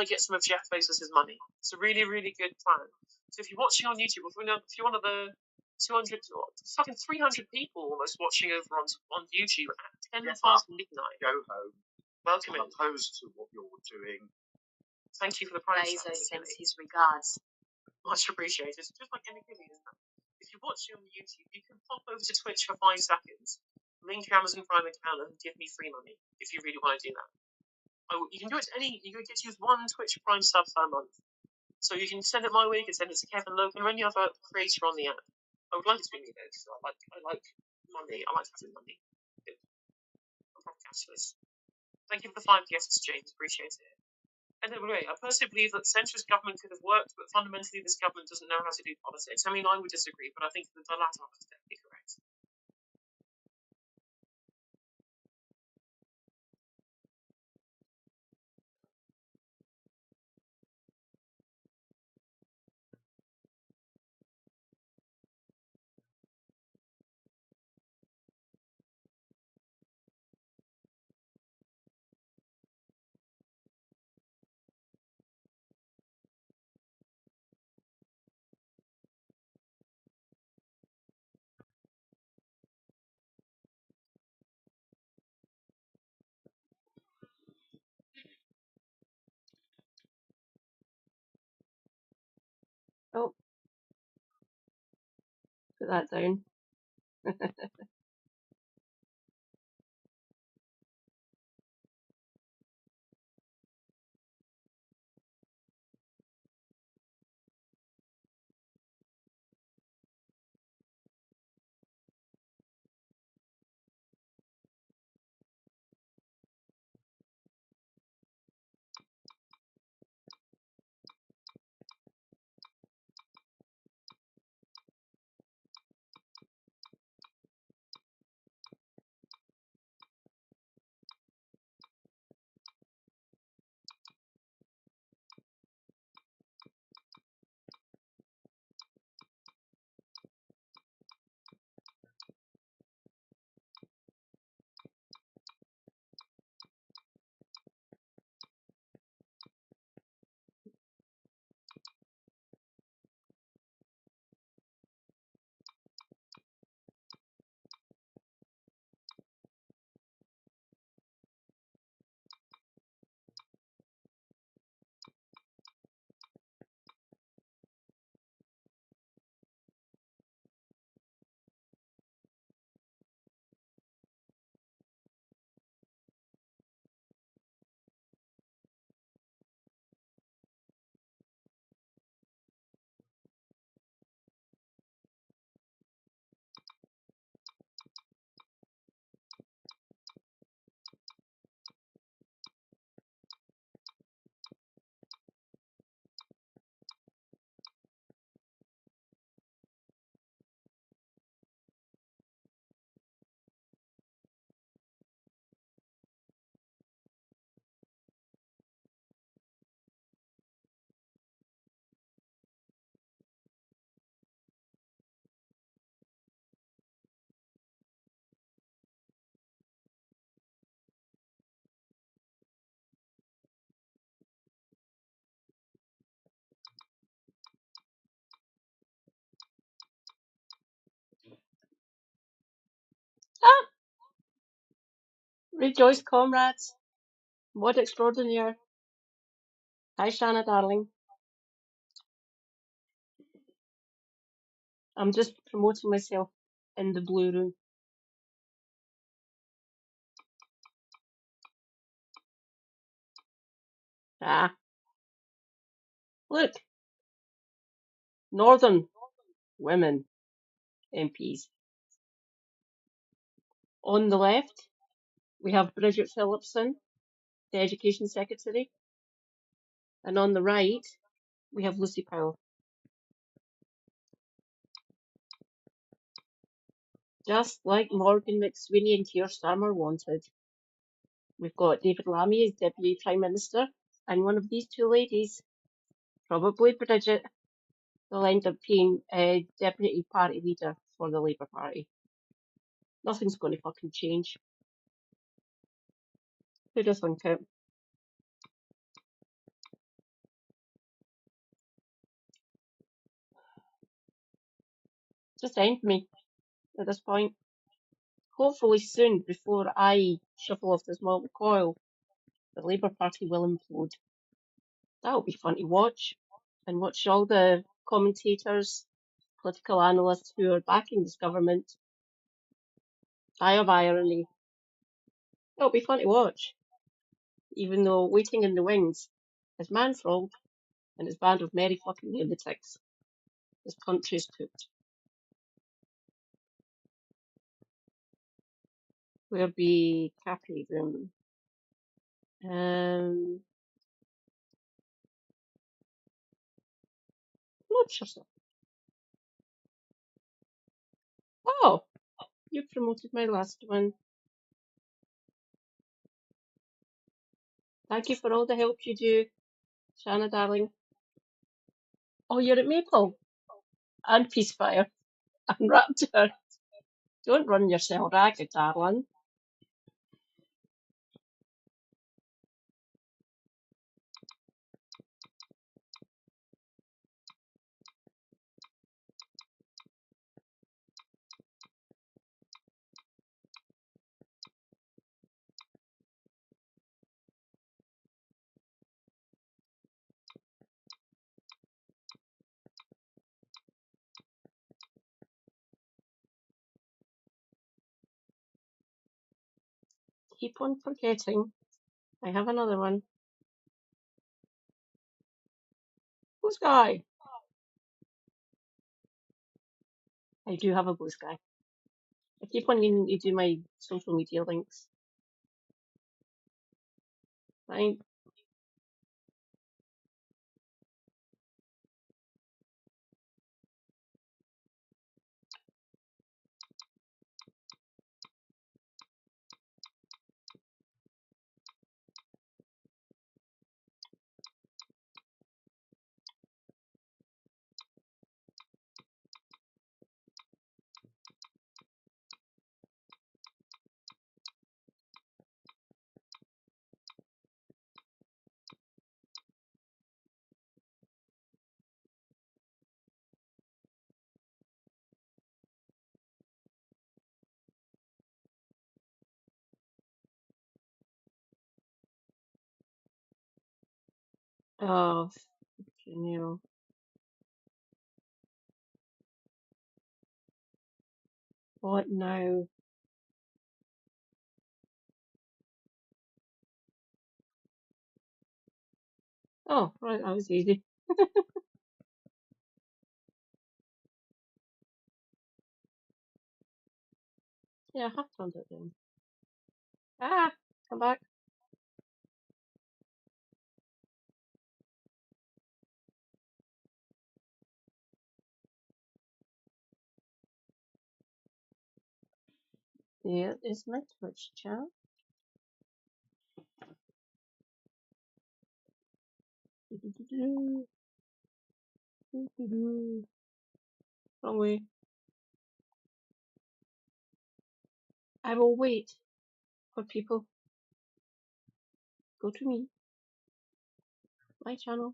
might get some of Jeff Bezos' money. It's a really, really good plan. So if you're watching on YouTube, if you're one of the 200, fucking 300 people almost watching over on YouTube at 10 past midnight. Go home. Welcome in. Opposed to what you're doing. Thank you for the prize. Bezos sends his regards. Much appreciated. Just like any Gilly, isn't it? If you're watching on YouTube, you can pop over to Twitch for 5 seconds, link your Amazon Prime account, and give me free money if you really want to do that. You can do it to you get to use one Twitch Prime sub per month. So you can send it my way, you can send it to Kevin, Logan, or any other creator on the app. I would like it to be me though, because I like money. I like having money. I'm broadcasters. Thank you for the 5 gifts, James. Appreciate it. And anyway, I personally believe that centrist government could have worked, but fundamentally this government doesn't know how to do politics. I mean, I would disagree, but I think the latter is definitely correct. Oh, put that down. Ah! Rejoice, comrades. What extraordinaire. Hi, Shanna, darling. I'm just promoting myself in the blue room. Ah, look. Northern women MPs. On the left, we have Bridget Phillipson, the Education Secretary. And on the right, we have Lucy Powell. Just like Morgan McSweeney and Keir Starmer wanted. We've got David Lammy as Deputy Prime Minister, and one of these two ladies, probably Bridget, will end up being Deputy Party Leader for the Labour Party. Nothing's going to fucking change. Who do you think it? Just end me at this point. Hopefully soon, before I shuffle off this molten coil, the Labour Party will implode. That'll be fun to watch, and watch all the commentators, political analysts who are backing this government die of irony. It'll be fun to watch, even though waiting in the wings is Manfred and his band of merry fucking lunatics. This country's cooked. Where be Cappy Room? Not sure. Oh, you promoted my last one. Thank you for all the help you do, Shanna, darling. Oh, you're at Maple and Peacefire and Raptor. Don't run yourself ragged, darling. Keep on forgetting. I have another one. Blue Sky. I do have a Blue Sky. I keep on needing to do my social media links. Fine. Oh, fucking hell. What now? Oh, right, that was easy. Yeah, I have turned it down. Ah, come back. There is my Twitch chat. Wrong way. I will wait for people. Go to me. My channel.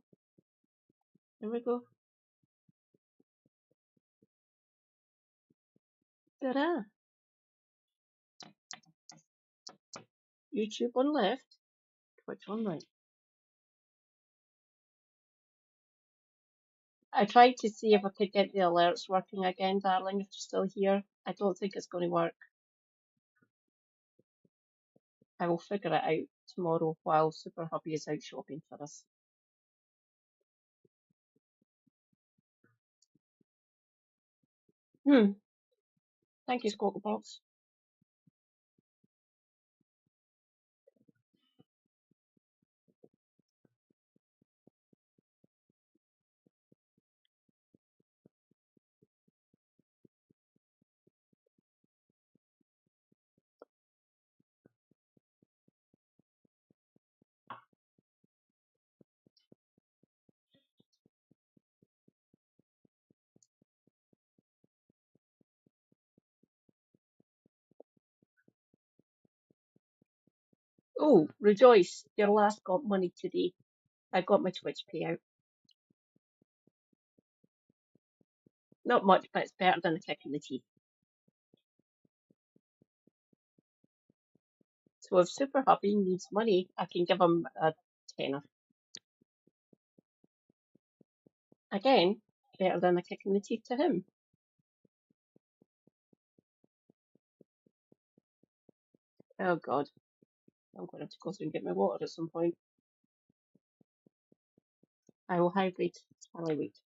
There we go. Ta-da! YouTube on left, Twitch on right. I tried to see if I could get the alerts working again, darling, if you're still here. I don't think it's going to work. I will figure it out tomorrow while Super Hubby is out shopping for us. Thank you, Squawkbox. Oh, rejoice, your last got money today. I got my Twitch payout. Not much, but it's better than a kick in the teeth. So if Super Hubby needs money, I can give him a tenner. Again, better than a kick in the teeth to him. Oh God, I'm going to have to go through and get my water at some point. I will hydrate while I wait.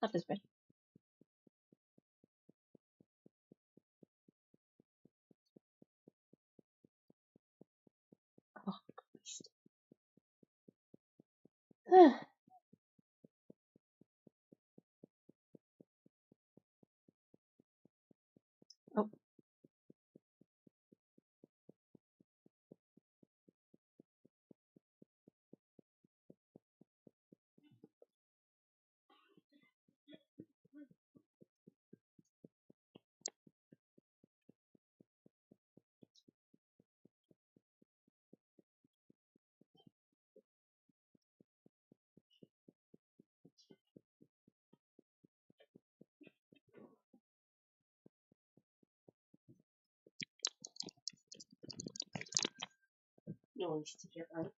That is better. Oh, Christ. Oh, no one needs to hear that.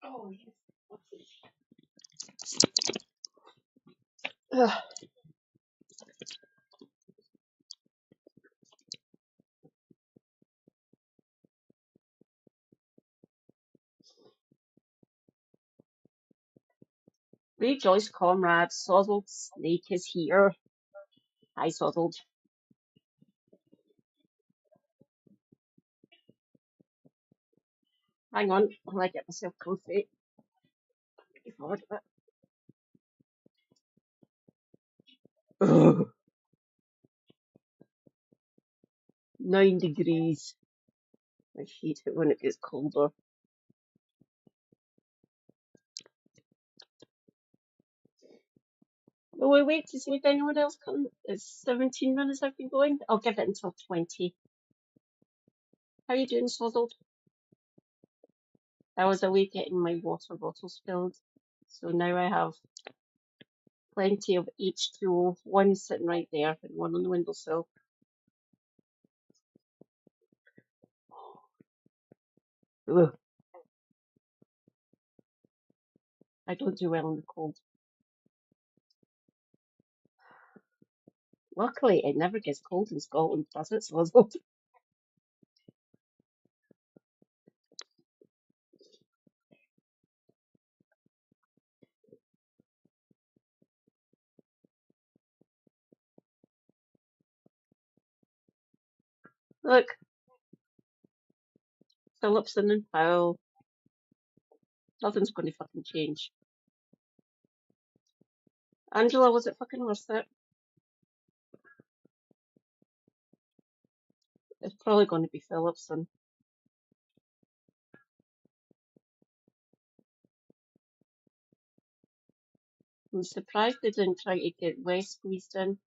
Oh, yes. Ugh. Rejoice, comrades. Sozzled Snake is here. Hi, Sozzled. Hang on, while I get myself comfy. Before it. Ugh. 9 degrees. I hate it when it gets colder. Will we wait to see if anyone else comes? It's 17 minutes I've been going. I'll give it until 20. How are you doing, Sozzled? I was away getting my water bottles filled, so now I have plenty of H2O. One sitting right there and one on the windowsill. Ugh. I don't do well in the cold. Luckily, it never gets cold in Scotland, does it, Sozzled? Look, Phillipson and Powell. Nothing's going to fucking change. Angela, was it fucking worth it? It's probably going to be Phillipson. I'm surprised they didn't try to get West squeezed in.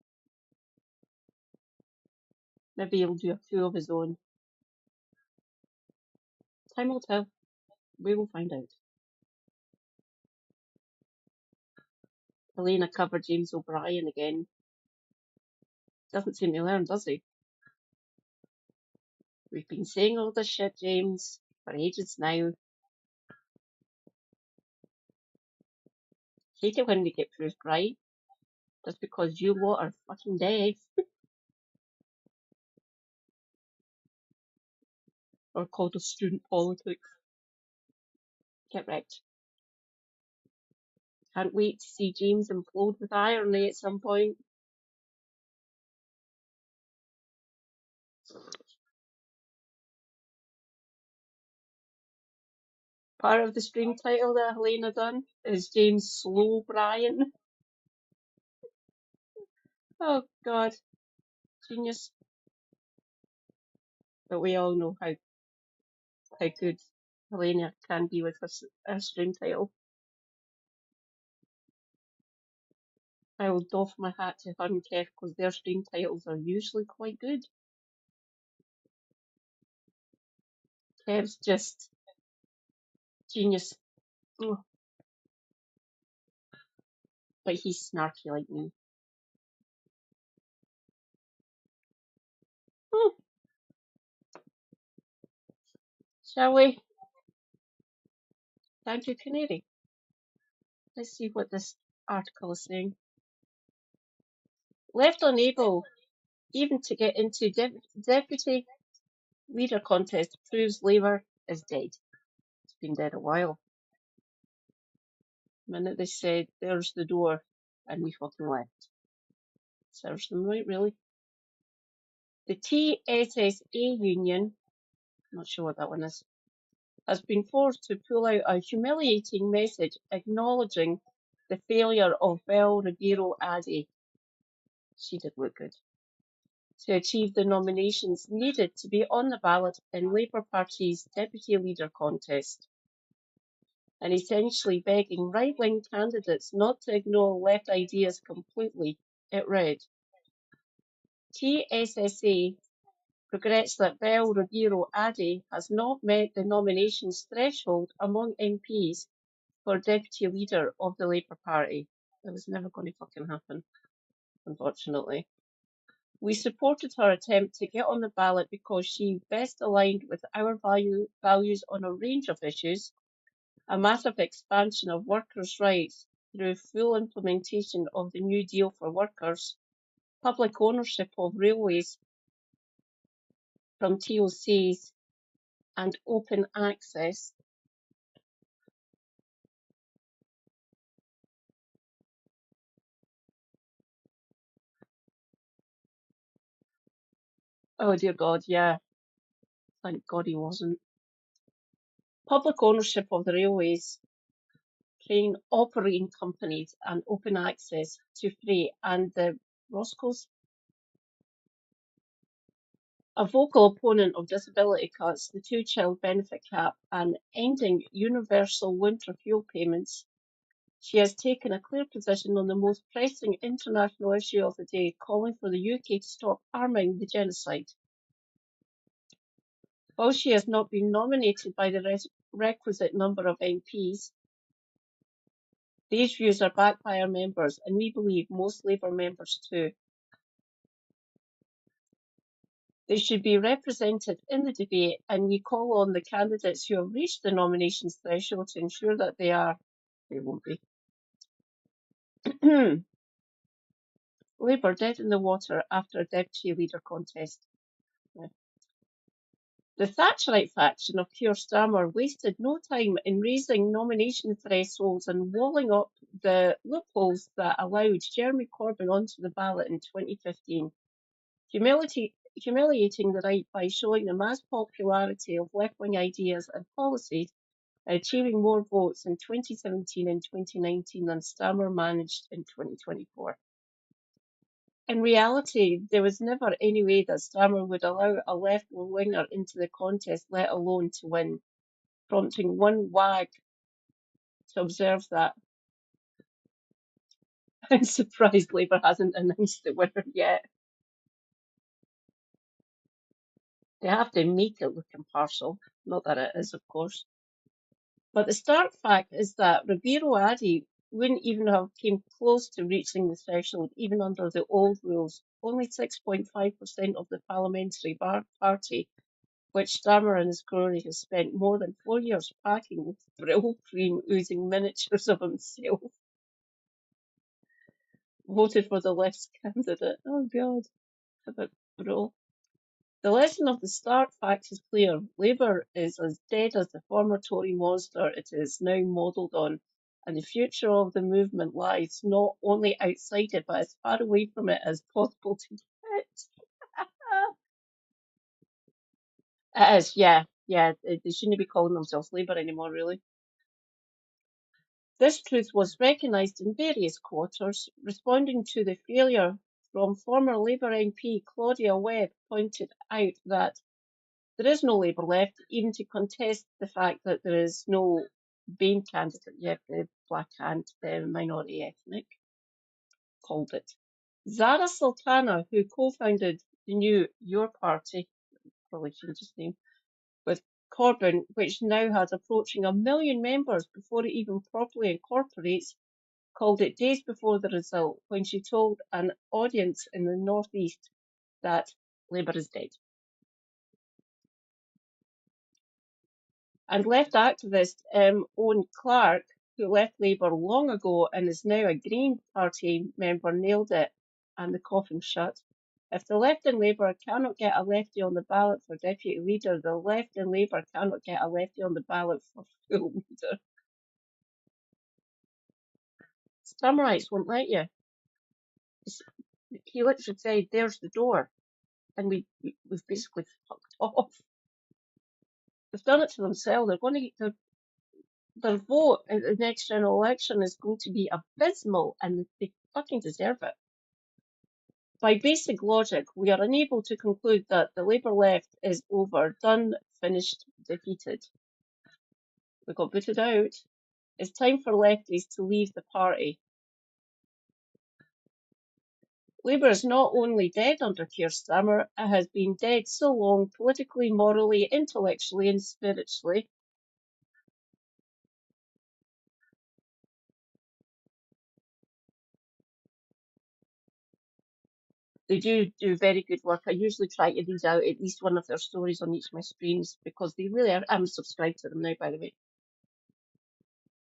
Maybe he'll do a few of his own. Time will tell. We will find out. Helena covered James O'Brien again. Doesn't seem to learn, does he? We've been saying all this shit, James, for ages now. Hate it when we get proved right. Just because you lot are fucking deaf. Or called a student politics. Get wrecked. Can't wait to see James implode with irony at some point. Part of the stream title that Helena done is James Slow Brian. Oh god, genius. But we all know how good Helena can be with her stream title. I will doff my hat to her and Kev because their stream titles are usually quite good. Kev's just genius. Oh, but he's snarky like me. Hmm, shall we? Down to Canary. Let's see what this article is saying. Left unable even to get into deputy leader contest proves Labour is dead. It's been dead a while. The minute they said, there's the door, and we fucking left. Serves them right, really. The TSSA union, not sure what that one is, has been forced to pull out a humiliating message acknowledging the failure of Bel Ribeiro Addy, she did look good, to achieve the nominations needed to be on the ballot in Labour Party's deputy leader contest, and essentially begging right-wing candidates not to ignore left ideas completely. It read, TSSA regrets that Bel Ribeiro Addy has not met the nominations threshold among MPs for deputy leader of the Labour Party. It was never going to fucking happen, unfortunately. We supported her attempt to get on the ballot because she best aligned with our values on a range of issues, a massive expansion of workers' rights through full implementation of the New Deal for workers, public ownership of railways from TOCs, and open access. Oh dear God, yeah. Thank God he wasn't. Public ownership of the railways, train operating companies, and open access to free and the Roscoe's. A vocal opponent of disability cuts, the two-child benefit cap, and ending universal winter fuel payments, she has taken a clear position on the most pressing international issue of the day, calling for the UK to stop arming the genocide. While she has not been nominated by the requisite number of MPs, these views are backed by our members, and we believe most Labour members too. They should be represented in the debate, and we call on the candidates who have reached the nominations threshold to ensure that they are. They won't be. Labour dead in the water after a deputy leader contest. Yeah. The Thatcherite faction of Keir Starmer wasted no time in raising nomination thresholds and walling up the loopholes that allowed Jeremy Corbyn onto the ballot in 2015. Humiliating the right by showing the mass popularity of left-wing ideas and policies, achieving more votes in 2017 and 2019 than Starmer managed in 2024. In reality, there was never any way that Starmer would allow a left-winger into the contest, let alone to win, prompting one wag to observe that. I'm surprised Labour hasn't announced the winner yet. They have to make it look impartial, not that it is, of course. But the stark fact is that Ribeiro Addy wouldn't even have came close to reaching the threshold, even under the old rules. Only 6.5% of the parliamentary party, which Starmer and his crony have spent more than 4 years packing with Brill cream oozing miniatures of himself, voted for the left's candidate. Oh God, about Brill. The lesson of the stark fact is clear. Labour is as dead as the former Tory monster it is now modelled on, and the future of the movement lies not only outside it, but as far away from it as possible to get. It is, yeah. They shouldn't be calling themselves Labour anymore, really. This truth was recognised in various quarters, responding to the failure from former Labour MP Claudia Webb pointed out that there is no Labour left, even to contest the fact that there is no BAME candidate yet, the black and the minority ethnic, called it. Zara Sultana, who co-founded the new Your Party, probably changed his name, with Corbyn, which now has approaching 1 million members before it even properly incorporates, called it days before the result when she told an audience in the North East that Labour is dead. And left activist Owen Clark, who left Labour long ago and is now a Green Party member, nailed it, and the coffin shut. If the left in Labour cannot get a lefty on the ballot for deputy leader, the left in Labour cannot get a lefty on the ballot for full leader. Starmerites won't let you. He literally said, "There's the door," and we've basically fucked off. They've done it to themselves. They're their vote at the next general election is going to be abysmal, and they fucking deserve it. By basic logic, we are unable to conclude that the Labour left is over, done, finished, defeated. We got booted out. It's time for lefties to leave the party. Labour is not only dead under Keir Starmer, it has been dead so long politically, morally, intellectually and spiritually. They do very good work. I usually try to read out at least one of their stories on each of my streams because they really are. I'm subscribed to them now, by the way.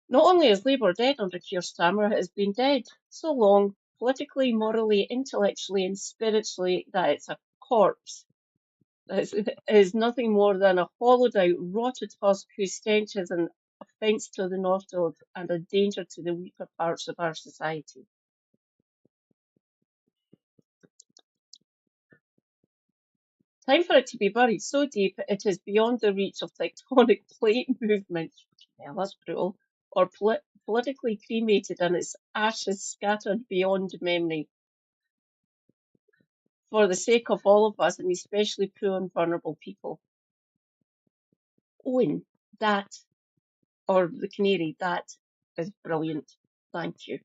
Not only is Labour dead under Keir Starmer, it has been dead so long, politically, morally, intellectually and spiritually, that it's a corpse. It is nothing more than a hollowed out, rotted husk whose stench is an offence to the nostrils and a danger to the weaker parts of our society. Time for it to be buried so deep it is beyond the reach of tectonic plate movement. Yeah, that's brutal. Or politically cremated and its ashes scattered beyond memory. For the sake of all of us, and especially poor and vulnerable people. Owen, that, or the canary, that is brilliant. Thank you.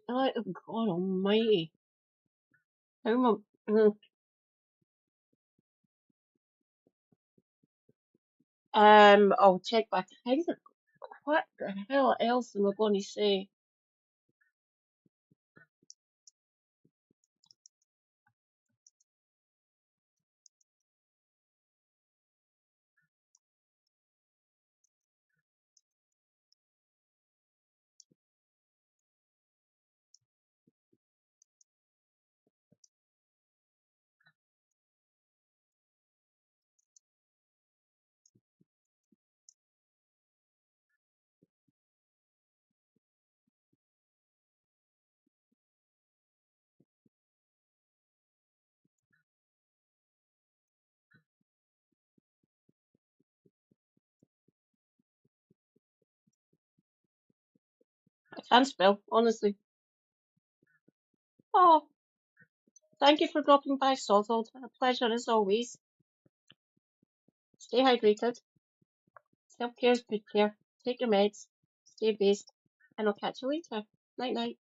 Oh, God almighty. How am I'll check back. What the hell else am I going to say? I can't spell, honestly. Oh, thank you for dropping by, Sothold. A pleasure as always. Stay hydrated. Self-care is good care. Take your meds. Stay based. And I'll catch you later. Night night.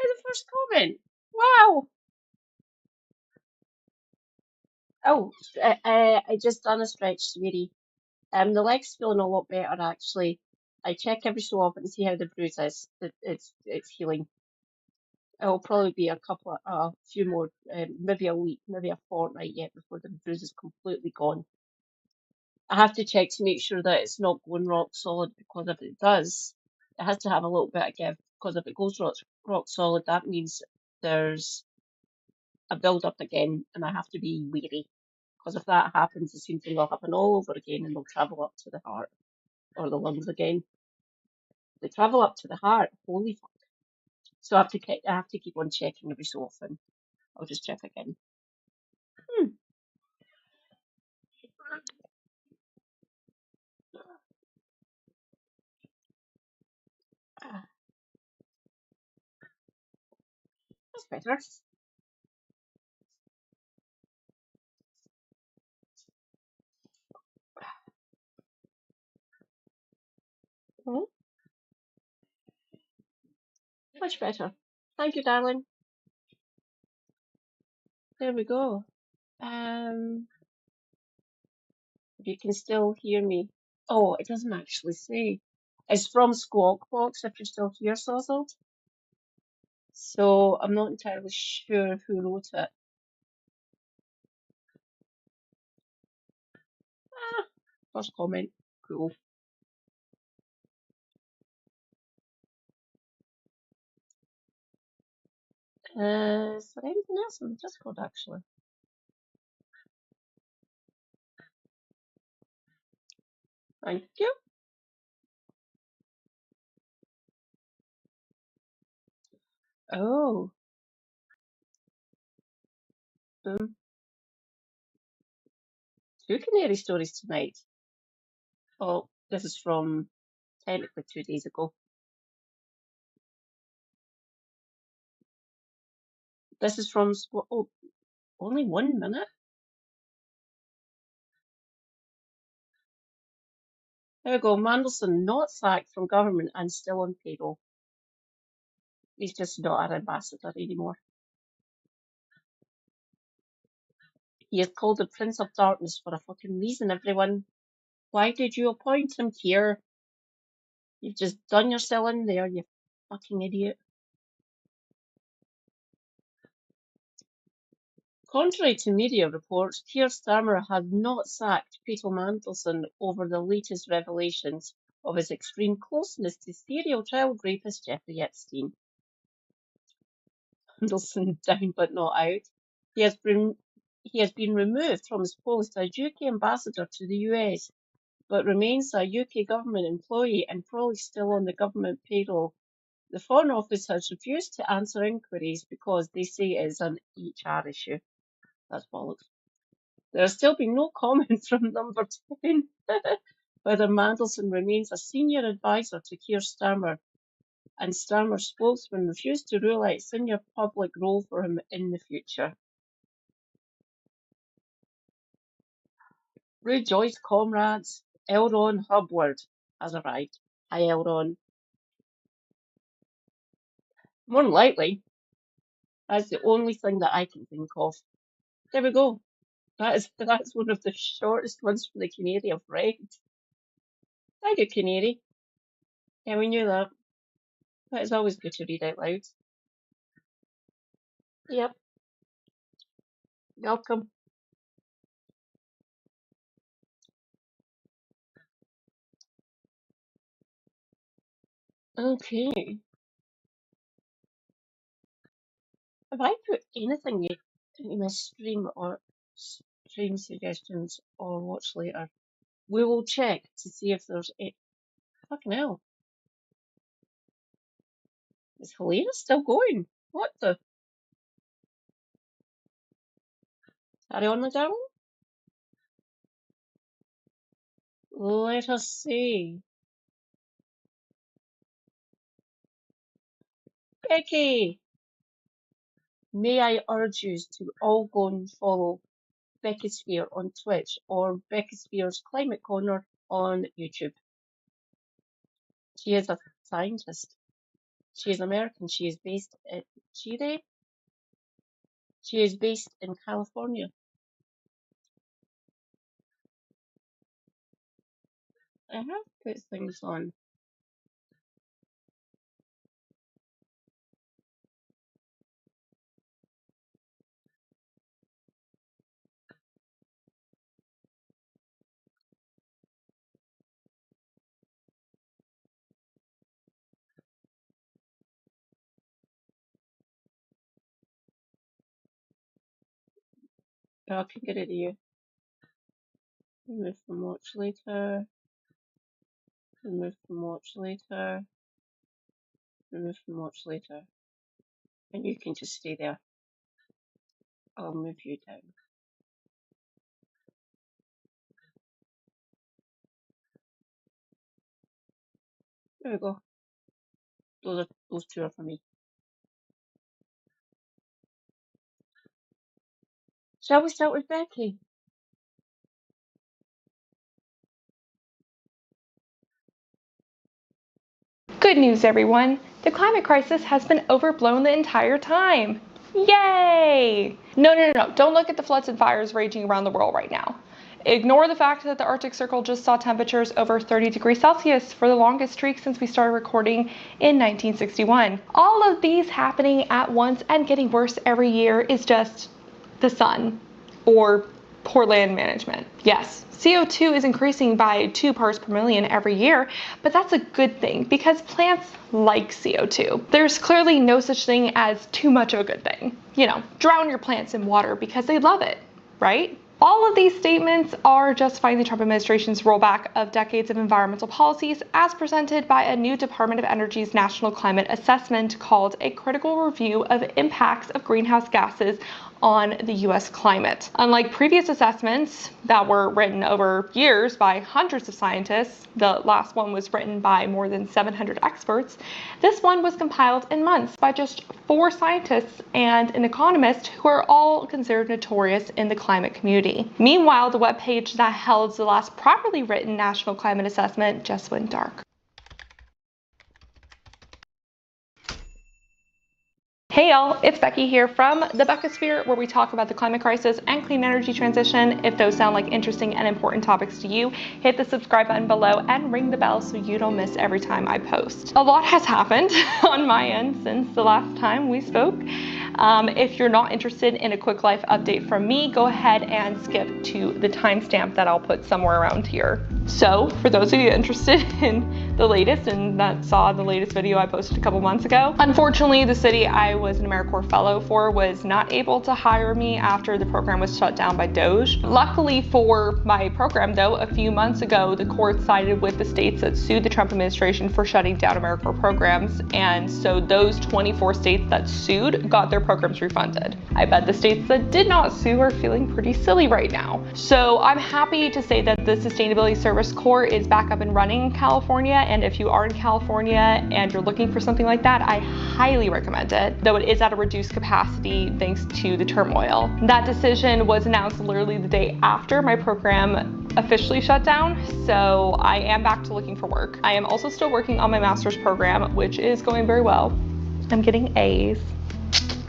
the first comment. Wow. Oh, I just done a stretch, sweetie. The leg's feeling a lot better actually. I check every so often to see how the bruise is. It's healing. It'll probably be a few more, maybe a week, maybe a fortnight yet before the bruise is completely gone. I have to check to make sure that it's not going rock solid because if it does, it has to have a little bit of give because if it goes rock solid, that means there's a build up again and I have to be wary because if that happens, the same thing will happen all over again and they'll travel up to the heart or the lungs again. They travel up to the heart. Holy fuck. So I have to keep on checking every so often. I'll just check again. Hmm. Ah, that's better. Hmm, much better. Thank you, darling. There we go. If you can still hear me. Oh, it doesn't actually say. It's from Squawk Box, if you're still here, Sozzled. So I'm not entirely sure who wrote it. Ah, first comment. Cool. Is there anything else on the Discord, actually? Thank you. Oh, boom. 2 canary stories tonight. Oh, this is from technically 2 days ago. This is from oh, only 1 minute. There we go. Mandelson not sacked from government and still on payroll. He's just not our ambassador anymore. He is called the Prince of Darkness for a fucking reason, everyone. Why did you appoint him here? You've just done yourself in there, you fucking idiot. Contrary to media reports, Keir Starmer has not sacked Peter Mandelson over the latest revelations of his extreme closeness to serial child rapist Jeffrey Epstein. Mandelson down but not out. He has been removed from his post as UK ambassador to the US, but remains a UK government employee and probably still on the government payroll. The Foreign Office has refused to answer inquiries because they say it is an HR issue. That's bollocks. There has still been no comment from number 10 whether Mandelson remains a senior advisor to Keir Starmer, and Starmer's spokesman refused to rule out a senior public role for him in the future. Rejoice, comrades! Elron Hubbard has arrived. Hi, Elron. More than likely, that's the only thing that I can think of. There we go. That's one of the shortest ones from the Canary I've read. Thank you, Canary. Yeah, we knew that. But it's always good to read out loud. Yep, welcome. Okay. Have I put anything yet into my stream or stream suggestions or watch later? We will check to see if there's a fucking hell. Is Helena still going? What the? Carry on, my darling? Let us see. Becky! May I urge you to all go and follow Becky Sphere on Twitch or Becky Sphere's Climate Corner on YouTube. She is a scientist. She is American. She is based in Chile. She is based in California. I have put things on. Oh, I can get it to you. Remove from watch later. Remove from watch later. Remove from watch later. And you can just stay there. I'll move you down. There we go. Those two are for me. Shall we start with Becky? Good news, everyone! The climate crisis has been overblown the entire time. Yay! No. Don't look at the floods and fires raging around the world right now. Ignore the fact that the Arctic Circle just saw temperatures over 30 degrees Celsius for the longest streak since we started recording in 1961. All of these happening at once and getting worse every year is just the sun, or poor land management. Yes, CO2 is increasing by 2 parts per million every year, but that's a good thing because plants like CO2. There's clearly no such thing as too much of a good thing. You know, drown your plants in water because they love it, right? All of these statements are justifying the Trump administration's rollback of decades of environmental policies as presented by a new Department of Energy's National Climate Assessment called a Critical Review of Impacts of Greenhouse Gases on the US climate. Unlike previous assessments that were written over years by hundreds of scientists, the last one was written by more than 700 experts, this one was compiled in months by just 4 scientists and an economist who are all considered notorious in the climate community. Meanwhile, the webpage that held the last properly written national climate assessment just went dark. Hey y'all, it's Becky here from the Beckosphere, where we talk about the climate crisis and clean energy transition. If those sound like interesting and important topics to you, hit the subscribe button below and ring the bell so you don't miss every time I post. A lot has happened on my end since the last time we spoke. If you're not interested in a quick life update from me, go ahead and skip to the timestamp that I'll put somewhere around here. So for those of you interested in the latest and that saw the latest video I posted a couple months ago, unfortunately the city I was an AmeriCorps fellow for was not able to hire me after the program was shut down by DOGE. Luckily for my program though, a few months ago the court sided with the states that sued the Trump administration for shutting down AmeriCorps programs, and so those 24 states that sued got their programs refunded. I bet the states that did not sue are feeling pretty silly right now. So I'm happy to say that the Sustainability Service Corps is back up and running in California, and if you are in California and you're looking for something like that, I highly recommend it, though it is at a reduced capacity thanks to the turmoil. That decision was announced literally the day after my program officially shut down, so I am back to looking for work. I am also still working on my master's program, which is going very well. I'm getting A's.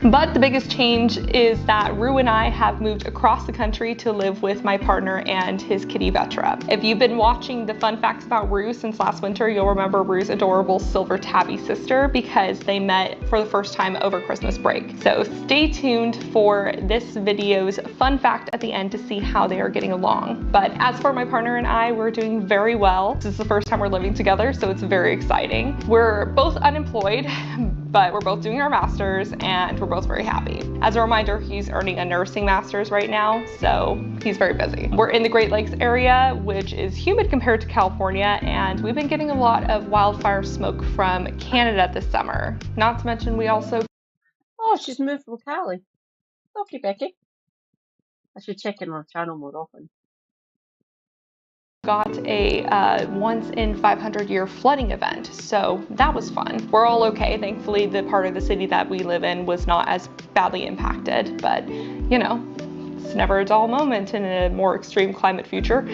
But the biggest change is that Rue and I have moved across the country to live with my partner and his kitty Vetra. If you've been watching the fun facts about Rue since last winter, you'll remember Rue's adorable silver tabby sister because they met for the first time over Christmas break. So stay tuned for this video's fun fact at the end to see how they are getting along. But as for my partner and I, we're doing very well. This is the first time we're living together, so it's very exciting. We're both unemployed, but we're both doing our masters and we're both very happy. As a reminder, he's earning a nursing master's right now, so he's very busy. We're in the Great Lakes area, which is humid compared to California, and we've been getting a lot of wildfire smoke from Canada this summer. Not to mention we also... Oh, she's moved from Cali. Okay, Becky. I should check in on her channel more often. got a once in 500 year flooding event, so that was fun. We're all okay. Thankfully, the part of the city that we live in was not as badly impacted, but you know, It's never a dull moment in a more extreme climate future.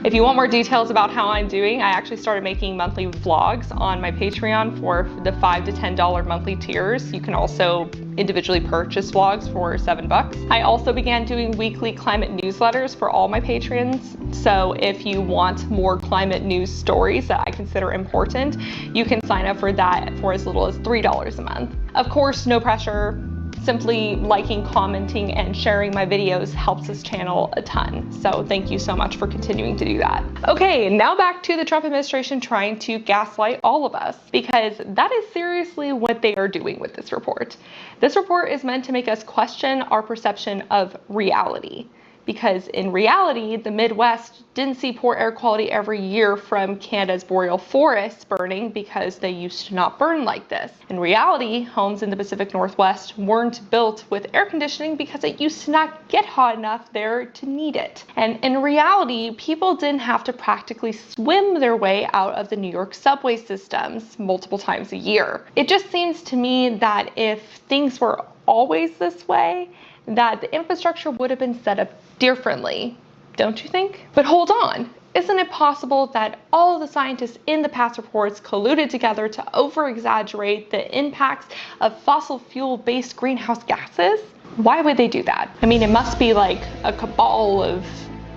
If you want more details about how I'm doing, I actually started making monthly vlogs on my Patreon for the $5 to $10 monthly tiers. You can also individually purchase vlogs for $7. I also began doing weekly climate newsletters for all my patrons. So if you want more climate news stories that I consider important, you can sign up for that for as little as $3 a month. Of course, no pressure. Simply liking, commenting, and sharing my videos helps this channel a ton. So thank you so much for continuing to do that. Okay, now back to the Trump administration trying to gaslight all of us, because that is seriously what they are doing with this report. This report is meant to make us question our perception of reality. Because in reality, the Midwest didn't see poor air quality every year from Canada's boreal forests burning because they used to not burn like this. In reality, homes in the Pacific Northwest weren't built with air conditioning because it used to not get hot enough there to need it. And in reality, people didn't have to practically swim their way out of the New York subway systems multiple times a year. It just seems to me that if things were always this way, that the infrastructure would have been set up differently, don't you think? But hold on, isn't it possible that all of the scientists in the past reports colluded together to over-exaggerate the impacts of fossil fuel-based greenhouse gases? Why would they do that? I mean, it must be like a cabal of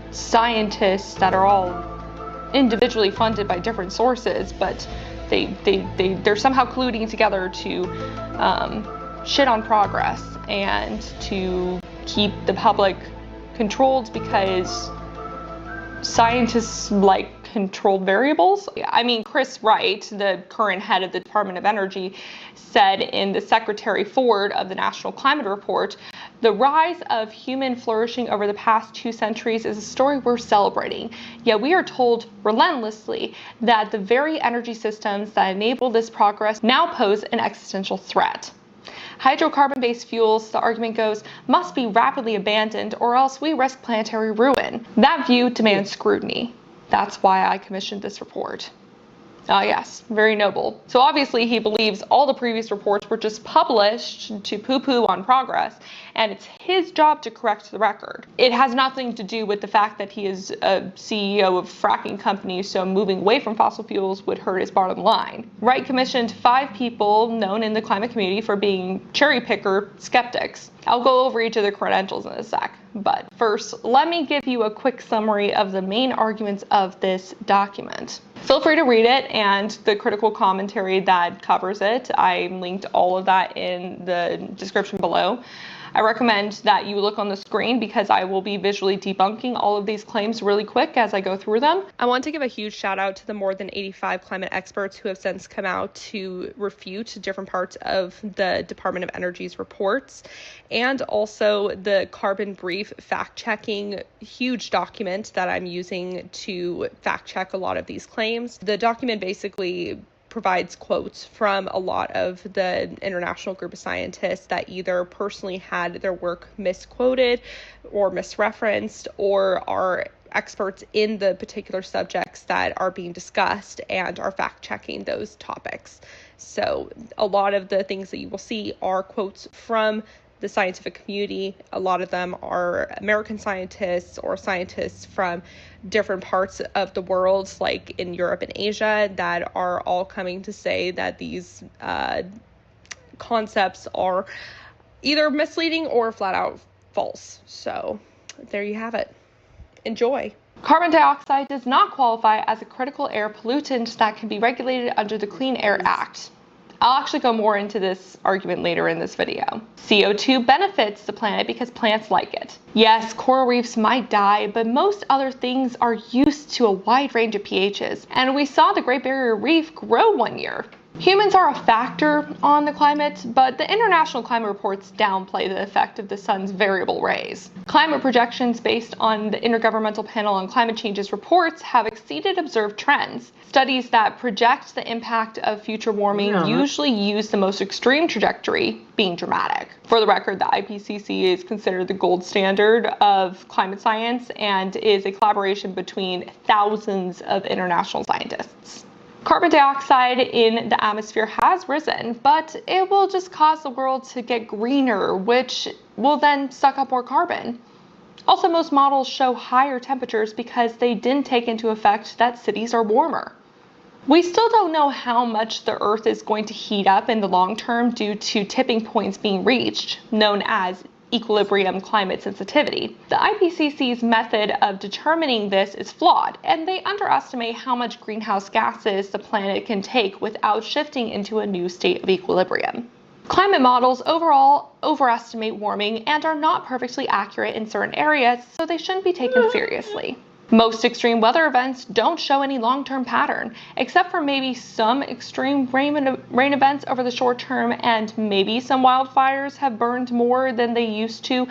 scientists that are all individually funded by different sources, but they're somehow colluding together to shit on progress and to keep the public controlled because scientists like controlled variables. I mean, Chris Wright, the current head of the Department of Energy, said in the Secretary Forward of the National Climate Report, the rise of human flourishing over the past 2 centuries is a story we're celebrating. Yet we are told relentlessly that the very energy systems that enable this progress now pose an existential threat. Hydrocarbon-based fuels, the argument goes, must be rapidly abandoned or else we risk planetary ruin. That view demands scrutiny. That's why I commissioned this report. Ah, yes, very noble. So obviously he believes all the previous reports were just published to poo-poo on progress, and it's his job to correct the record. It has nothing to do with the fact that he is a CEO of fracking companies, so moving away from fossil fuels would hurt his bottom line. Wright commissioned 5 people known in the climate community for being cherry picker skeptics. I'll go over each of their credentials in a sec. But first, let me give you a quick summary of the main arguments of this document. Feel free to read it and the critical commentary that covers it. I linked all of that in the description below. I recommend that you look on the screen because I will be visually debunking all of these claims really quick as I go through them. I want to give a huge shout out to the more than 85 climate experts who have since come out to refute different parts of the Department of Energy's reports, and also the Carbon Brief fact-checking huge document that I'm using to fact-check a lot of these claims. The document basically provides quotes from a lot of the international group of scientists that either personally had their work misquoted or misreferenced or are experts in the particular subjects that are being discussed and are fact-checking those topics. So a lot of the things that you will see are quotes from the scientific community. A lot of them are American scientists or scientists from different parts of the world, like in Europe and Asia, that are all coming to say that these concepts are either misleading or flat out false. So there you have it. Enjoy. Carbon dioxide does not qualify as a critical air pollutant that can be regulated under the Clean Air Act. I'll actually go more into this argument later in this video. CO2 benefits the planet because plants like it. Yes, coral reefs might die, but most other things are used to a wide range of pHs, and we saw the Great Barrier Reef grow one year. Humans are a factor on the climate, but the international climate reports downplay the effect of the sun's variable rays. Climate projections based on the Intergovernmental Panel on Climate Change's reports have exceeded observed trends. Studies that project the impact of future warming usually use the most extreme trajectory, being dramatic. For the record, the IPCC is considered the gold standard of climate science and is a collaboration between thousands of international scientists. Carbon dioxide in the atmosphere has risen, but it will just cause the world to get greener, which will then suck up more carbon. Also, most models show higher temperatures because they didn't take into effect that cities are warmer. We still don't know how much the Earth is going to heat up in the long term due to tipping points being reached, known as equilibrium climate sensitivity. The IPCC's method of determining this is flawed, and they underestimate how much greenhouse gases the planet can take without shifting into a new state of equilibrium. Climate models overall overestimate warming and are not perfectly accurate in certain areas, so they shouldn't be taken seriously. Most extreme weather events don't show any long-term pattern, except for maybe some extreme rain events over the short term, and maybe some wildfires have burned more than they used to,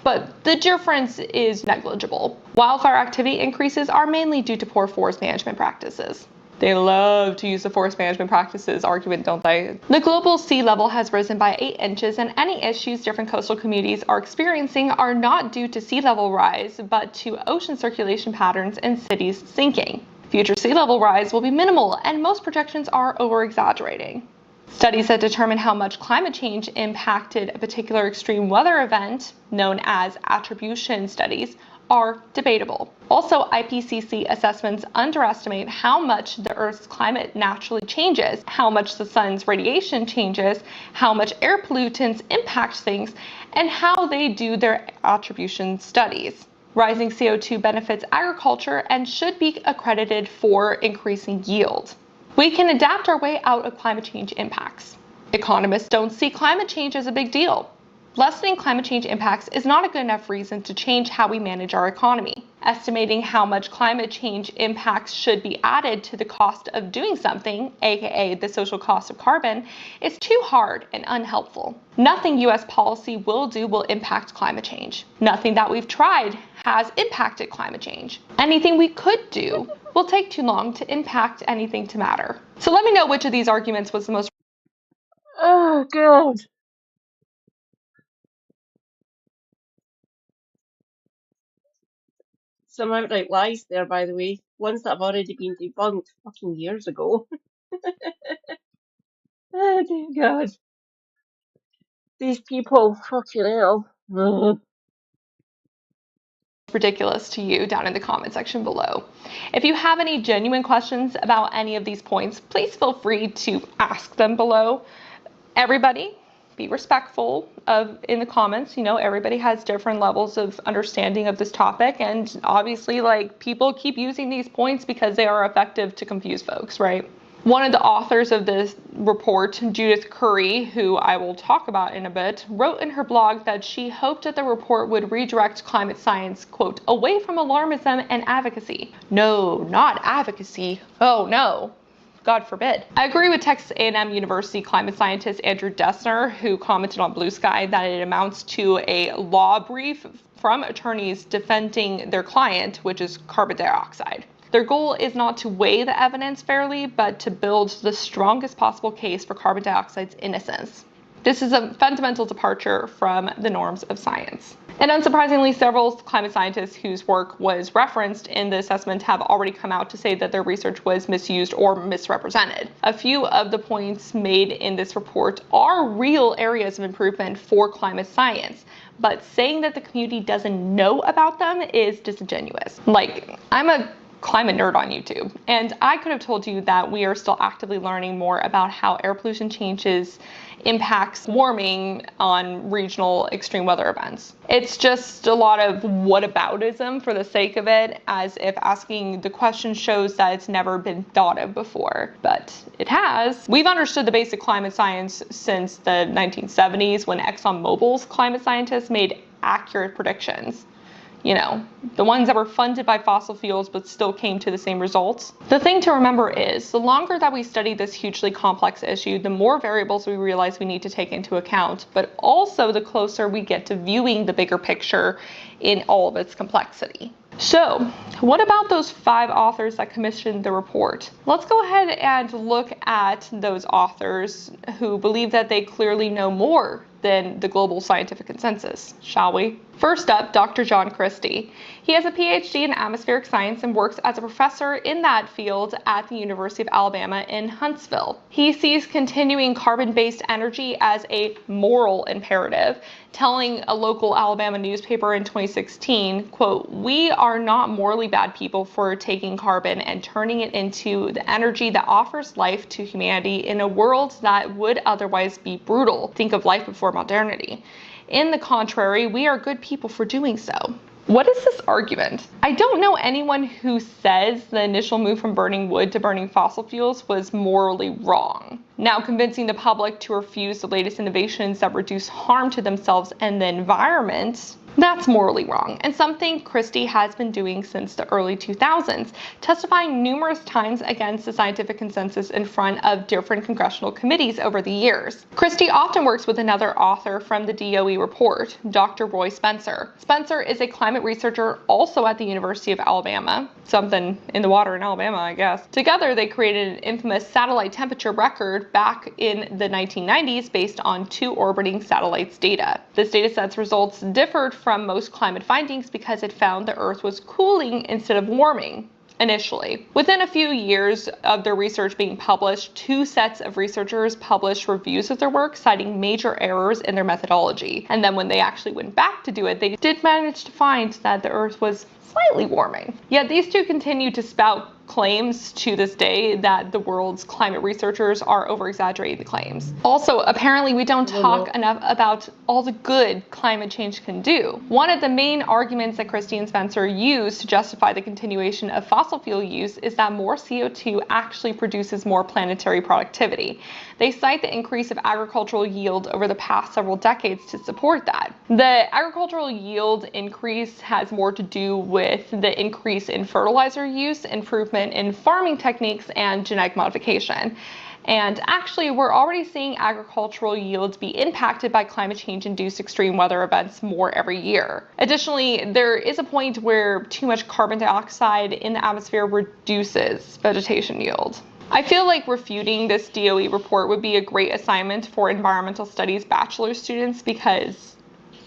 but the difference is negligible. Wildfire activity increases are mainly due to poor forest management practices. They love to use the forest management practices argument, don't they? The global sea level has risen by 8 inches, and any issues different coastal communities are experiencing are not due to sea level rise, but to ocean circulation patterns and cities sinking. Future sea level rise will be minimal, and most projections are over-exaggerating. Studies that determine how much climate change impacted a particular extreme weather event, known as attribution studies, are debatable. Also, IPCC assessments underestimate how much the Earth's climate naturally changes, how much the sun's radiation changes, how much air pollutants impact things, and how they do their attribution studies. Rising CO2 benefits agriculture and should be accredited for increasing yield. We can adapt our way out of climate change impacts. Economists don't see climate change as a big deal. Lessening climate change impacts is not a good enough reason to change how we manage our economy. Estimating how much climate change impacts should be added to the cost of doing something, aka the social cost of carbon, is too hard and unhelpful. Nothing US policy will do will impact climate change. Nothing that we've tried has impacted climate change. Anything we could do will take too long to impact anything to matter. So let me know which of these arguments was the most. Oh, God. Some outright lies there, by the way. Ones that have already been debunked fucking years ago. Oh, dear God. These people, fucking hell. Ugh. Ridiculous to you down in the comment section below. If you have any genuine questions about any of these points, please feel free to ask them below. Everybody, be respectful in the comments. You know, everybody has different levels of understanding of this topic, and obviously, like, people keep using these points because they are effective to confuse folks, right? One of the authors of this report, Judith Curry, who I will talk about in a bit, wrote in her blog that she hoped that the report would redirect climate science, quote, away from alarmism and advocacy. No, not advocacy. Oh no. God forbid. I agree with Texas A&M University climate scientist Andrew Dessner, who commented on Blue Sky that it amounts to a law brief from attorneys defending their client, which is carbon dioxide. Their goal is not to weigh the evidence fairly, but to build the strongest possible case for carbon dioxide's innocence. This is a fundamental departure from the norms of science. And unsurprisingly, several climate scientists whose work was referenced in the assessment have already come out to say that their research was misused or misrepresented. A few of the points made in this report are real areas of improvement for climate science, but saying that the community doesn't know about them is disingenuous. Like, I'm a climate nerd on YouTube, and I could have told you that we are still actively learning more about how air pollution impacts warming on regional extreme weather events. It's just a lot of whataboutism for the sake of it, as if asking the question shows that it's never been thought of before, but it has. We've understood the basic climate science since the 1970s, when ExxonMobil's climate scientists made accurate predictions. You know, the ones that were funded by fossil fuels but still came to the same results. The thing to remember is, the longer that we study this hugely complex issue, the more variables we realize we need to take into account, but also the closer we get to viewing the bigger picture in all of its complexity. So, what about those 5 authors that commissioned the report? Let's go ahead and look at those authors who believe that they clearly know more than the global scientific consensus, shall we? First up, Dr. John Christie. He has a PhD in atmospheric science and works as a professor in that field at the University of Alabama in Huntsville. He sees continuing carbon-based energy as a moral imperative, telling a local Alabama newspaper in 2016, quote, "We are not morally bad people for taking carbon and turning it into the energy that offers life to humanity in a world that would otherwise be brutal. Think of life before modernity. In the contrary, we are good people for doing so." What is this argument? I don't know anyone who says the initial move from burning wood to burning fossil fuels was morally wrong. Now, convincing the public to refuse the latest innovations that reduce harm to themselves and the environment, that's morally wrong, and something Christie has been doing since the early 2000s, testifying numerous times against the scientific consensus in front of different congressional committees over the years. Christie often works with another author from the DOE report, Dr. Roy Spencer. Spencer is a climate researcher also at the University of Alabama, something in the water in Alabama, I guess. Together, they created an infamous satellite temperature record back in the 1990s based on 2 orbiting satellites' data. This dataset's results differed from most climate findings because it found the Earth was cooling instead of warming initially. Within a few years of their research being published, 2 sets of researchers published reviews of their work, citing major errors in their methodology. And then when they actually went back to do it, they did manage to find that the Earth was slightly warming. Yet these 2 continue to spout claims to this day that the world's climate researchers are over-exaggerating the claims. Also, apparently we don't talk enough about all the good climate change can do. One of the main arguments that Christie and Spencer use to justify the continuation of fossil fuel use is that more CO2 actually produces more planetary productivity. They cite the increase of agricultural yield over the past several decades to support that. The agricultural yield increase has more to do with the increase in fertilizer use, improvement in farming techniques, and genetic modification. And actually, we're already seeing agricultural yields be impacted by climate change-induced extreme weather events more every year. Additionally, there is a point where too much carbon dioxide in the atmosphere reduces vegetation yield. I feel like refuting this DOE report would be a great assignment for environmental studies bachelor students because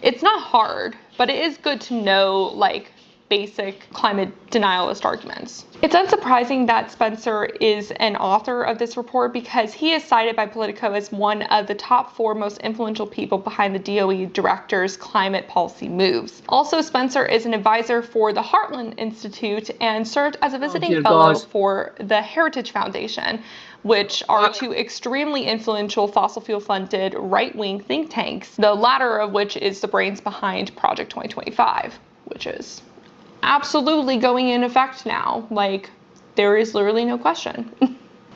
it's not hard, but it is good to know like basic climate denialist arguments. It's unsurprising that Spencer is an author of this report because he is cited by Politico as one of the top 4 most influential people behind the DOE director's climate policy moves. Also, Spencer is an advisor for the Heartland Institute and served as a visiting fellow for the Heritage Foundation, which are 2 extremely influential fossil fuel funded right-wing think tanks, the latter of which is the brains behind Project 2025, which is absolutely going in effect now. Like, there is literally no question.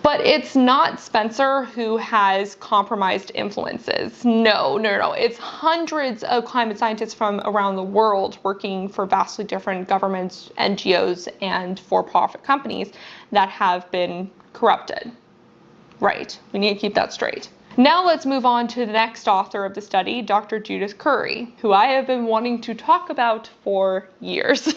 But it's not Spencer who has compromised influences. No. It's hundreds of climate scientists from around the world working for vastly different governments, NGOs, and for-profit companies that have been corrupted. Right, we need to keep that straight. Now let's move on to the next author of the study, Dr. Judith Curry, who I have been wanting to talk about for years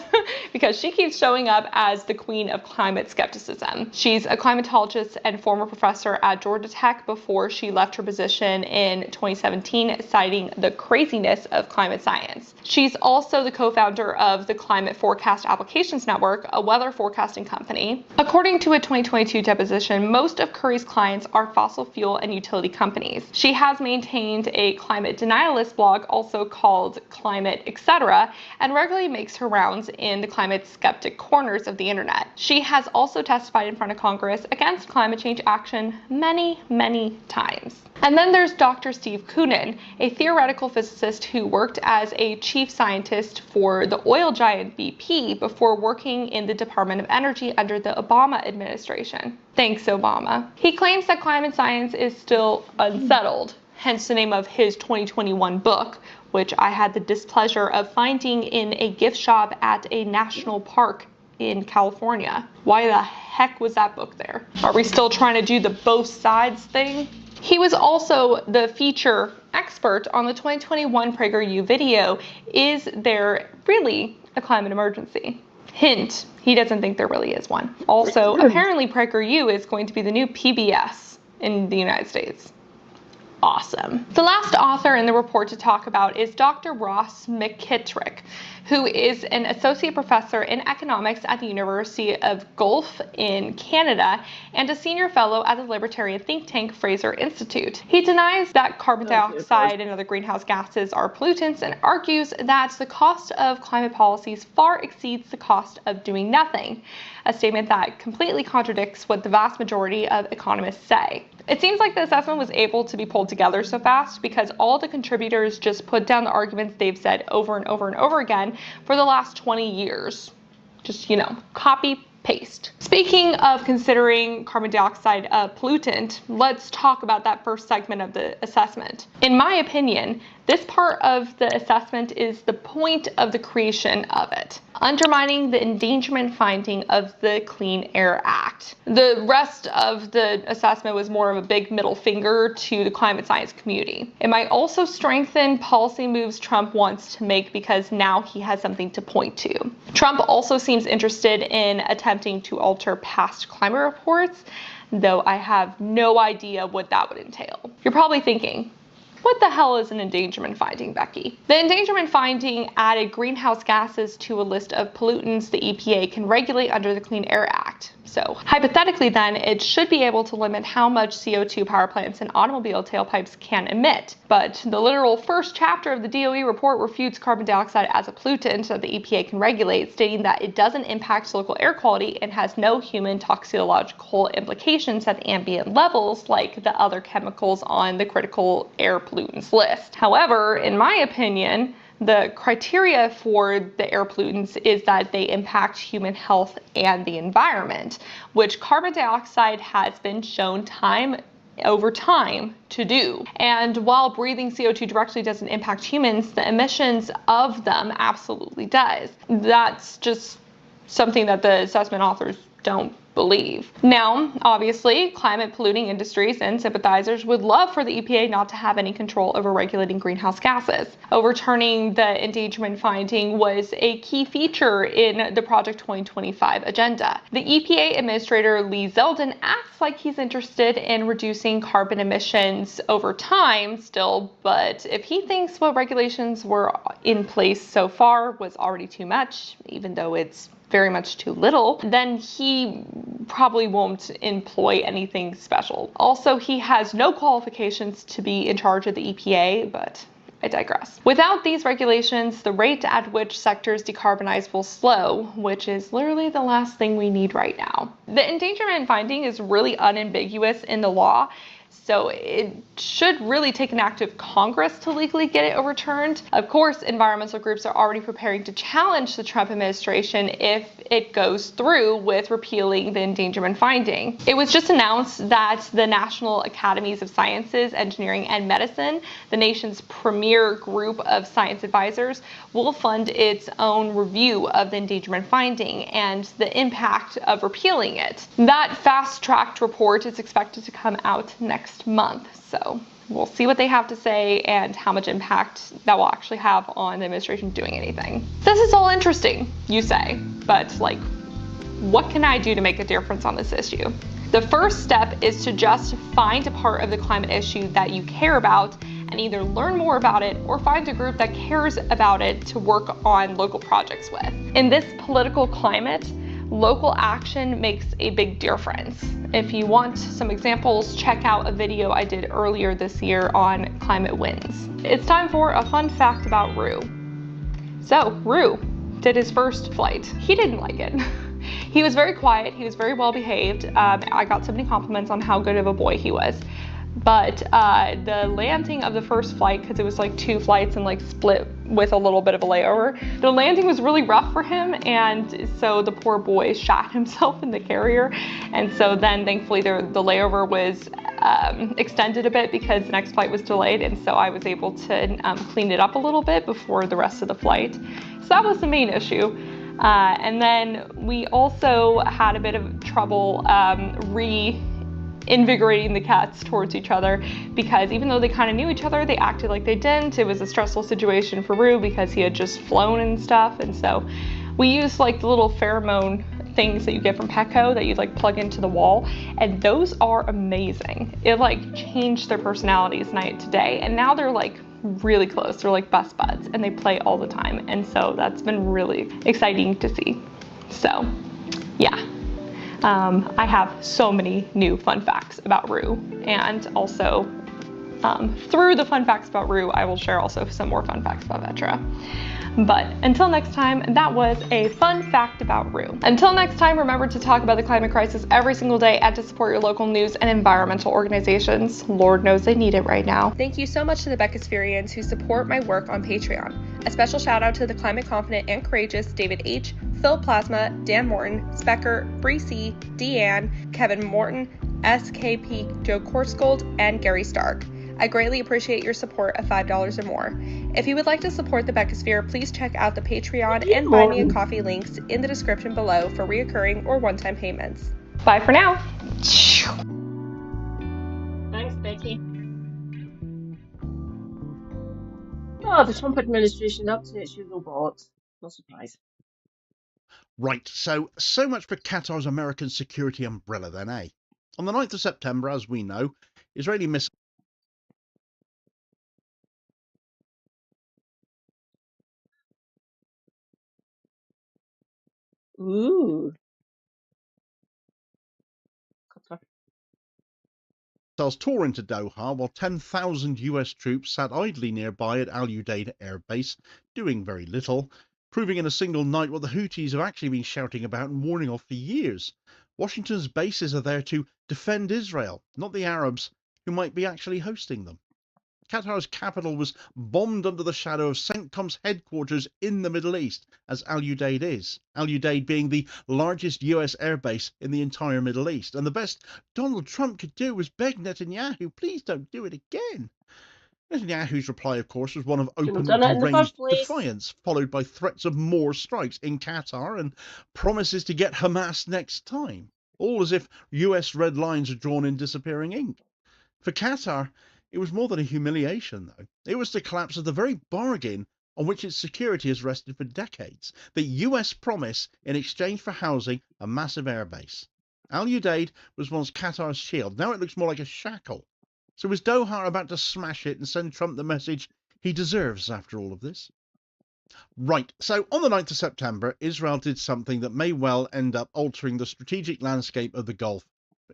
because she keeps showing up as the queen of climate skepticism. She's a climatologist and former professor at Georgia Tech before she left her position in 2017, citing the craziness of climate science. She's also the co-founder of the Climate Forecast Applications Network, a weather forecasting company. According to a 2022 deposition, most of Curry's clients are fossil fuel and utility companies. She has maintained a climate denialist blog, also called Climate Etc., and regularly makes her rounds in the climate skeptic corners of the internet. She has also testified in front of Congress against climate change action many, many times. And then there's Dr. Steve Koonin, a theoretical physicist who worked as a chief scientist for the oil giant BP before working in the Department of Energy under the Obama administration. Thanks, Obama. He claims that climate science is still unsettled, hence the name of his 2021 book, which I had the displeasure of finding in a gift shop at a national park in California. Why the heck was that book there? Are we still trying to do the both sides thing? He was also the feature expert on the 2021 PragerU video, Is There Really a Climate Emergency? Hint, he doesn't think there really is one. Also, apparently PragerU is going to be the new PBS in the United States. awesome. The last author in the report to talk about is Dr. Ross Feckwittery, who is an associate professor in economics at the University of Guelph in Canada and a senior fellow at the libertarian think tank Fraser Institute. He denies that carbon dioxide and other greenhouse gases are pollutants and argues that the cost of climate policies far exceeds the cost of doing nothing, a statement that completely contradicts what the vast majority of economists say. It seems like the assessment was able to be pulled together so fast because all the contributors just put down the arguments they've said over and over and over again for the last 20 years. Just, copy, paste. Speaking of considering carbon dioxide a pollutant, let's talk about that first segment of the assessment. In my opinion, this part of the assessment is the point of the creation of it, undermining the endangerment finding of the Clean Air Act. The rest of the assessment was more of a big middle finger to the climate science community. It might also strengthen policy moves Trump wants to make because now he has something to point to. Trump also seems interested in attempting to alter past climate reports, though I have no idea what that would entail. You're probably thinking, what the hell is an endangerment finding, Becky? The endangerment finding added greenhouse gases to a list of pollutants the EPA can regulate under the Clean Air Act. So hypothetically then, it should be able to limit how much CO2 power plants and automobile tailpipes can emit. But the literal first chapter of the DOE report refutes carbon dioxide as a pollutant that the EPA can regulate, stating that it doesn't impact local air quality and has no human toxicological implications at ambient levels like the other chemicals on the critical air pollutants list. However, in my opinion, the criteria for the air pollutants is that they impact human health and the environment, which carbon dioxide has been shown time over time to do. And while breathing CO2 directly doesn't impact humans, the emissions of them absolutely does. That's just something that the assessment authors don't believe. Now, obviously, climate polluting industries and sympathizers would love for the EPA not to have any control over regulating greenhouse gases. Overturning the endangerment finding was a key feature in the Project 2025 agenda. The EPA Administrator Lee Zeldin acts like he's interested in reducing carbon emissions over time still, but if he thinks what regulations were in place so far was already too much, even though it's very much too little, then he probably won't employ anything special. Also, he has no qualifications to be in charge of the EPA, but I digress. Without these regulations, the rate at which sectors decarbonize will slow, which is literally the last thing we need right now. The endangerment finding is really unambiguous in the law, so it should really take an act of Congress to legally get it overturned. Of course, environmental groups are already preparing to challenge the Trump administration if it goes through with repealing the endangerment finding. It was just announced that the National Academies of Sciences, Engineering, and Medicine, the nation's premier group of science advisors, will fund its own review of the endangerment finding and the impact of repealing it. That fast-tracked report is expected to come out next month, so we'll see what they have to say and how much impact that will actually have on the administration doing anything. This is all interesting, you say, but what can I do to make a difference on this issue? The first step is to just find a part of the climate issue that you care about and either learn more about it or find a group that cares about it to work on local projects with. In this political climate, local action makes a big difference. If you want some examples, check out a video I did earlier this year on climate wins. It's time for a fun fact about Rue. So, Rue did his first flight. He didn't like it. He was very quiet, he was very well behaved. I got so many compliments on how good of a boy he was. But the landing of the first flight, because it was 2 flights and split with a little bit of a layover, the landing was really rough for him, and so the poor boy shot himself in the carrier. And so then thankfully the layover was extended a bit because the next flight was delayed, and so I was able to clean it up a little bit before the rest of the flight. So that was the main issue. And then we also had a bit of trouble reinvigorating the cats towards each other, because even though they kind of knew each other, they acted like they didn't. It was a stressful situation for Rue because he had just flown and stuff, and so we used the little pheromone things that you get from Petco that you like plug into the wall, and those are amazing. It like changed their personalities night to day, and now they're like really close. They're like best buds, and they play all the time, and so that's been really exciting to see. So yeah. I have so many new fun facts about Rue, and also through the fun facts about Rue, I will share also some more fun facts about Vetra. But until next time, that was a fun fact about Rue. Until next time, remember to talk about the climate crisis every single day and to support your local news and environmental organizations. Lord knows they need it right now. Thank you so much to the Beccasphereans who support my work on Patreon. A special shout out to the climate confident and courageous David H., Phil Plasma, Dan Morton, Specker, Bree C., Deanne, Kevin Morton, SKP, Joe Korsgold, and Gary Stark. I greatly appreciate your support of $5 or more. If you would like to support the Beccasphere, please check out the Patreon and Buy Me a Coffee links in the description below for reoccurring or one-time payments. Bye for now. Thanks, Becky. Oh, the Trump administration up to its usual bollocks. No surprise. Right, so much for Qatar's American security umbrella then, eh? On the 9th of September, as we know, Israeli missiles Ooh. tore into Doha while 10,000 US troops sat idly nearby at Al Udeid Air Base, doing very little, proving in a single night what the Houthis have actually been shouting about and warning of for years. Washington's bases are there to defend Israel, not the Arabs who might be actually hosting them. Qatar's capital was bombed under the shadow of CENTCOM's headquarters in the Middle East, as Al Udeid is. Al Udeid being the largest US airbase in the entire Middle East. And the best Donald Trump could do was beg Netanyahu, please don't do it again. Netanyahu's reply, of course, was one of open, deranged defiance, followed by threats of more strikes in Qatar and promises to get Hamas next time. All as if US red lines are drawn in disappearing ink. For Qatar, it was more than a humiliation, though. It was the collapse of the very bargain on which its security has rested for decades. The US promise in exchange for housing a massive airbase. Al Udeid was once Qatar's shield. Now it looks more like a shackle. So is Doha about to smash it and send Trump the message he deserves after all of this? Right, so on the 9th of September, Israel did something that may well end up altering the strategic landscape of the Gulf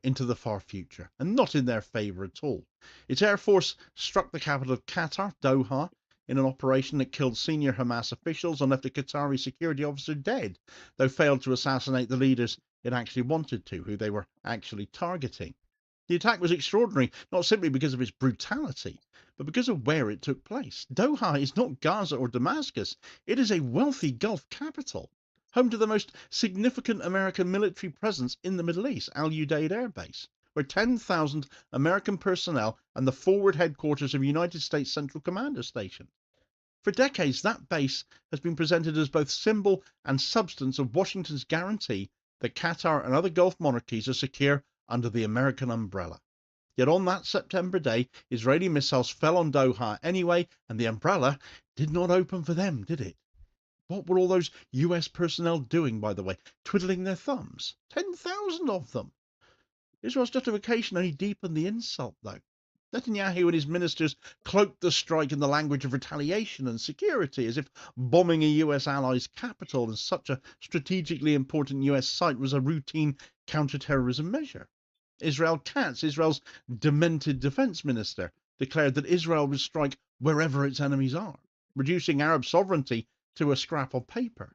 into the far future, and not in their favour at all. Its air force struck the capital of Qatar, Doha, in an operation that killed senior Hamas officials and left a Qatari security officer dead, though failed to assassinate the leaders it actually wanted to, who they were actually targeting. The attack was extraordinary, not simply because of its brutality, but because of where it took place. Doha is not Gaza or Damascus. It is a wealthy Gulf capital, home to the most significant American military presence in the Middle East, Al Udeid Air Base, where 10,000 American personnel and the forward headquarters of United States Central Command are stationed. For decades, that base has been presented as both symbol and substance of Washington's guarantee that Qatar and other Gulf monarchies are secure under the American umbrella. Yet on that September day, Israeli missiles fell on Doha anyway, and the umbrella did not open for them, did it? What were all those US personnel doing, by the way? Twiddling their thumbs? 10,000 of them. Israel's justification only deepened the insult, though. Netanyahu and his ministers cloaked the strike in the language of retaliation and security, as if bombing a US ally's capital in such a strategically important US site was a routine counter-terrorism measure. Israel Katz, Israel's demented defense minister, declared that Israel would strike wherever its enemies are, reducing Arab sovereignty to a scrap of paper.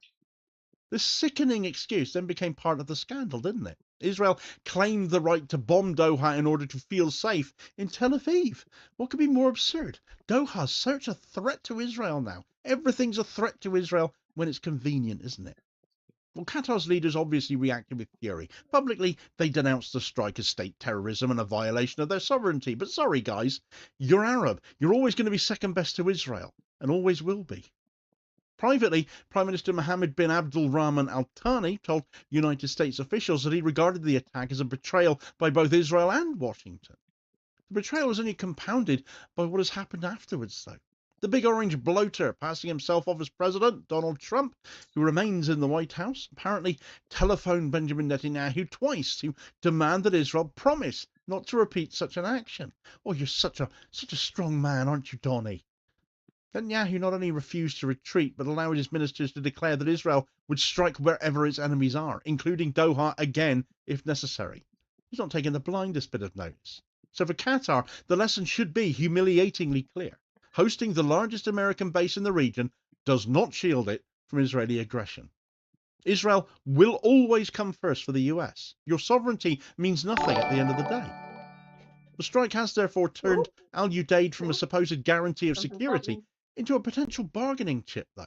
This sickening excuse then became part of the scandal, didn't it? Israel claimed the right to bomb Doha in order to feel safe in Tel Aviv. What could be more absurd? Doha's such a threat to Israel now. Everything's a threat to Israel when it's convenient, isn't it? Well, Qatar's leaders obviously reacted with fury. Publicly, they denounced the strike as state terrorism and a violation of their sovereignty. But sorry, guys, you're Arab. You're always going to be second best to Israel, and always will be. Privately, Prime Minister Mohammed bin Abdul Rahman Al Thani told United States officials that he regarded the attack as a betrayal by both Israel and Washington. The betrayal was only compounded by what has happened afterwards, though. The big orange bloater passing himself off as President, Donald Trump, who remains in the White House, apparently telephoned Benjamin Netanyahu twice to demand that Israel promise not to repeat such an action. Oh, you're such a strong man, aren't you, Donny? Netanyahu not only refused to retreat, but allowed his ministers to declare that Israel would strike wherever its enemies are, including Doha again if necessary. He's not taking the blindest bit of notice. So for Qatar, the lesson should be humiliatingly clear. Hosting the largest American base in the region does not shield it from Israeli aggression. Israel will always come first for the US. Your sovereignty means nothing at the end of the day. The strike has therefore turned Al Udeid from a supposed guarantee of security into a potential bargaining chip, though.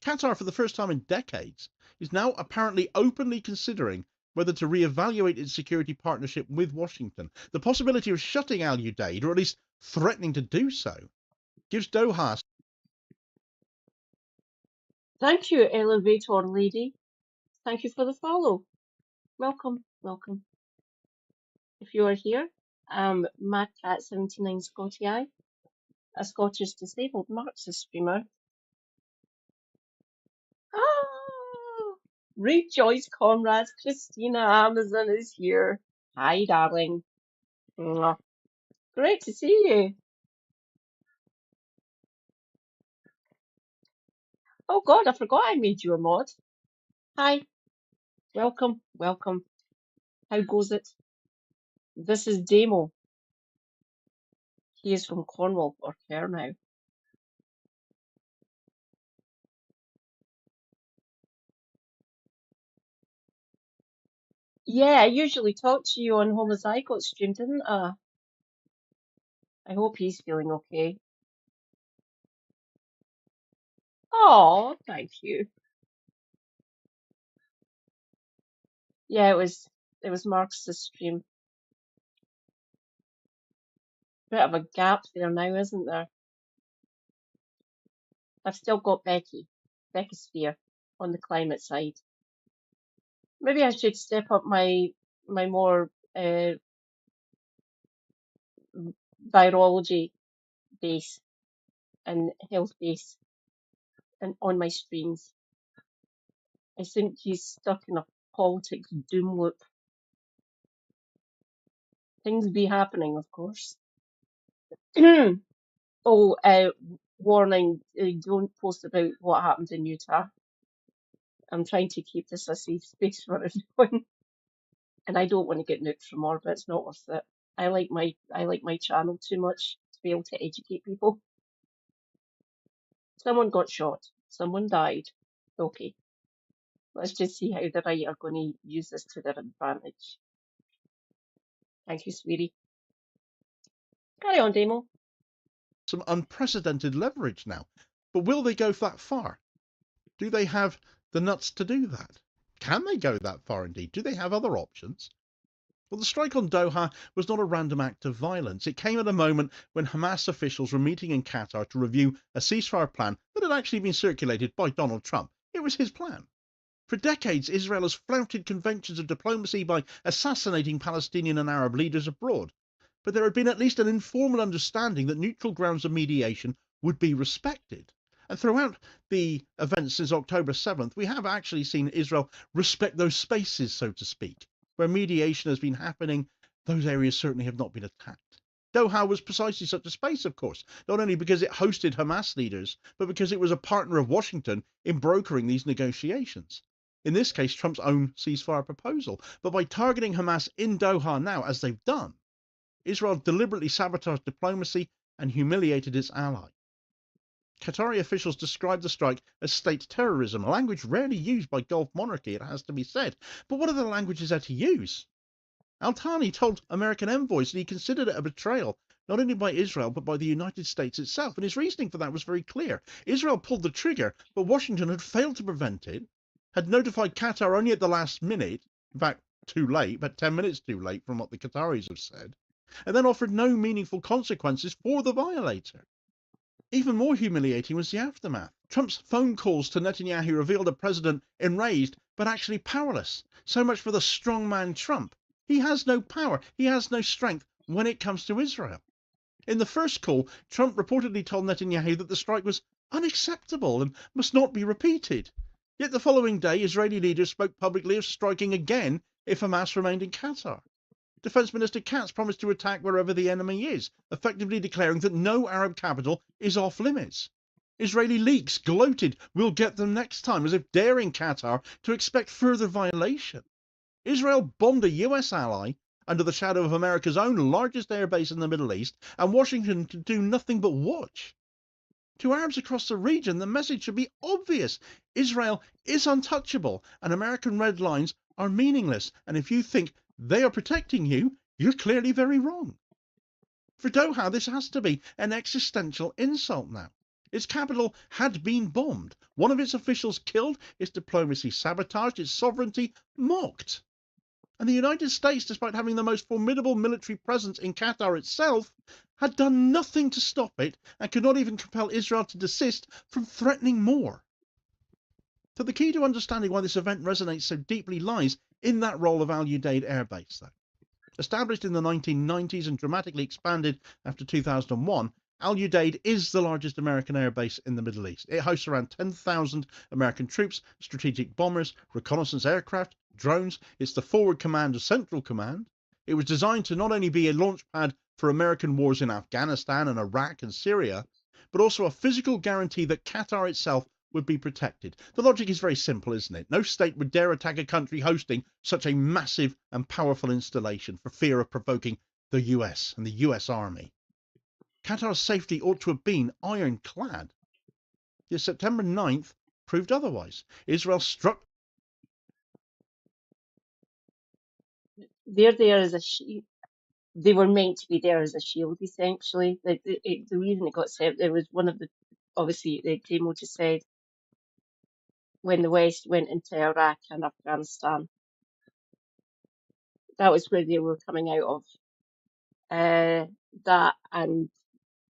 Qatar, for the first time in decades, is now apparently openly considering whether to reevaluate its security partnership with Washington. The possibility of shutting Al Udeid, or at least threatening to do so, gives Doha. Thank you, elevator lady. Thank you for the follow. Welcome, welcome. If you are here, MadCat79 Scotty I, a Scottish disabled Marxist streamer. Ah, rejoice, comrades. Christina Amazon is here. Hi, darling. Mwah. Great to see you. Oh God, I forgot I made you a mod. Hi, welcome, welcome. How goes it? This is Damo. He is from Cornwall or Care now. Yeah, I usually talk to you on Homozygote stream, didn't I? I hope he's feeling okay. Oh, thank you. Yeah, it was Marx's stream. Bit of a gap there now, isn't there? I've still got Becky Sphere on the climate side. Maybe I should step up my more virology base and health base and on my streams. I think he's stuck in a politics doom loop. Things be happening, of course. Oh, warning, don't post about what happened in Utah. I'm trying to keep this a safe space for everyone. And I don't want to get nuked from orbit, it's not worth it. I like my channel too much to be able to educate people. Someone got shot, someone died. Okay. Let's just see how the right are going to use this to their advantage. Thank you, sweetie. Carry on, Damo. Some unprecedented leverage now. But will they go that far? Do they have the nuts to do that? Can they go that far indeed? Do they have other options? Well, the strike on Doha was not a random act of violence. It came at a moment when Hamas officials were meeting in Qatar to review a ceasefire plan that had actually been circulated by Donald Trump. It was his plan. For decades, Israel has flouted conventions of diplomacy by assassinating Palestinian and Arab leaders abroad. But there had been at least an informal understanding that neutral grounds of mediation would be respected. And throughout the events since October 7th, we have actually seen Israel respect those spaces, so to speak. Where mediation has been happening, those areas certainly have not been attacked. Doha was precisely such a space, of course, not only because it hosted Hamas leaders, but because it was a partner of Washington in brokering these negotiations. In this case, Trump's own ceasefire proposal. But by targeting Hamas in Doha now, as they've done, Israel deliberately sabotaged diplomacy and humiliated its ally. Qatari officials described the strike as state terrorism, a language rarely used by Gulf monarchy, it has to be said. But what other languages are to use? Al-Thani told American envoys that he considered it a betrayal, not only by Israel, but by the United States itself. And his reasoning for that was very clear. Israel pulled the trigger, but Washington had failed to prevent it, had notified Qatar only at the last minute, in fact, too late, but 10 minutes too late from what the Qataris have said, and then offered no meaningful consequences for the violator. Even more humiliating was the aftermath. Trump's phone calls to Netanyahu revealed a president enraged, but actually powerless. So much for the strongman Trump. He has no power, he has no strength when it comes to Israel. In the first call, Trump reportedly told Netanyahu that the strike was unacceptable and must not be repeated. Yet the following day, Israeli leaders spoke publicly of striking again if Hamas remained in Qatar. Defence Minister Katz promised to attack wherever the enemy is, effectively declaring that no Arab capital is off limits. Israeli leaks gloated, "We'll get them next time," as if daring Qatar to expect further violation. Israel bombed a US ally under the shadow of America's own largest airbase in the Middle East, and Washington could do nothing but watch. To Arabs across the region, the message should be obvious. Israel is untouchable, and American red lines are meaningless, and if you think they are protecting you, you're clearly very wrong. For Doha, this has to be an existential insult now. Its capital had been bombed, one of its officials killed, its diplomacy sabotaged, its sovereignty mocked. And the United States, despite having the most formidable military presence in Qatar itself, had done nothing to stop it and could not even compel Israel to desist from threatening more. So the key to understanding why this event resonates so deeply lies in that role of Al Udeid Air Base, though. Established in the 1990s and dramatically expanded after 2001, Al Udeid is the largest American air base in the Middle East. It hosts around 10,000 American troops, strategic bombers, reconnaissance aircraft, drones. It's the forward command of Central Command. It was designed to not only be a launch pad for American wars in Afghanistan and Iraq and Syria, but also a physical guarantee that Qatar itself would be protected. The logic is very simple, isn't it? No state would dare attack a country hosting such a massive and powerful installation for fear of provoking the US and the US Army. Qatar's safety ought to have been ironclad. Yet September 9th proved otherwise. Israel struck. They're there as a shield. They were meant to be there as a shield, essentially. The reason it got set, there was one of the, obviously, the Demo just said, when the West went into Iraq and Afghanistan, that was where they were coming out of. That, and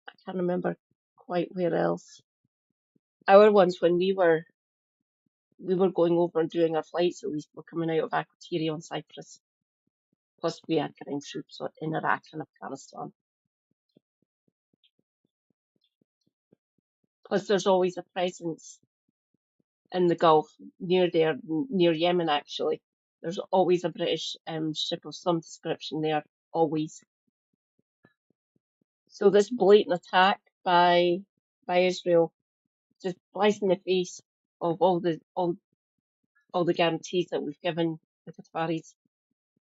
I can't remember quite where else. Our ones, when we were going over and doing our flights, at least, were coming out of Feckwittery on Cyprus. Plus, we had ground troops in Iraq and Afghanistan. Plus, there's always a presence in the Gulf, near there, near Yemen, actually. There's always a British ship of some description there, always. So this blatant attack by Israel just flies in the face of all the guarantees that we've given the Qataris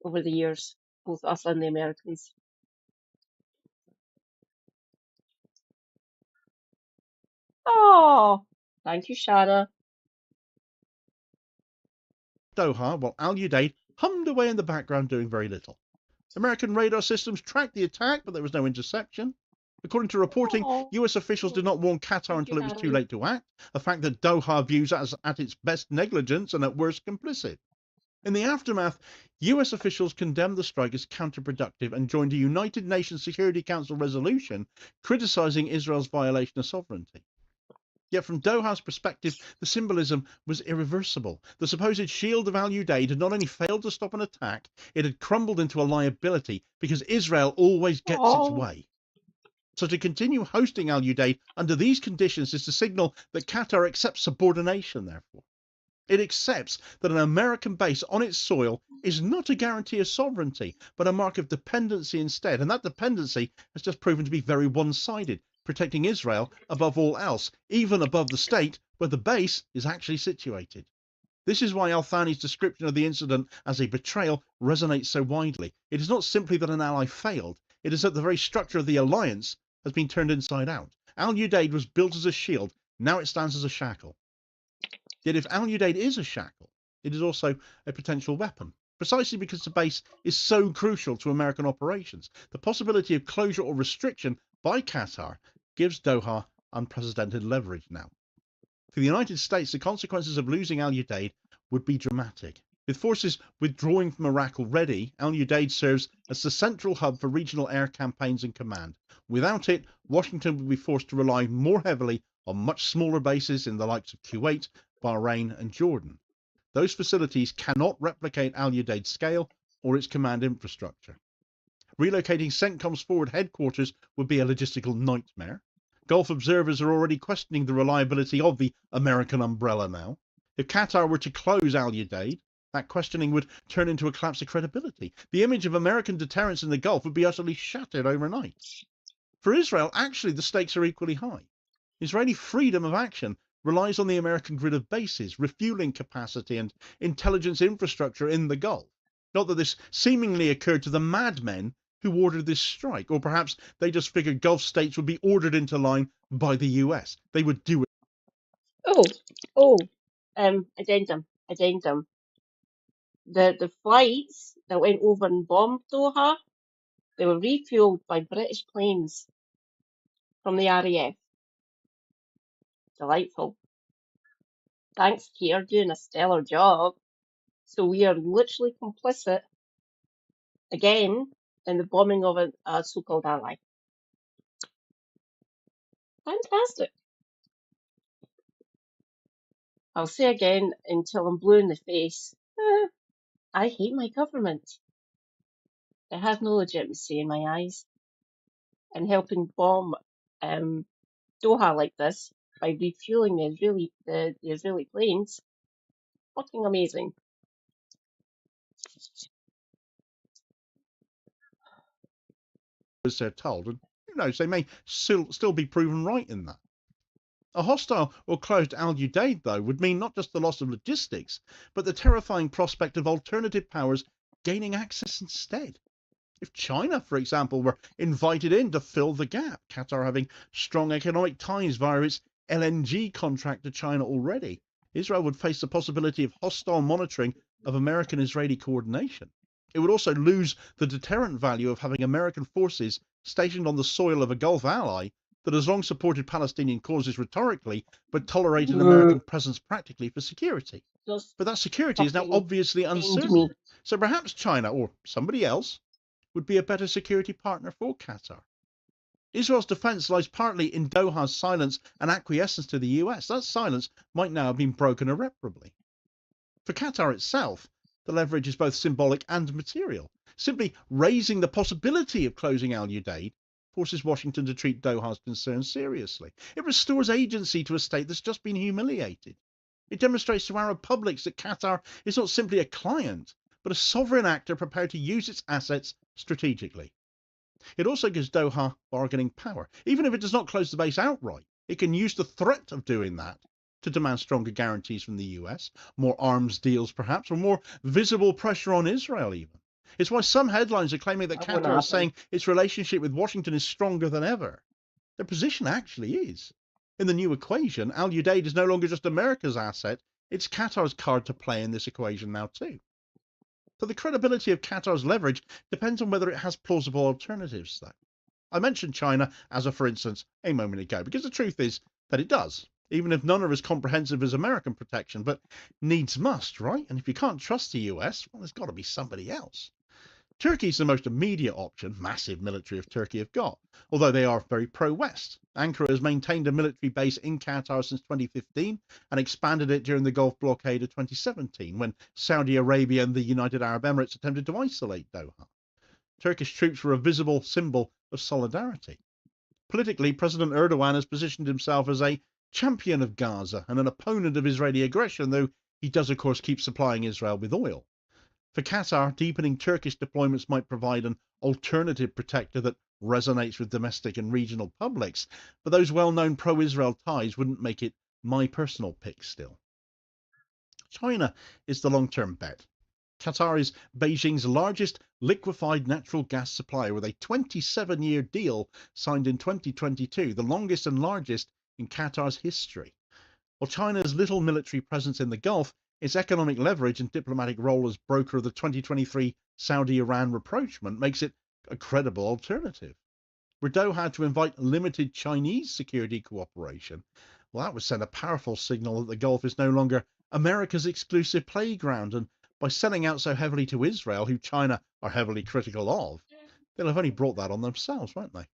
over the years, both us and the Americans. Oh, thank you, Shara. Doha, while Al Udeid hummed away in the background doing very little. American radar systems tracked the attack, but there was no interception. According to reporting, US officials did not warn Qatar until it was too late to act, a fact that Doha views as at its best negligence and at worst complicit. In the aftermath, US officials condemned the strike as counterproductive and joined a United Nations Security Council resolution criticizing Israel's violation of sovereignty. Yet from Doha's perspective, the symbolism was irreversible. The supposed shield of Al Udeid had not only failed to stop an attack, it had crumbled into a liability because Israel always gets its way. So to continue hosting Al Udeid under these conditions is to signal that Qatar accepts subordination, therefore. It accepts that an American base on its soil is not a guarantee of sovereignty, but a mark of dependency instead. And that dependency has just proven to be very one-sided, protecting Israel above all else, even above the state where the base is actually situated. This is why al-Thani's description of the incident as a betrayal resonates so widely. It is not simply that an ally failed, it is that the very structure of the alliance has been turned inside out. Al Udeid was built as a shield, now it stands as a shackle. Yet if Al Udeid is a shackle, it is also a potential weapon, precisely because the base is so crucial to American operations. The possibility of closure or restriction by Qatar gives Doha unprecedented leverage now. For the United States, the consequences of losing Al Udeid would be dramatic. With forces withdrawing from Iraq already, Al Udeid serves as the central hub for regional air campaigns and command. Without it, Washington would be forced to rely more heavily on much smaller bases in the likes of Kuwait, Bahrain and Jordan. Those facilities cannot replicate Al Udeid's scale or its command infrastructure. Relocating CENTCOM's forward headquarters would be a logistical nightmare. Gulf observers are already questioning the reliability of the American umbrella now. If Qatar were to close Al Udeid, that questioning would turn into a collapse of credibility. The image of American deterrence in the Gulf would be utterly shattered overnight. For Israel, actually, the stakes are equally high. Israeli freedom of action relies on the American grid of bases, refueling capacity, and intelligence infrastructure in the Gulf. Not that this seemingly occurred to the madmen who ordered this strike, or perhaps they just figured Gulf states would be ordered into line by the US. They would do it. Addendum. The flights that went over and bombed Doha, they were refueled by British planes from the RAF. Delightful. Thanks, Keir, doing a stellar job. So we are literally complicit, again, in the bombing of a so-called ally. Fantastic. I'll say again until I'm blue in the face, I hate my government. It has no legitimacy in my eyes. And helping bomb Doha like this by refueling the Israeli planes, fucking amazing. As they're told, and who knows, they may still be proven right in that. A hostile or closed Al Udeid, though, would mean not just the loss of logistics, but the terrifying prospect of alternative powers gaining access instead. If China, for example, were invited in to fill the gap, Qatar having strong economic ties via its LNG contract to China already, Israel would face the possibility of hostile monitoring of American-Israeli coordination. It would also lose the deterrent value of having American forces stationed on the soil of a Gulf ally that has long supported Palestinian causes rhetorically, but tolerated American presence practically for security. But that security is now obviously uncertain. So perhaps China, or somebody else, would be a better security partner for Qatar. Israel's defence lies partly in Doha's silence and acquiescence to the US. That silence might now have been broken irreparably. For Qatar itself, the leverage is both symbolic and material. Simply raising the possibility of closing Al Udeid forces Washington to treat Doha's concerns seriously. It restores agency to a state that's just been humiliated. It demonstrates to Arab publics that Qatar is not simply a client, but a sovereign actor prepared to use its assets strategically. It also gives Doha bargaining power. Even if it does not close the base outright, it can use the threat of doing that to demand stronger guarantees from the US, more arms deals perhaps, or more visible pressure on Israel even. It's why some headlines are claiming that Qatar is saying its relationship with Washington is stronger than ever. Their position actually is. In the new equation, Al Udeid is no longer just America's asset, it's Qatar's card to play in this equation now too. So the credibility of Qatar's leverage depends on whether it has plausible alternatives, though. I mentioned China as a for instance a moment ago, because the truth is that it does, even if none are as comprehensive as American protection, but needs must, right? And if you can't trust the US, well, there's got to be somebody else. Turkey's the most immediate option, massive military of Turkey have got, although they are very pro-West. Ankara has maintained a military base in Qatar since 2015 and expanded it during the Gulf blockade of 2017, when Saudi Arabia and the United Arab Emirates attempted to isolate Doha. Turkish troops were a visible symbol of solidarity. Politically, President Erdogan has positioned himself as a champion of Gaza and an opponent of Israeli aggression, though he does, of course, keep supplying Israel with oil. For Qatar, deepening Turkish deployments might provide an alternative protector that resonates with domestic and regional publics, but those well-known pro-Israel ties wouldn't make it my personal pick still. China is the long-term bet. Qatar is Beijing's largest liquefied natural gas supplier with a 27-year deal signed in 2022, the longest and largest in Qatar's history. While China's little military presence in the Gulf, its economic leverage and diplomatic role as broker of the 2023 Saudi-Iran rapprochement makes it a credible alternative. Were Doha to invite limited Chinese security cooperation, well, that would send a powerful signal that the Gulf is no longer America's exclusive playground, and by selling out so heavily to Israel, who China are heavily critical of, they'll have only brought that on themselves, won't they?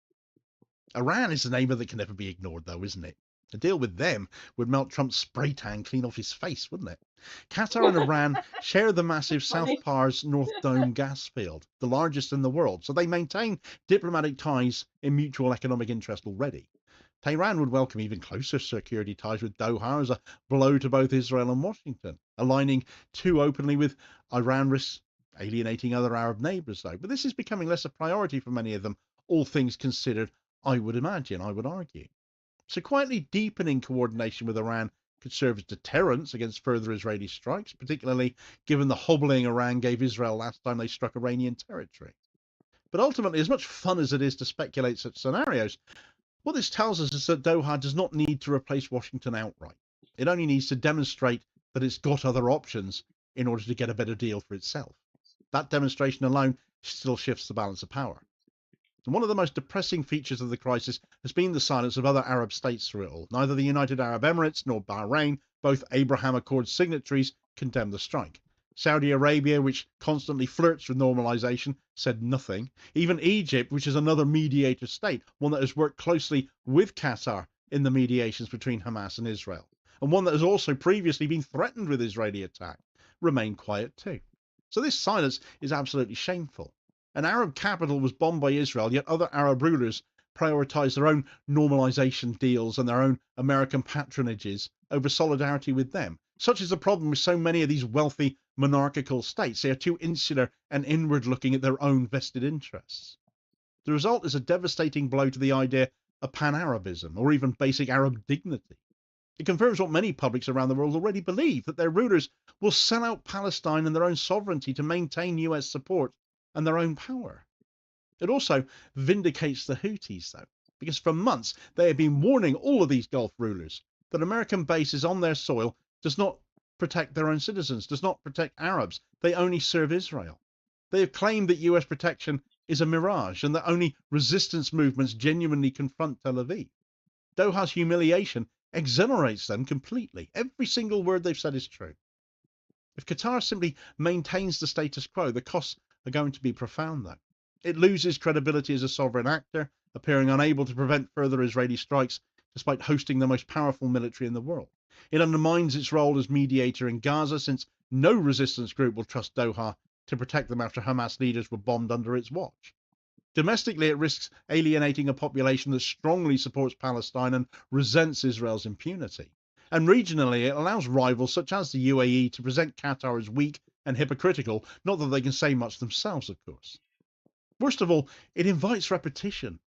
Iran is an neighbour that can never be ignored, though, isn't it? A deal with them would melt Trump's spray tan clean off his face, wouldn't it? Qatar and Iran share the massive South Funny. Pars North Dome gas field, the largest in the world, so they maintain diplomatic ties in mutual economic interest already. Tehran would welcome even closer security ties with Doha as a blow to both Israel and Washington. Aligning too openly with Iran risks alienating other Arab neighbours, though. But this is becoming less a priority for many of them, all things considered, I would argue. So quietly deepening coordination with Iran could serve as deterrence against further Israeli strikes, particularly given the hobbling Iran gave Israel last time they struck Iranian territory. But ultimately, as much fun as it is to speculate such scenarios, what this tells us is that Doha does not need to replace Washington outright. It only needs to demonstrate that it's got other options in order to get a better deal for itself. That demonstration alone still shifts the balance of power. And one of the most depressing features of the crisis has been the silence of other Arab states through it all. Neither the United Arab Emirates nor Bahrain, both Abraham Accord signatories, condemned the strike. Saudi Arabia, which constantly flirts with normalization, said nothing. Even Egypt, which is another mediator state, one that has worked closely with Qatar in the mediations between Hamas and Israel, and one that has also previously been threatened with Israeli attack, remained quiet too. So this silence is absolutely shameful. An Arab capital was bombed by Israel, yet other Arab rulers prioritized their own normalization deals and their own American patronages over solidarity with them. Such is the problem with so many of these wealthy monarchical states. They are too insular and inward looking at their own vested interests. The result is a devastating blow to the idea of pan-Arabism or even basic Arab dignity. It confirms what many publics around the world already believe, that their rulers will sell out Palestine and their own sovereignty to maintain US support and their own power. It also vindicates the Houthis, though, because for months they have been warning all of these Gulf rulers that American bases on their soil does not protect their own citizens, does not protect Arabs. They only serve Israel. They have claimed that US protection is a mirage and that only resistance movements genuinely confront Tel Aviv. Doha's humiliation exonerates them completely. Every single word they've said is true. If Qatar simply maintains the status quo, the costs are going to be profound, though. It loses credibility as a sovereign actor, appearing unable to prevent further Israeli strikes despite hosting the most powerful military in the world. It undermines its role as mediator in Gaza, since no resistance group will trust Doha to protect them after Hamas leaders were bombed under its watch. Domestically, it risks alienating a population that strongly supports Palestine and resents Israel's impunity. And regionally, it allows rivals such as the UAE to present Qatar as weak and hypocritical, not that they can say much themselves, of course. Worst of all, it invites repetition.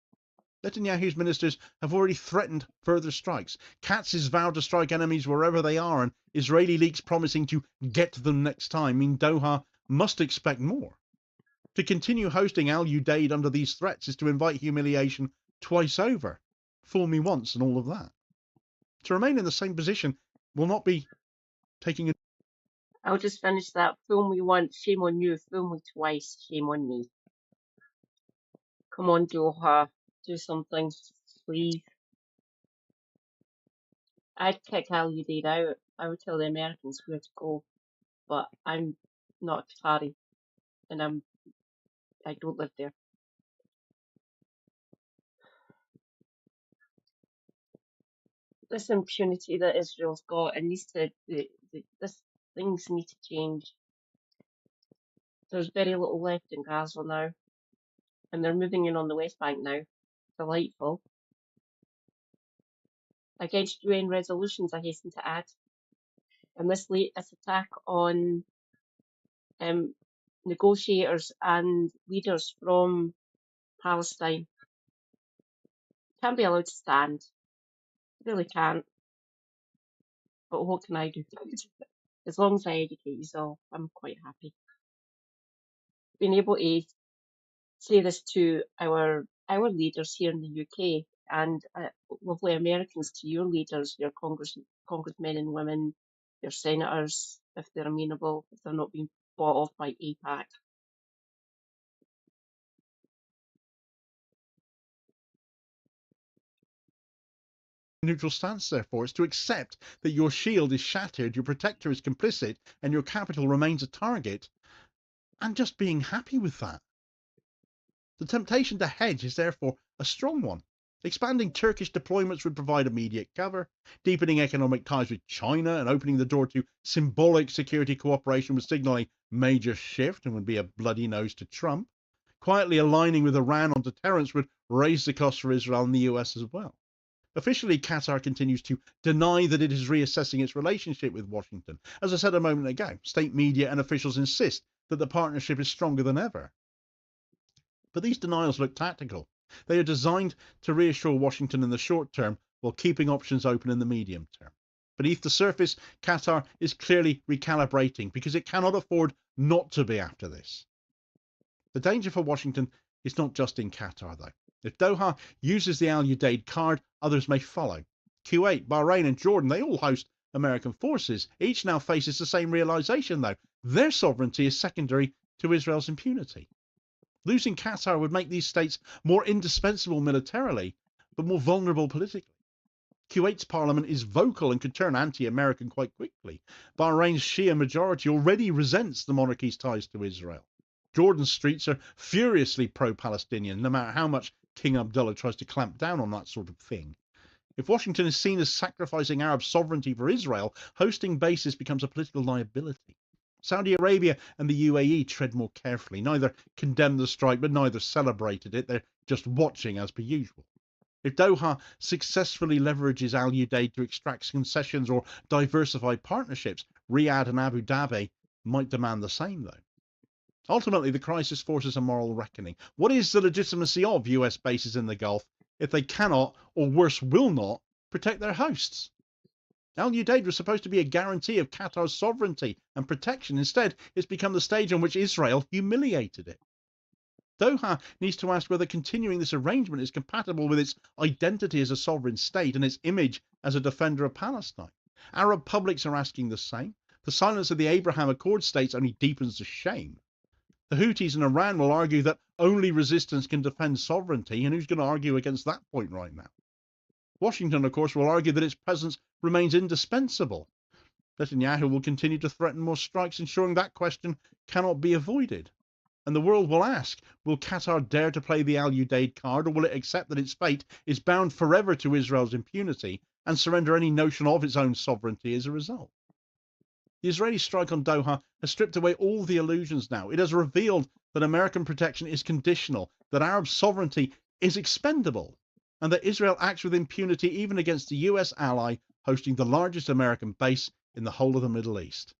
Netanyahu's ministers have already threatened further strikes. Katz has vowed to strike enemies wherever they are, and Israeli leaks promising to get them next time mean Doha must expect more. To continue hosting Al Udeid under these threats is to invite humiliation twice over. Fool me once and all of that. To remain in the same position will not be taking a... I'll just finish that. Fool me once, shame on you. Fool me twice, shame on me. Come on, Doha. Do something, please. I'd kick Al Udeid out. I would tell the Americans where to go. But I'm not Qatari, and I don't live there. This impunity that Israel's got, it needs to, this things need to change. There's very little left in Gaza now, and they're moving in on the West Bank now. Delightful. Against UN resolutions, I hasten to add. And this latest attack on negotiators and leaders from Palestine can't be allowed to stand. Really can't. But what can I do? As long as I educate you all, I'm quite happy. Being able to say this to our leaders here in the UK and lovely Americans, to your leaders, your congressmen and women, your senators, if they're amenable, if they're not being bought off by AIPAC. neutral stance, therefore, is to accept that your shield is shattered, your protector is complicit, and your capital remains a target, and just being happy with that. The temptation to hedge is therefore a strong one. Expanding Turkish deployments would provide immediate cover. Deepening economic ties with China and opening the door to symbolic security cooperation would signal a major shift and would be a bloody nose to Trump. Quietly aligning with Iran on deterrence would raise the cost for Israel and the US as well. Officially, Qatar continues to deny that it is reassessing its relationship with Washington. As I said a moment ago, state media and officials insist that the partnership is stronger than ever. But these denials look tactical. They are designed to reassure Washington in the short term while keeping options open in the medium term. Beneath the surface, Qatar is clearly recalibrating because it cannot afford not to be after this. The danger for Washington is not just in Qatar, though. If Doha uses the Al Udeid card, others may follow. Kuwait, Bahrain and Jordan, they all host American forces. Each now faces the same realization, though. Their sovereignty is secondary to Israel's impunity. Losing Qatar would make these states more indispensable militarily, but more vulnerable politically. Kuwait's parliament is vocal and could turn anti-American quite quickly. Bahrain's Shia majority already resents the monarchy's ties to Israel. Jordan's streets are furiously pro-Palestinian, no matter how much King Abdullah tries to clamp down on that sort of thing. If Washington is seen as sacrificing Arab sovereignty for Israel, hosting bases becomes a political liability. Saudi Arabia and the UAE tread more carefully. Neither condemned the strike, but neither celebrated it. They're just watching as per usual. If Doha successfully leverages Al Udeid to extract concessions or diversify partnerships, Riyadh and Abu Dhabi might demand the same, though. Ultimately, the crisis forces a moral reckoning. What is the legitimacy of US bases in the Gulf if they cannot, or worse, will not, protect their hosts? Al Udeid was supposed to be a guarantee of Qatar's sovereignty and protection. Instead, it's become the stage on which Israel humiliated it. Doha needs to ask whether continuing this arrangement is compatible with its identity as a sovereign state and its image as a defender of Palestine. Arab publics are asking the same. The silence of the Abraham Accord states only deepens the shame. The Houthis in Iran will argue that only resistance can defend sovereignty, and who's going to argue against that point right now? Washington, of course, will argue that its presence remains indispensable. Netanyahu will continue to threaten more strikes, ensuring that question cannot be avoided. And the world will ask, will Qatar dare to play the Al Udeid card, or will it accept that its fate is bound forever to Israel's impunity and surrender any notion of its own sovereignty as a result? The Israeli strike on Doha has stripped away all the illusions now. It has revealed that American protection is conditional, that Arab sovereignty is expendable, and that Israel acts with impunity even against a US ally hosting the largest American base in the whole of the Middle East.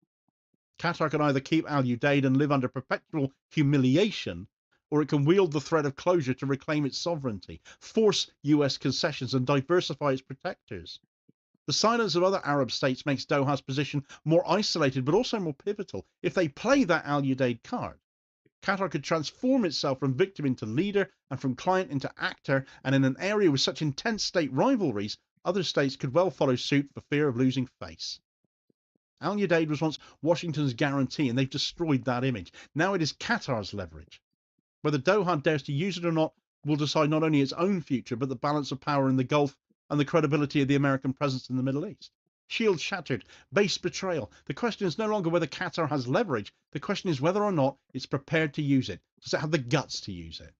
Qatar can either keep Al Udeid and live under perpetual humiliation, or it can wield the threat of closure to reclaim its sovereignty, force US concessions and diversify its protectors. The silence of other Arab states makes Doha's position more isolated, but also more pivotal. If they play that Al Udeid card, Qatar could transform itself from victim into leader and from client into actor, and in an area with such intense state rivalries, other states could well follow suit for fear of losing face. Al Udeid was once Washington's guarantee, and they've destroyed that image. Now it is Qatar's leverage. Whether Doha dares to use it or not will decide not only its own future, but the balance of power in the Gulf and the credibility of the American presence in the Middle East. Shield shattered, base betrayal. The question is no longer whether Qatar has leverage. The question is whether or not it's prepared to use it. Does it have the guts to use it?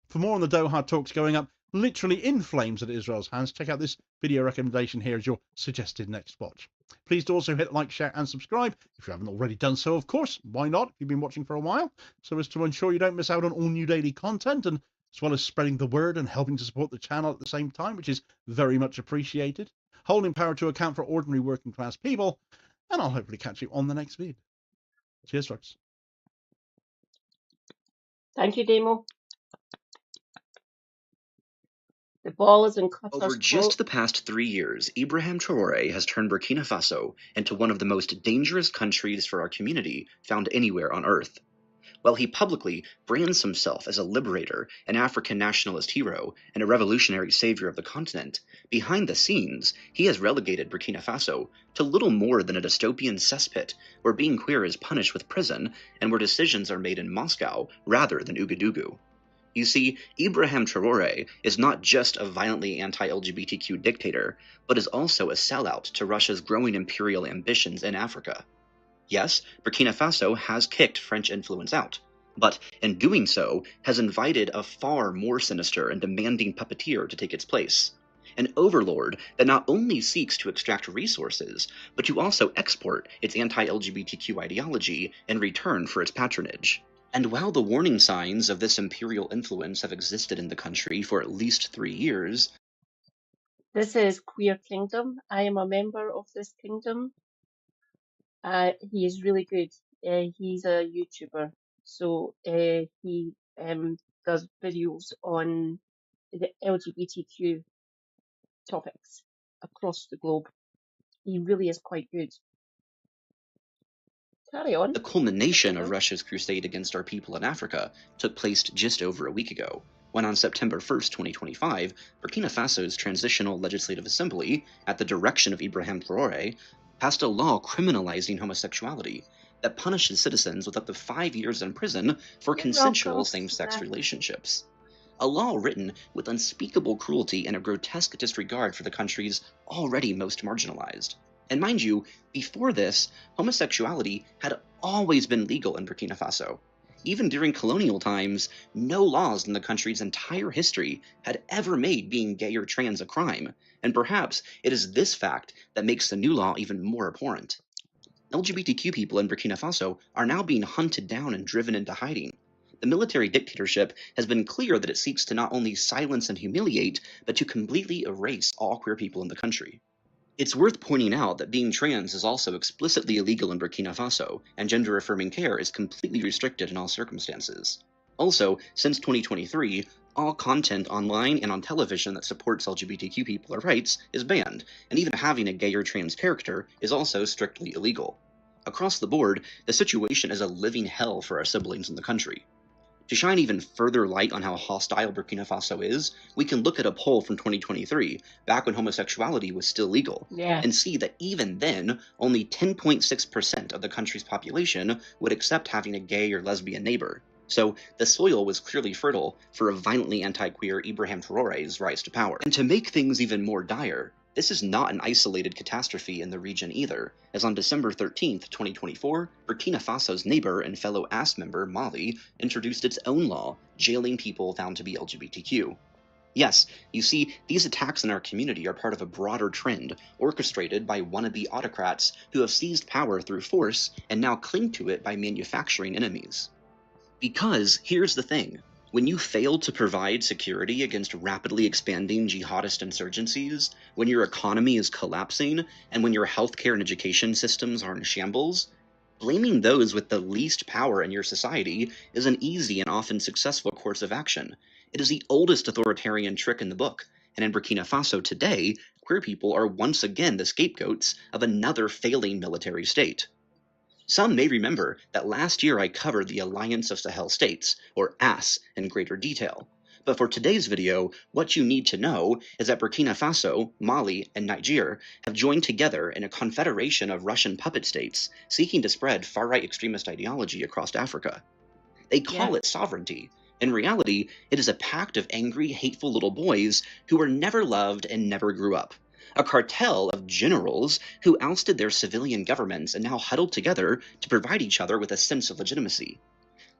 For more on the Doha talks going up literally in flames at Israel's hands, check out this video recommendation here as your suggested next watch. Please do also hit like, share and subscribe if you haven't already done so, of course. Why not, if you've been watching for a while, so as to ensure you don't miss out on all new daily content, and as well as spreading the word and helping to support the channel at the same time, which is very much appreciated. Holding power to account for ordinary working class people, and I'll hopefully catch you on the next vid. Cheers, folks. Thank you, Demo. The ball is in Qatar's Over just court. the past 3 years, Ibrahim Traoré has turned Burkina Faso into one of the most dangerous countries for our community found anywhere on Earth. While he publicly brands himself as a liberator, an African nationalist hero, and a revolutionary savior of the continent, behind the scenes, he has relegated Burkina Faso to little more than a dystopian cesspit where being queer is punished with prison and where decisions are made in Moscow rather than Ouagadougou. You see, Ibrahim Traoré is not just a violently anti-LGBTQ dictator, but is also a sellout to Russia's growing imperial ambitions in Africa. Yes, Burkina Faso has kicked French influence out, but in doing so has invited a far more sinister and demanding puppeteer to take its place. An overlord that not only seeks to extract resources, but to also export its anti-LGBTQ ideology in return for its patronage. And while the warning signs of this imperial influence have existed in the country for at least 3 years, This is Queer Kingdom. I am a member of this kingdom. He is really good. He's a YouTuber, so he does videos on the LGBTQ topics across the globe. He really is quite good. Carry on. the culmination of Russia's crusade against our people in Africa took place just over a week ago, when on September 1st, 2025, Burkina Faso's Transitional Legislative Assembly, at the direction of Ibrahim Traoré, passed a law criminalizing homosexuality that punishes citizens with up to 5 years in prison for consensual same-sex relationships. A law written with unspeakable cruelty and a grotesque disregard for the country's already most marginalized. And mind you, before this, homosexuality had always been legal in Burkina Faso. Even during colonial times, no laws in the country's entire history had ever made being gay or trans a crime, and perhaps it is this fact that makes the new law even more abhorrent. LGBTQ people in Burkina Faso are now being hunted down and driven into hiding. The military dictatorship has been clear that it seeks to not only silence and humiliate, but to completely erase all queer people in the country. It's worth pointing out that being trans is also explicitly illegal in Burkina Faso, and gender-affirming care is completely restricted in all circumstances. Also, since 2023, all content online and on television that supports LGBTQ people or rights is banned, and even having a gay or trans character is also strictly illegal. Across the board, the situation is a living hell for our siblings in the country. To shine even further light on how hostile Burkina Faso is, we can look at a poll from 2023, back when homosexuality was still legal, and see that even then, only 10.6% of the country's population would accept having a gay or lesbian neighbor. So the soil was clearly fertile for a violently anti-queer Ibrahim Traoré's rise to power. And to make things even more dire, this is not an isolated catastrophe in the region either, as on December 13th, 2024, Burkina Faso's neighbor and fellow AS member, Mali, introduced its own law, jailing people found to be LGBTQ. Yes, you see, these attacks in our community are part of a broader trend, orchestrated by wannabe autocrats who have seized power through force and now cling to it by manufacturing enemies. Because, here's the thing, when you fail to provide security against rapidly expanding jihadist insurgencies, when your economy is collapsing, and when your healthcare and education systems are in shambles, blaming those with the least power in your society is an easy and often successful course of action. It is the oldest authoritarian trick in the book, and in Burkina Faso today, queer people are once again the scapegoats of another failing military state. Some may remember that last year I covered the Alliance of Sahel States, or AS, in greater detail. But for today's video, what you need to know is that Burkina Faso, Mali, and Niger have joined together in a confederation of Russian puppet states seeking to spread far-right extremist ideology across Africa. They call it sovereignty. In reality, it is a pact of angry, hateful little boys who were never loved and never grew up. A cartel of generals who ousted their civilian governments and now huddled together to provide each other with a sense of legitimacy.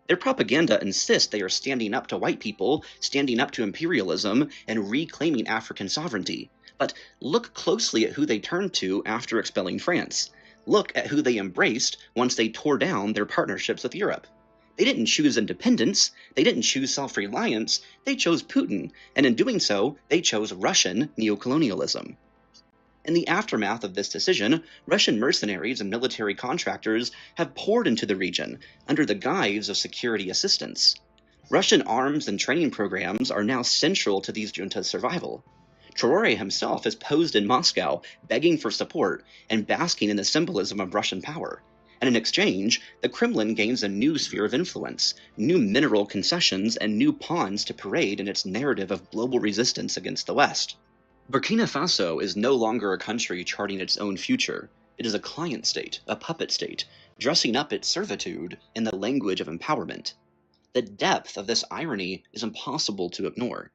Their propaganda insists they are standing up to white people, standing up to imperialism, and reclaiming African sovereignty. But look closely at who they turned to after expelling France. Look at who they embraced once they tore down their partnerships with Europe. They didn't choose independence, they didn't choose self-reliance, they chose Putin, and in doing so, they chose Russian neocolonialism. In the aftermath of this decision, Russian mercenaries and military contractors have poured into the region under the guise of security assistance. Russian arms and training programs are now central to these juntas' survival. Traoré himself has posed in Moscow, begging for support and basking in the symbolism of Russian power. And in exchange, the Kremlin gains a new sphere of influence, new mineral concessions, and new pawns to parade in its narrative of global resistance against the West. Burkina Faso is no longer a country charting its own future. It is a client state, a puppet state, dressing up its servitude in the language of empowerment. The depth of this irony is impossible to ignore.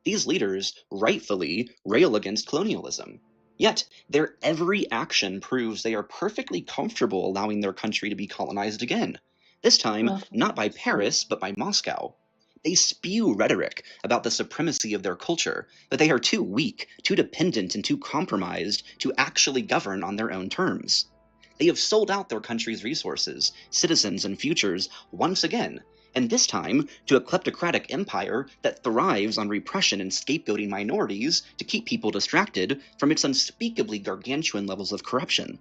These leaders rightfully rail against colonialism, yet their every action proves they are perfectly comfortable allowing their country to be colonized again. This time, Oh, not by for God's Paris, but by Moscow. They spew rhetoric about the supremacy of their culture, but they are too weak, too dependent, and too compromised to actually govern on their own terms. They have sold out their country's resources, citizens, and futures once again, and this time to a kleptocratic empire that thrives on repression and scapegoating minorities to keep people distracted from its unspeakably gargantuan levels of corruption.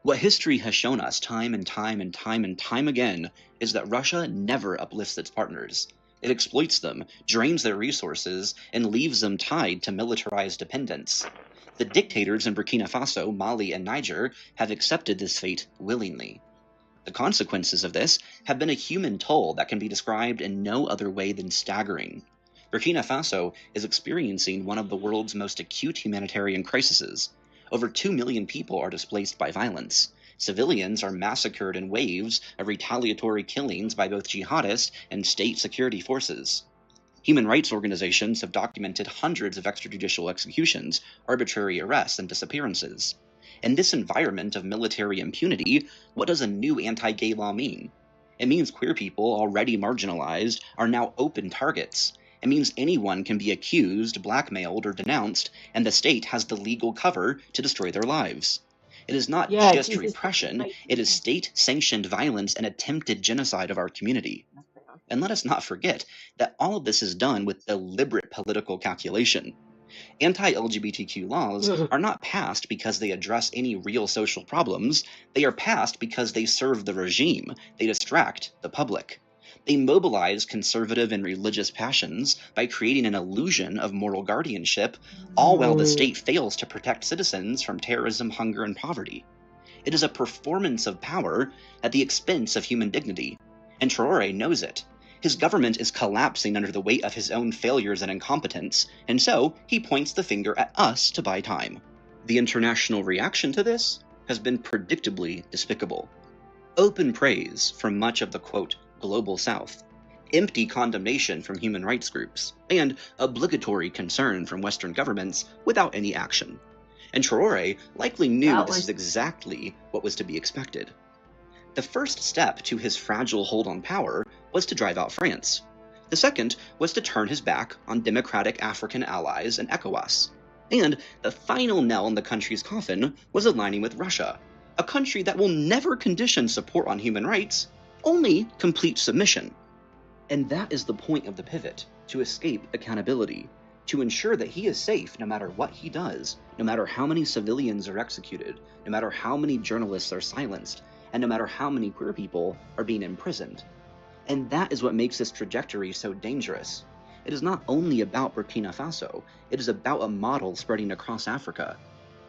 What history has shown us time and time and time and time again is that Russia never uplifts its partners. It exploits them, drains their resources, and leaves them tied to militarized dependence. The dictators in Burkina Faso, Mali, and Niger have accepted this fate willingly. The consequences of this have been a human toll that can be described in no other way than staggering. Burkina Faso is experiencing one of the world's most acute humanitarian crises. Over 2 million people are displaced by violence. Civilians are massacred in waves of retaliatory killings by both jihadists and state security forces. Human rights organizations have documented hundreds of extrajudicial executions, arbitrary arrests, and disappearances. In this environment of military impunity, what does a new anti-gay law mean? It means queer people, already marginalized, are now open targets. It means anyone can be accused, blackmailed, or denounced, and the state has the legal cover to destroy their lives. It is not Yeah, just Jesus, repression, right. it is state-sanctioned violence and attempted genocide of our community. And let us not forget that all of this is done with deliberate political calculation. Anti-LGBTQ laws are not passed because they address any real social problems. They are passed because they serve the regime. They distract the public. They mobilize conservative and religious passions by creating an illusion of moral guardianship, all while the state fails to protect citizens from terrorism, hunger, and poverty. It is a performance of power at the expense of human dignity, and Traoré knows it. His government is collapsing under the weight of his own failures and incompetence, and so he points the finger at us to buy time. The international reaction to this has been predictably despicable. Open praise from much of the, quote, global south, empty condemnation from human rights groups, and obligatory concern from Western governments without any action. And Traoré likely knew this is exactly what was to be expected. The first step to his fragile hold on power was to drive out France. The second was to turn his back on democratic African allies and ECOWAS. And the final nail in the country's coffin was aligning with Russia, a country that will never condition support on human rights, only complete submission. And that is the point of the pivot, to escape accountability, to ensure that he is safe no matter what he does, no matter how many civilians are executed, no matter how many journalists are silenced, and no matter how many queer people are being imprisoned. And that is what makes this trajectory so dangerous. It is not only about Burkina Faso, it is about a model spreading across Africa.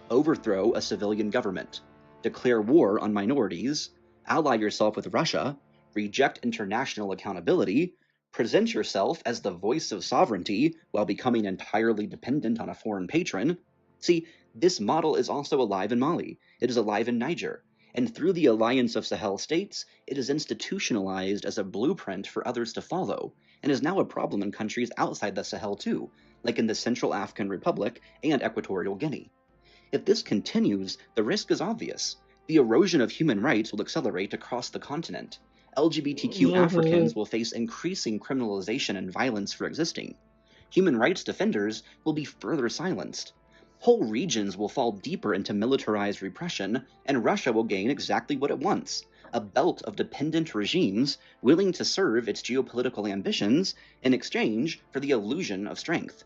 Overthrow a civilian government, declare war on minorities, ally yourself with Russia, reject international accountability, present yourself as the voice of sovereignty while becoming entirely dependent on a foreign patron. See, this model is also alive in Mali, it is alive in Niger, and through the Alliance of Sahel states, it is institutionalized as a blueprint for others to follow, and is now a problem in countries outside the Sahel too, like in the Central African Republic and Equatorial Guinea. If this continues, the risk is obvious. The erosion of human rights will accelerate across the continent. LGBTQ Africans will face increasing criminalization and violence for existing. Human rights defenders will be further silenced. Whole regions will fall deeper into militarized repression, and Russia will gain exactly what it wants, a belt of dependent regimes willing to serve its geopolitical ambitions in exchange for the illusion of strength.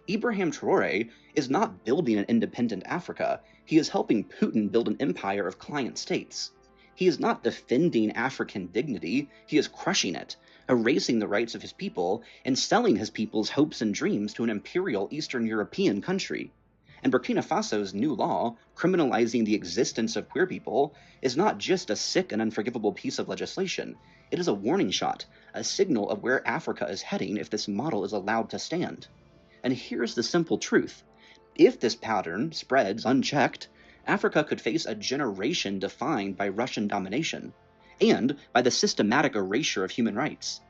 Ibrahim Traoré is not building an independent Africa, he is helping Putin build an empire of client states. He is not defending African dignity, he is crushing it, erasing the rights of his people, and selling his people's hopes and dreams to an imperial Eastern European country. And Burkina Faso's new law, criminalizing the existence of queer people, is not just a sick and unforgivable piece of legislation. It is a warning shot, a signal of where Africa is heading if this model is allowed to stand. And here's the simple truth. If this pattern spreads unchecked, Africa could face a generation defined by Russian domination, and by the systematic erasure of human rights.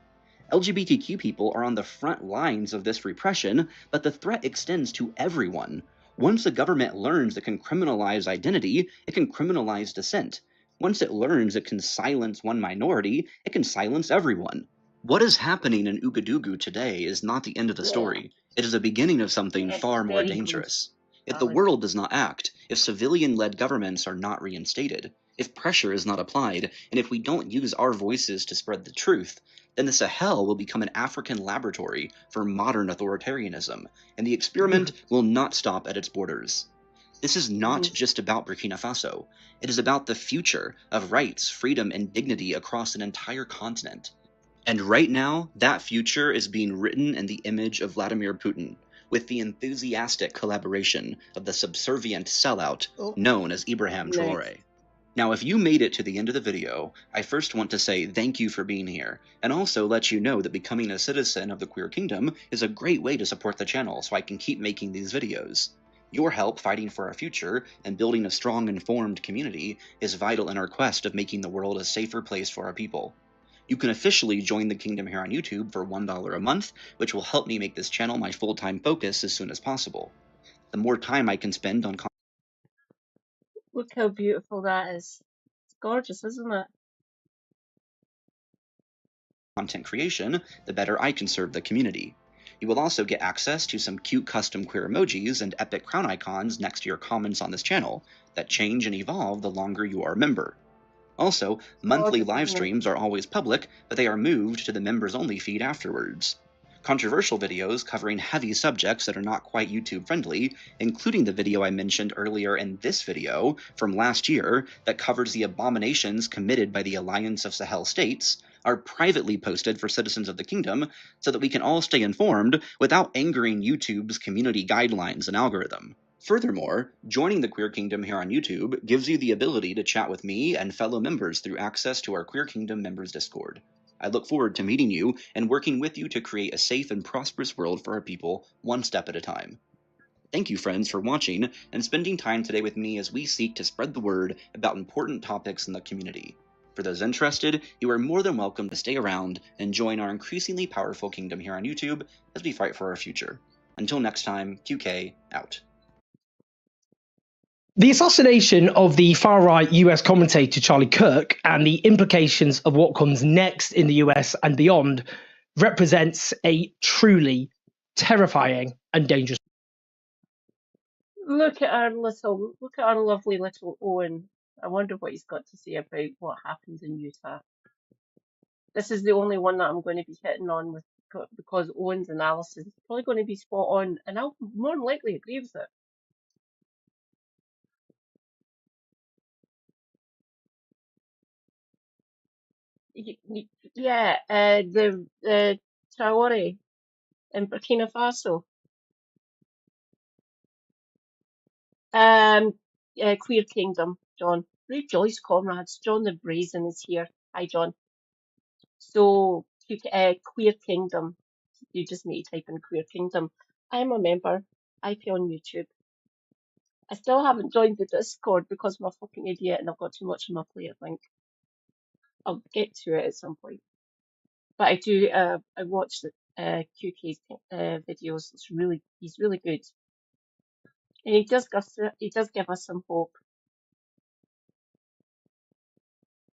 LGBTQ people are on the front lines of this repression, but the threat extends to everyone. Once a government learns it can criminalize identity, it can criminalize dissent. Once it learns it can silence one minority, it can silence everyone. What is happening in Ouagadougou today is not the end of the Yeah. story. It is the beginning of something It's far more very good, dangerous. If the Alan. world does not act, if civilian-led governments are not reinstated, if pressure is not applied, and if we don't use our voices to spread the truth, then the Sahel will become an African laboratory for modern authoritarianism, and the experiment will not stop at its borders. This is not just about Burkina Faso. It is about the future of rights, freedom, and dignity across an entire continent. And right now, that future is being written in the image of Vladimir Putin, with the enthusiastic collaboration of the subservient sellout known as Ibrahim Traore. Now, if you made it to the end of the video, I first want to say thank you for being here, and also let you know that becoming a citizen of the Queer Kingdom is a great way to support the channel so I can keep making these videos. Your help fighting for our future and building a strong, informed community is vital in our quest of making the world a safer place for our people. You can officially join the Kingdom here on YouTube for $1 a month, which will help me make this channel my full-time focus as soon as possible. The more time I can spend on Look how beautiful that is. It's gorgeous, isn't it? content creation, the better I can serve the community. You will also get access to some cute custom queer emojis and epic crown icons next to your comments on this channel that change and evolve the longer you are a member. Also, monthly live streams are always public, but they are moved to the members-only feed afterwards. Controversial videos covering heavy subjects that are not quite YouTube-friendly, including the video I mentioned earlier in this video from last year that covers the abominations committed by the Alliance of Sahel States, are privately posted for citizens of the kingdom so that we can all stay informed without angering YouTube's community guidelines and algorithm. Furthermore, joining the Queer Kingdom here on YouTube gives you the ability to chat with me and fellow members through access to our Queer Kingdom members Discord. I look forward to meeting you and working with you to create a safe and prosperous world for our people, one step at a time. Thank you, friends, for watching and spending time today with me as we seek to spread the word about important topics in the community. For those interested, you are more than welcome to stay around and join our increasingly powerful kingdom here on YouTube as we fight for our future. Until next time, QK out. The assassination of the far-right US commentator Charlie Kirk and the implications of what comes next in the US and beyond represents a truly terrifying and dangerous. Look at our lovely little Owen. I wonder what he's got to say about what happened in Utah. This is the only one that I'm going to be hitting on with because Owen's analysis is probably going to be spot on, and I'll more than likely agree with it. Yeah, the Traore in Burkina Faso. Queer Kingdom, John. Rejoice, comrades. John the Brazen is here. Hi, John. So, Queer Kingdom. You just need to type in Queer Kingdom. I'm a member. IP on YouTube. I still haven't joined the Discord because I'm a fucking idiot and I've got too much on my plate, I think. I'll get to it at some point. But I do, I watch the QK's videos. He's really good. And he does give us some hope.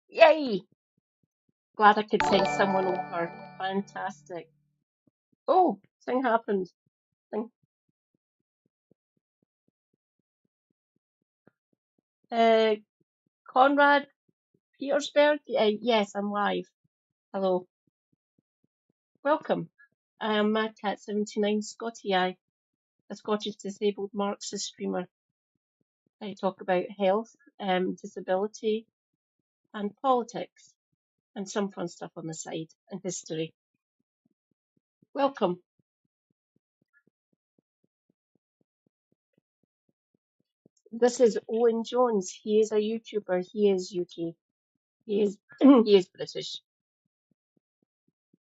Yay! Glad I could send someone over. Fantastic. Oh, thing happened. Conrad Petersberg? Yes, I'm live. Hello. Welcome. I am MadCat79 Scotty a Scottish disabled Marxist streamer. I talk about health, disability, and politics, and some fun stuff on the side, and history. Welcome. This is Owen Jones. He is a YouTuber. He is UK. He is he is British.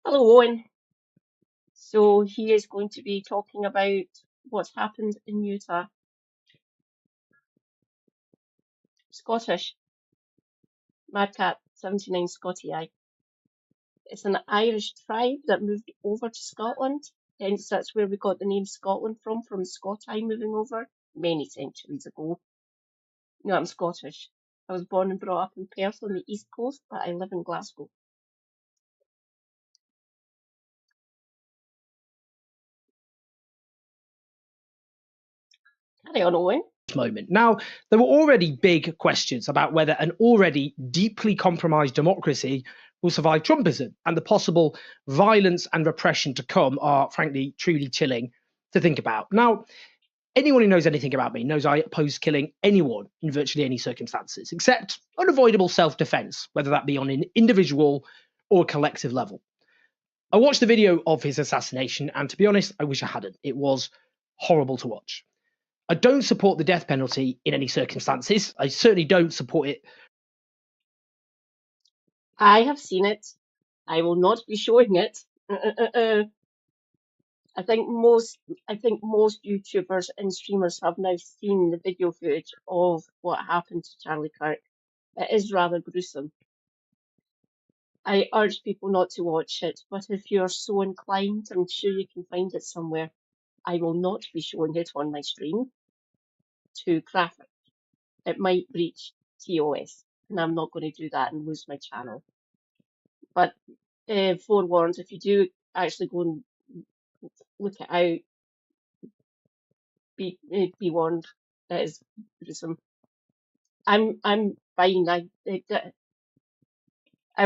Hello, Owen. So he is going to be talking about what's happened in Utah. Scottish. MadCat79 Scotty I. It's an Irish tribe that moved over to Scotland. Hence, that's where we got the name Scotland from Scotti moving over many centuries ago. No, I'm Scottish. I was born and brought up in Perth on the East Coast, but I live in Glasgow. Carry on, Owen. Moment. Now, there were already big questions about whether an already deeply compromised democracy will survive Trumpism, and the possible violence and repression to come are, frankly, truly chilling to think about. Now, anyone who knows anything about me knows I oppose killing anyone in virtually any circumstances, except unavoidable self-defense, whether that be on an individual or collective level. I watched the video of his assassination, and to be honest, I wish I hadn't. It was horrible to watch. I don't support the death penalty in any circumstances. I certainly don't support it. I have seen it. I will not be showing it. I think most YouTubers and streamers have now seen the video footage of what happened to Charlie Kirk. It is rather gruesome. I urge people not to watch it, but if you're so inclined, I'm sure you can find it somewhere. I will not be showing it on my stream. Too graphic. It might breach TOS, and I'm not going to do that and lose my channel. But forewarned, if you do actually go and look it out, be warned. It is gruesome. I'm fine. I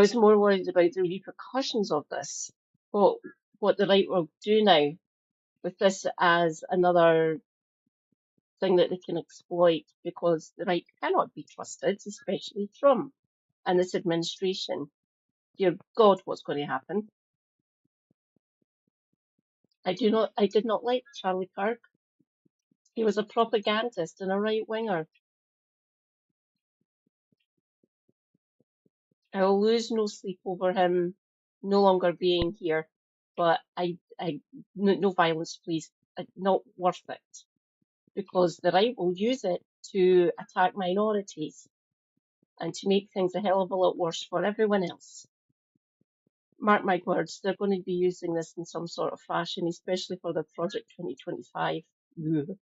was more worried about the repercussions of this. What the right will do now with this as another thing that they can exploit, because the right cannot be trusted, especially Trump and this administration. Dear God, what's going to happen? I did not like Charlie Kirk. He was a propagandist and a right-winger. I will lose no sleep over him no longer being here, but no violence, please. Not worth it. Because the right will use it to attack minorities and to make things a hell of a lot worse for everyone else. Mark my words, they're going to be using this in some sort of fashion, especially for the Project 2025. Ugh.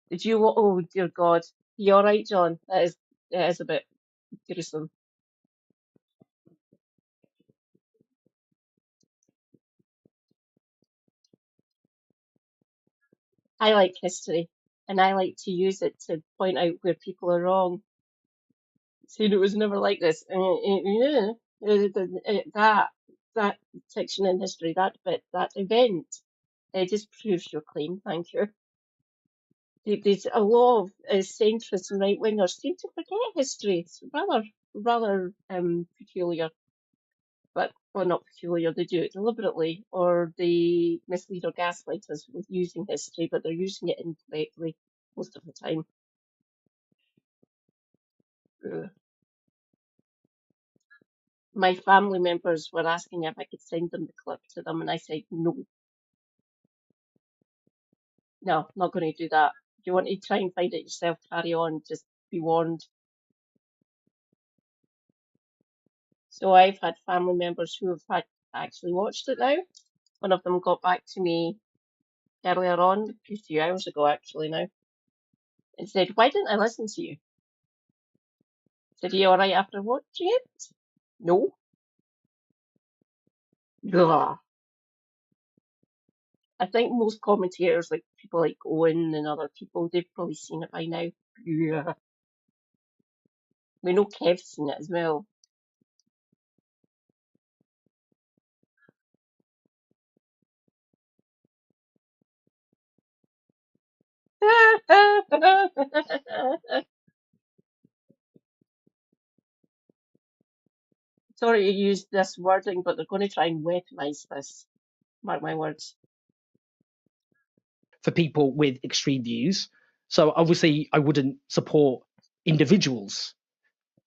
Did you? Oh dear God, you all right, John? It is a bit gruesome. I like history, and I like to use it to point out where people are wrong. Saying it was never like this. That section in history, that bit, that event, it disproves your claim. Thank you. There's a lot of centrists and right wingers seem to forget history. It's rather peculiar. But well, not peculiar. They do it deliberately, or they mislead or gaslight us with using history, but they're using it incorrectly most of the time. Ugh. My family members were asking if I could send them the clip to them, and I said no. No, not going to do that. If you want to try and find it yourself, carry on. Just be warned. So I've had family members who have actually watched it now. One of them got back to me earlier on, a few hours ago actually now, and said, "Why didn't I listen to you?" Said, "Are you alright after watching it?" No. Blah. I think most commentators, like people like Owen and other people, they've probably seen it by now. Yeah. We know Kev's seen it as well. Sorry to use this wording, but they're going to try and weaponize this. Mark my words. For people with extreme views. So obviously I wouldn't support individuals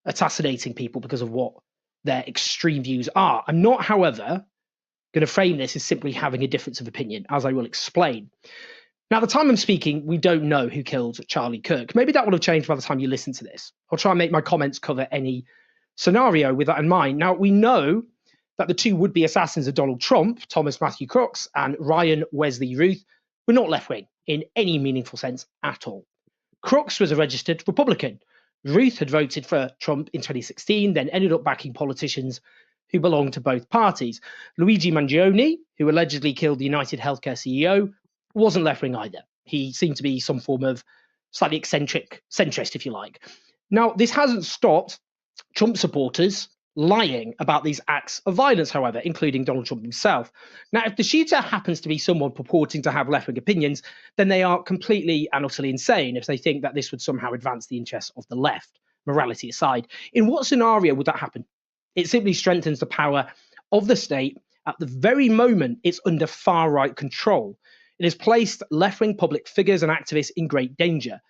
assassinating people because of what their extreme views are. I'm not, however, going to frame this as simply having a difference of opinion, as I will explain. Now, at the time I'm speaking, we don't know who killed Charlie Kirk. Maybe that will have changed by the time you listen to this. I'll try and make my comments cover any scenario with that in mind. Now, we know that the two would-be assassins of Donald Trump, Thomas Matthew Crooks and Ryan Wesley Ruth, were not left-wing in any meaningful sense at all. Crooks was a registered Republican. Ruth had voted for Trump in 2016, then ended up backing politicians who belonged to both parties. Luigi Mangione, who allegedly killed the United Healthcare CEO, wasn't left-wing either. He seemed to be some form of slightly eccentric centrist, if you like. Now, this hasn't stopped Trump supporters lying about these acts of violence, however, including Donald Trump himself. Now, if the shooter happens to be someone purporting to have left-wing opinions, then they are completely and utterly insane if they think that this would somehow advance the interests of the left, morality aside. In what scenario would that happen? It simply strengthens the power of the state at the very moment it's under far-right control. It has placed left-wing public figures and activists in great danger.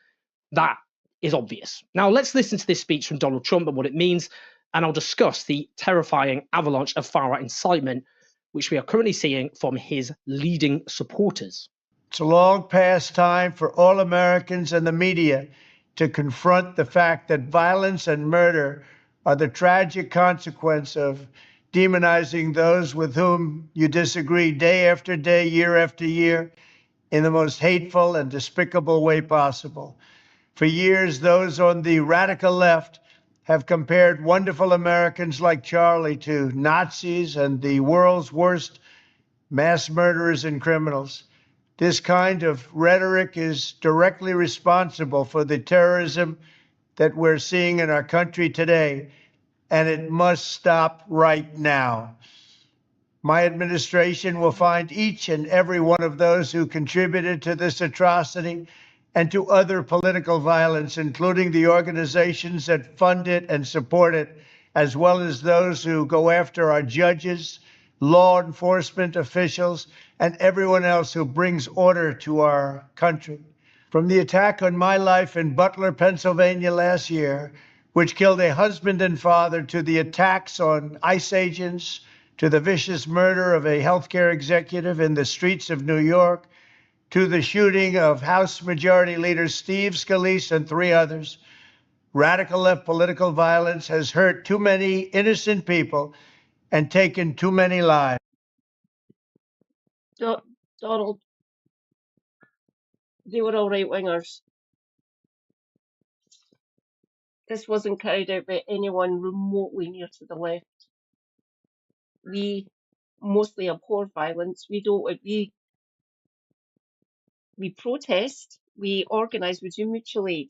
That is obvious. Now, let's listen to this speech from Donald Trump and what it means, and I'll discuss the terrifying avalanche of far-right incitement which we are currently seeing from his leading supporters. It's a long past time for all Americans and the media to confront the fact that violence and murder are the tragic consequence of demonizing those with whom you disagree day after day, year after year, in the most hateful and despicable way possible. For years, those on the radical left have compared wonderful Americans like Charlie to Nazis and the world's worst mass murderers and criminals. This kind of rhetoric is directly responsible for the terrorism that we're seeing in our country today, and it must stop right now. My administration will find each and every one of those who contributed to this atrocity and to other political violence, including the organizations that fund it and support it, as well as those who go after our judges, law enforcement officials, and everyone else who brings order to our country. From the attack on my life in Butler, Pennsylvania last year, which killed a husband and father, to the attacks on ICE agents, to the vicious murder of a healthcare executive in the streets of New York, to the shooting of House Majority Leader Steve Scalise and 3 others, radical left political violence has hurt too many innocent people and taken too many lives. Donald, they were all right-wingers. This wasn't carried out by anyone remotely near to the left. We mostly abhor violence. We protest, we organise, we do mutual aid.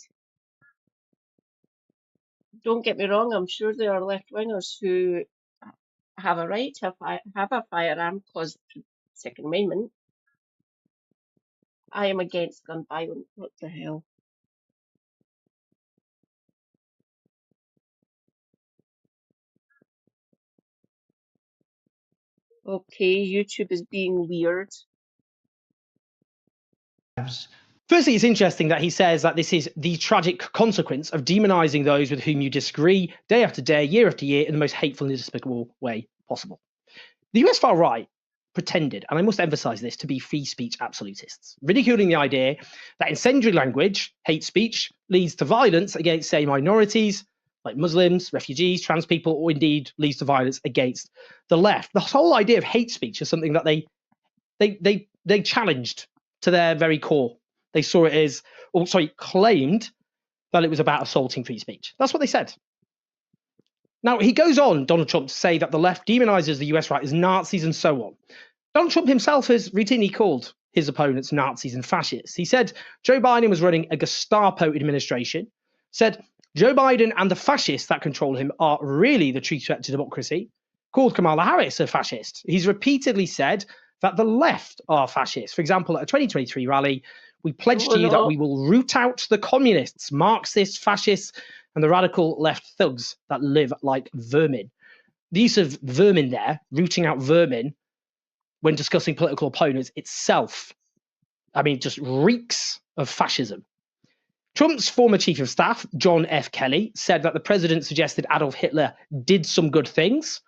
Don't get me wrong, I'm sure there are left-wingers who have a right to have a firearm because Second Amendment. I am against gun violence. What the hell? Okay, YouTube is being weird. Firstly, it's interesting that he says that this is the tragic consequence of demonizing those with whom you disagree day after day, year after year, in the most hateful and despicable way possible. The US far right pretended, and I must emphasize this, to be free speech absolutists, ridiculing the idea that incendiary language, hate speech, leads to violence against, say, minorities, like Muslims, refugees, trans people, or indeed leads to violence against the left. The whole idea of hate speech is something that they challenged to their very core. They saw it as, claimed that it was about assaulting free speech. That's what they said. Now, he goes on, Donald Trump, to say that the left demonizes the US right as Nazis and so on. Donald Trump himself has routinely called his opponents Nazis and fascists. He said Joe Biden was running a Gestapo administration, said Joe Biden and the fascists that control him are really the true threat to democracy, called Kamala Harris a fascist. He's repeatedly said that the left are fascists. For example, at a 2023 rally, we pledge to you that we will root out the communists, Marxists, fascists, and the radical left thugs that live like vermin. The use of vermin there, rooting out vermin, when discussing political opponents itself, just reeks of fascism. Trump's former chief of staff, John F. Kelly, said that the president suggested Adolf Hitler did some good things,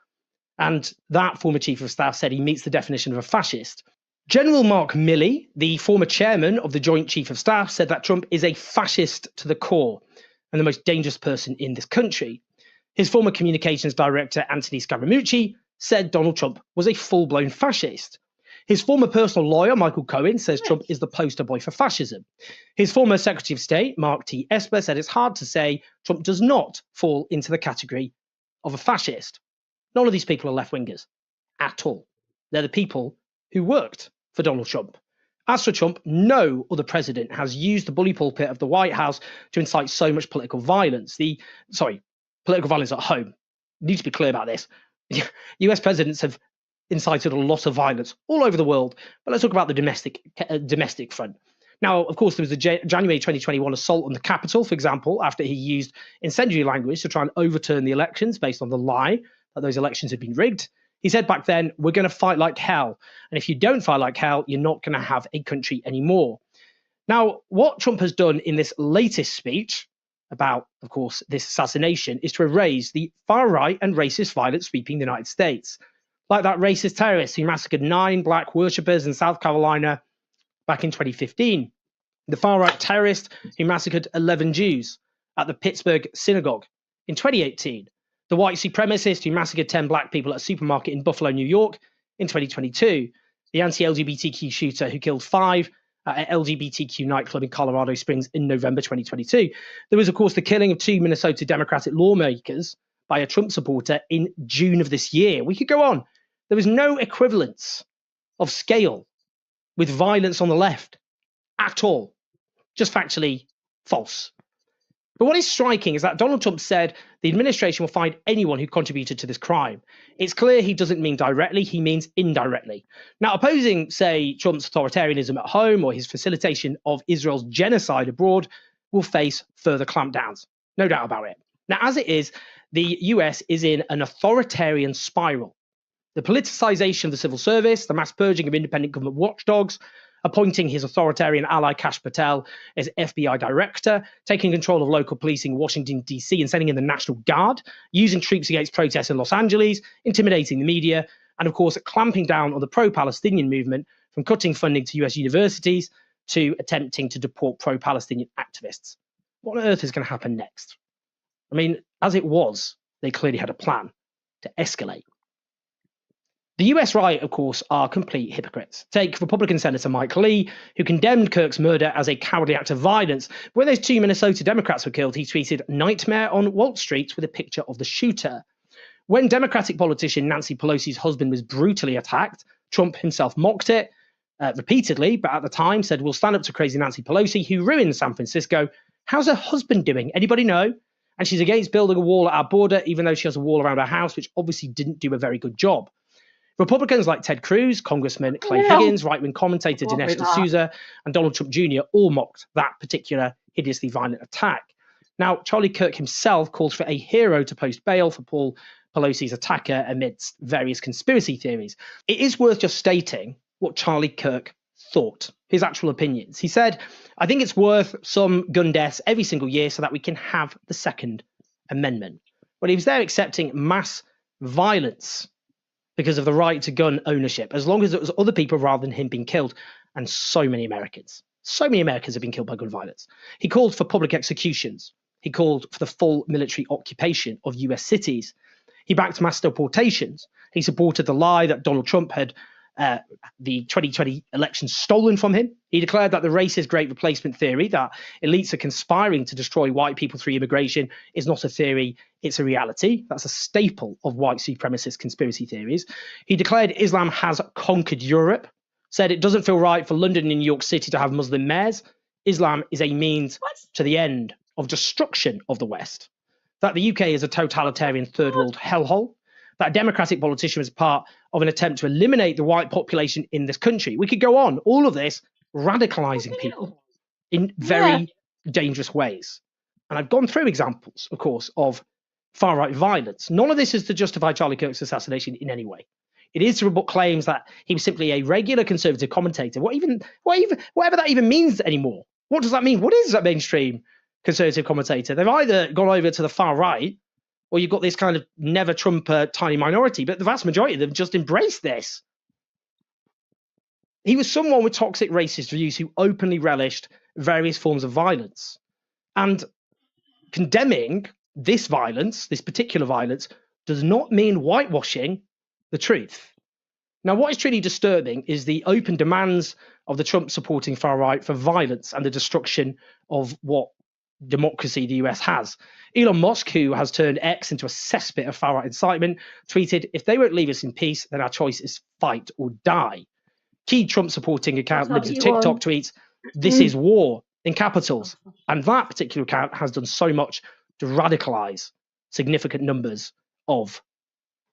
and that former chief of staff said he meets the definition of a fascist. General Mark Milley, the former chairman of the Joint Chief of Staff, said that Trump is a fascist to the core and the most dangerous person in this country. His former communications director, Anthony Scaramucci, said Donald Trump was a full-blown fascist. His former personal lawyer, Michael Cohen, says Trump is the poster boy for fascism. His former Secretary of State, Mark T. Esper, said it's hard to say Trump does not fall into the category of a fascist. None of these people are left-wingers at all. They're the people who worked for Donald Trump. As for Trump, no other president has used the bully pulpit of the White House to incite so much political violence. Political violence at home. Need to be clear about this. US presidents have incited a lot of violence all over the world, but let's talk about the domestic front. Now, of course, there was the January 2021 assault on the Capitol, for example, after he used incendiary language to try and overturn the elections based on the lie that those elections had been rigged. He said back then, we're going to fight like hell. And if you don't fight like hell, you're not going to have a country anymore. Now, what Trump has done in this latest speech about, of course, this assassination is to erase the far-right and racist violence sweeping the United States. Like that racist terrorist who massacred 9 black worshippers in South Carolina back in 2015. The far-right terrorist who massacred 11 Jews at the Pittsburgh synagogue in 2018. The white supremacist who massacred 10 black people at a supermarket in Buffalo, New York in 2022. The anti-LGBTQ shooter who killed 5 at an LGBTQ nightclub in Colorado Springs in November 2022. There was, of course, the killing of 2 Minnesota Democratic lawmakers by a Trump supporter in June of this year. We could go on. There was no equivalence of scale with violence on the left at all. Just factually false. But what is striking is that Donald Trump said the administration will find anyone who contributed to this crime. It's clear he doesn't mean directly, he means indirectly. Now, opposing, say, Trump's authoritarianism at home or his facilitation of Israel's genocide abroad will face further clampdowns. No doubt about it. Now, as it is, the US is in an authoritarian spiral. The politicization of the civil service, the mass purging of independent government watchdogs, appointing his authoritarian ally Kash Patel as FBI director, taking control of local policing in Washington, D.C., and sending in the National Guard, using troops against protests in Los Angeles, intimidating the media, and of course, clamping down on the pro-Palestinian movement, from cutting funding to US universities to attempting to deport pro-Palestinian activists. What on earth is going to happen next? I mean, as it was, they clearly had a plan to escalate. The US right, of course, are complete hypocrites. Take Republican Senator Mike Lee, who condemned Kirk's murder as a cowardly act of violence. When those 2 Minnesota Democrats were killed, he tweeted, "Nightmare on Wall Street," with a picture of the shooter. When Democratic politician Nancy Pelosi's husband was brutally attacked, Trump himself mocked it repeatedly, but at the time said, "We'll stand up to crazy Nancy Pelosi, who ruined San Francisco. How's her husband doing? Anybody know? And she's against building a wall at our border, even though she has a wall around her house, which obviously didn't do a very good job." Republicans like Ted Cruz, Congressman Clay Higgins, right-wing commentator Dinesh D'Souza, and Donald Trump Jr. all mocked that particular hideously violent attack. Now, Charlie Kirk himself calls for a hero to post bail for Paul Pelosi's attacker amidst various conspiracy theories. It is worth just stating what Charlie Kirk thought, his actual opinions. He said, "I think it's worth some gun deaths every single year so that we can have the Second Amendment." Well, he was there accepting mass violence because of the right to gun ownership, as long as it was other people rather than him being killed. And so many Americans have been killed by gun violence. He called for public executions. He called for the full military occupation of US cities. He backed mass deportations. He supported the lie that Donald Trump had the 2020 election stolen from him. He declared that the racist great replacement theory, that elites are conspiring to destroy white people through immigration, is not a theory, it's a reality. That's a staple of white supremacist conspiracy theories. He declared Islam has conquered Europe, said it doesn't feel right for London and New York City to have Muslim mayors. Islam is a means to the end of destruction of the West. That the UK is a totalitarian third world hellhole. That a Democratic politician was part of an attempt to eliminate the white population in this country. We could go on. All of this radicalizing people in very dangerous ways. And I've gone through examples, of course, of far-right violence. None of this is to justify Charlie Kirk's assassination in any way. It is to rebut claims that he was simply a regular conservative commentator. Whatever that even means anymore. What does that mean? What is that mainstream conservative commentator? They've either gone over to the far right, or you've got this kind of never Trump tiny minority, but the vast majority of them just embrace this. He was someone with toxic racist views who openly relished various forms of violence. And condemning this violence, this particular violence, does not mean whitewashing the truth. Now, what is truly disturbing is the open demands of the Trump-supporting far right for violence and the destruction of what democracy the US has. Elon Musk, who has turned X into a cesspit of far-right incitement, tweeted, "If they won't leave us in peace, then our choice is fight or die." Key Trump-supporting account What's up, Libs of TikTok Elon? tweets, "This is war," in capitals. And that particular account has done so much to radicalize significant numbers of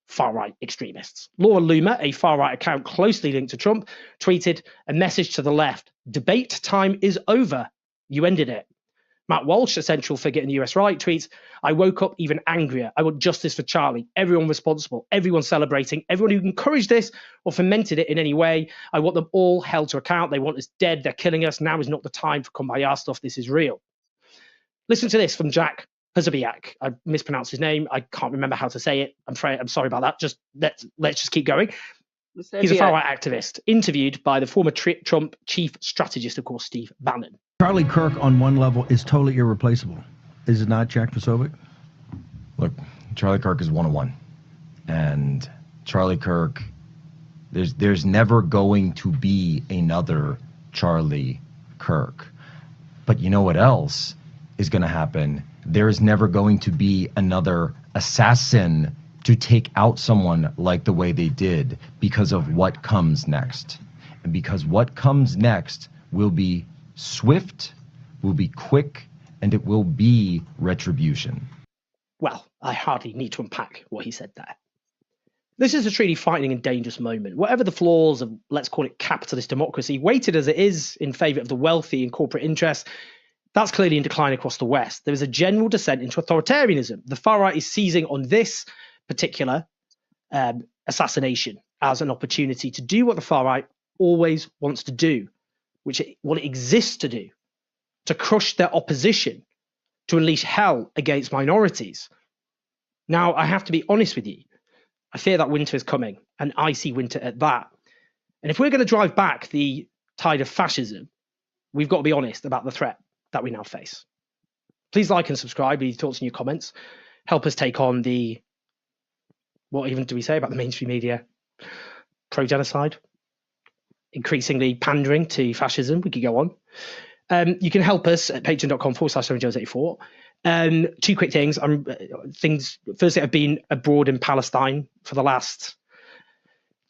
far-right extremists. Laura Loomer, a far-right account closely linked to Trump, tweeted a message to the left: "Debate time is over. You ended it." Matt Walsh, a central figure in the US right, tweets, "I woke up even angrier. I want justice for Charlie. Everyone responsible, everyone celebrating, everyone who encouraged this or fomented it in any way. I want them all held to account. They want us dead. They're killing us. Now is not the time for kumbaya stuff. This is real." Listen to this from Jack Pazabiak. I mispronounced his name. I can't remember how to say it. I'm sorry about that. Just let's just keep going. He's a far-right activist, interviewed by the former Trump chief strategist, of course, Steve Bannon. Charlie Kirk, on one level, is totally irreplaceable. Is it not, Jack Posobiec? Look, Charlie Kirk is 101. And Charlie Kirk, there's never going to be another Charlie Kirk. But you know what else is going to happen? There is never going to be another assassin to take out someone like the way they did, because of what comes next. And because what comes next will be swift, will be quick, and it will be retribution. Well, I hardly need to unpack what he said there. This is a truly frightening and dangerous moment. Whatever the flaws of, let's call it, capitalist democracy, weighted as it is in favour of the wealthy and corporate interests, that's clearly in decline across the West. There is a general descent into authoritarianism. The far right is seizing on this particular assassination as an opportunity to do what the far right always wants to do, what it exists to do, to crush their opposition, to unleash hell against minorities. Now, I have to be honest with you. I fear that winter is coming, an icy winter at that. And if we're going to drive back the tide of fascism, we've got to be honest about the threat that we now face. Please like and subscribe, leave your thoughts in your comments. Help us take on what even do we say about the mainstream media? Pro-genocide, increasingly pandering to fascism. We could go on. You can help us at patreon.com/7joes84. Two quick things. Firstly, I've been abroad in Palestine for the last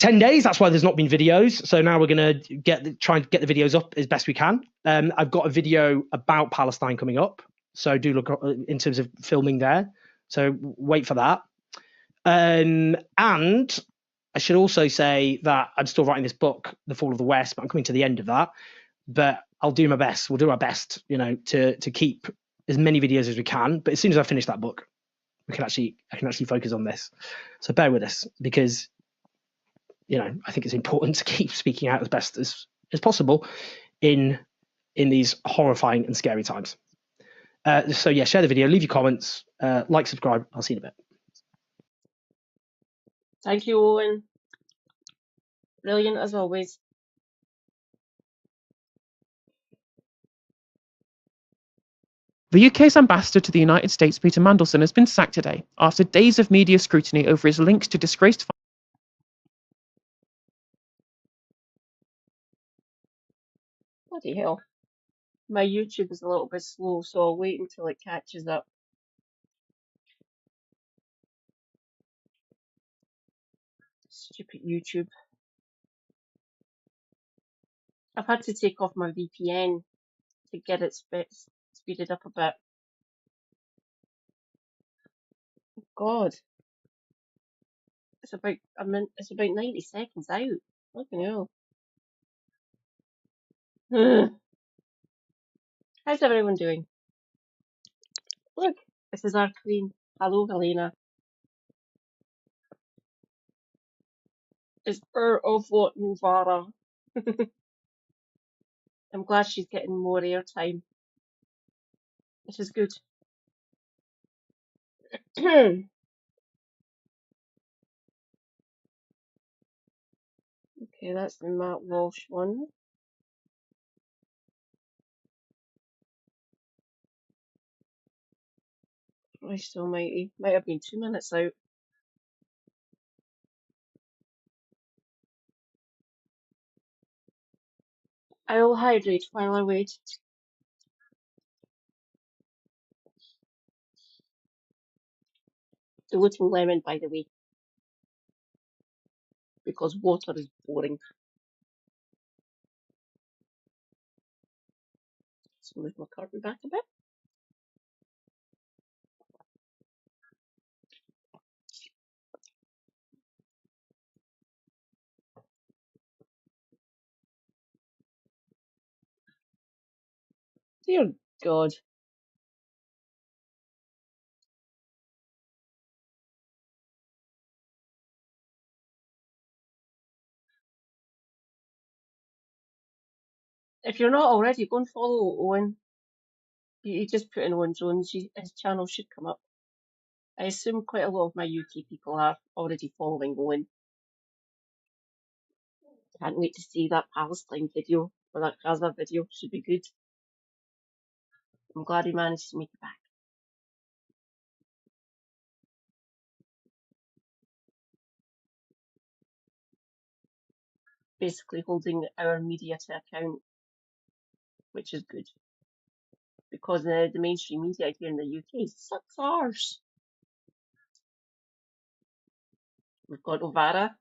10 days. That's why there's not been videos. So now we're going to try and get the videos up as best we can. I've got a video about Palestine coming up. So do look in terms of filming there. So wait for that. And I should also say that I'm still writing this book, The Fall of the West, but I'm coming to the end of that. But I'll do my best. We'll do our best, to keep as many videos as we can. But as soon as I finish that book, I can actually focus on this. So bear with us, because I think it's important to keep speaking out as best as possible in these horrifying and scary times. So yeah, share the video, leave your comments, like, subscribe. I'll see you in a bit. Thank you, Owen. Brilliant as always. The UK's ambassador to the United States, Peter Mandelson, has been sacked today after days of media scrutiny over his links to disgraced. Bloody hell. My YouTube is a little bit slow, so I'll wait until it catches up. Stupid YouTube. I've had to take off my VPN to get it speeded up a bit. God. It's about 90 seconds out. Fucking hell. How's everyone doing? Look, this is our queen. Hello, Helena. It's of what Novara. I'm glad she's getting more airtime. This is good. Okay, that's the Matt Walsh one. Christ almighty. Might have been 2 minutes out. I'll hydrate while I wait. The little lemon, by the way, because water is boring. So move my curtain back a bit. Dear God. If you're not already, go and follow Owen. You just put in Owen Jones, his channel should come up. I assume quite a lot of my UK people are already following Owen. Can't wait to see that Palestine video, or that Gaza video. Should be good. I'm glad he managed to make it back. Basically holding our media to account, which is good. Because the mainstream media here in the UK sucks ours. We've got Ovara.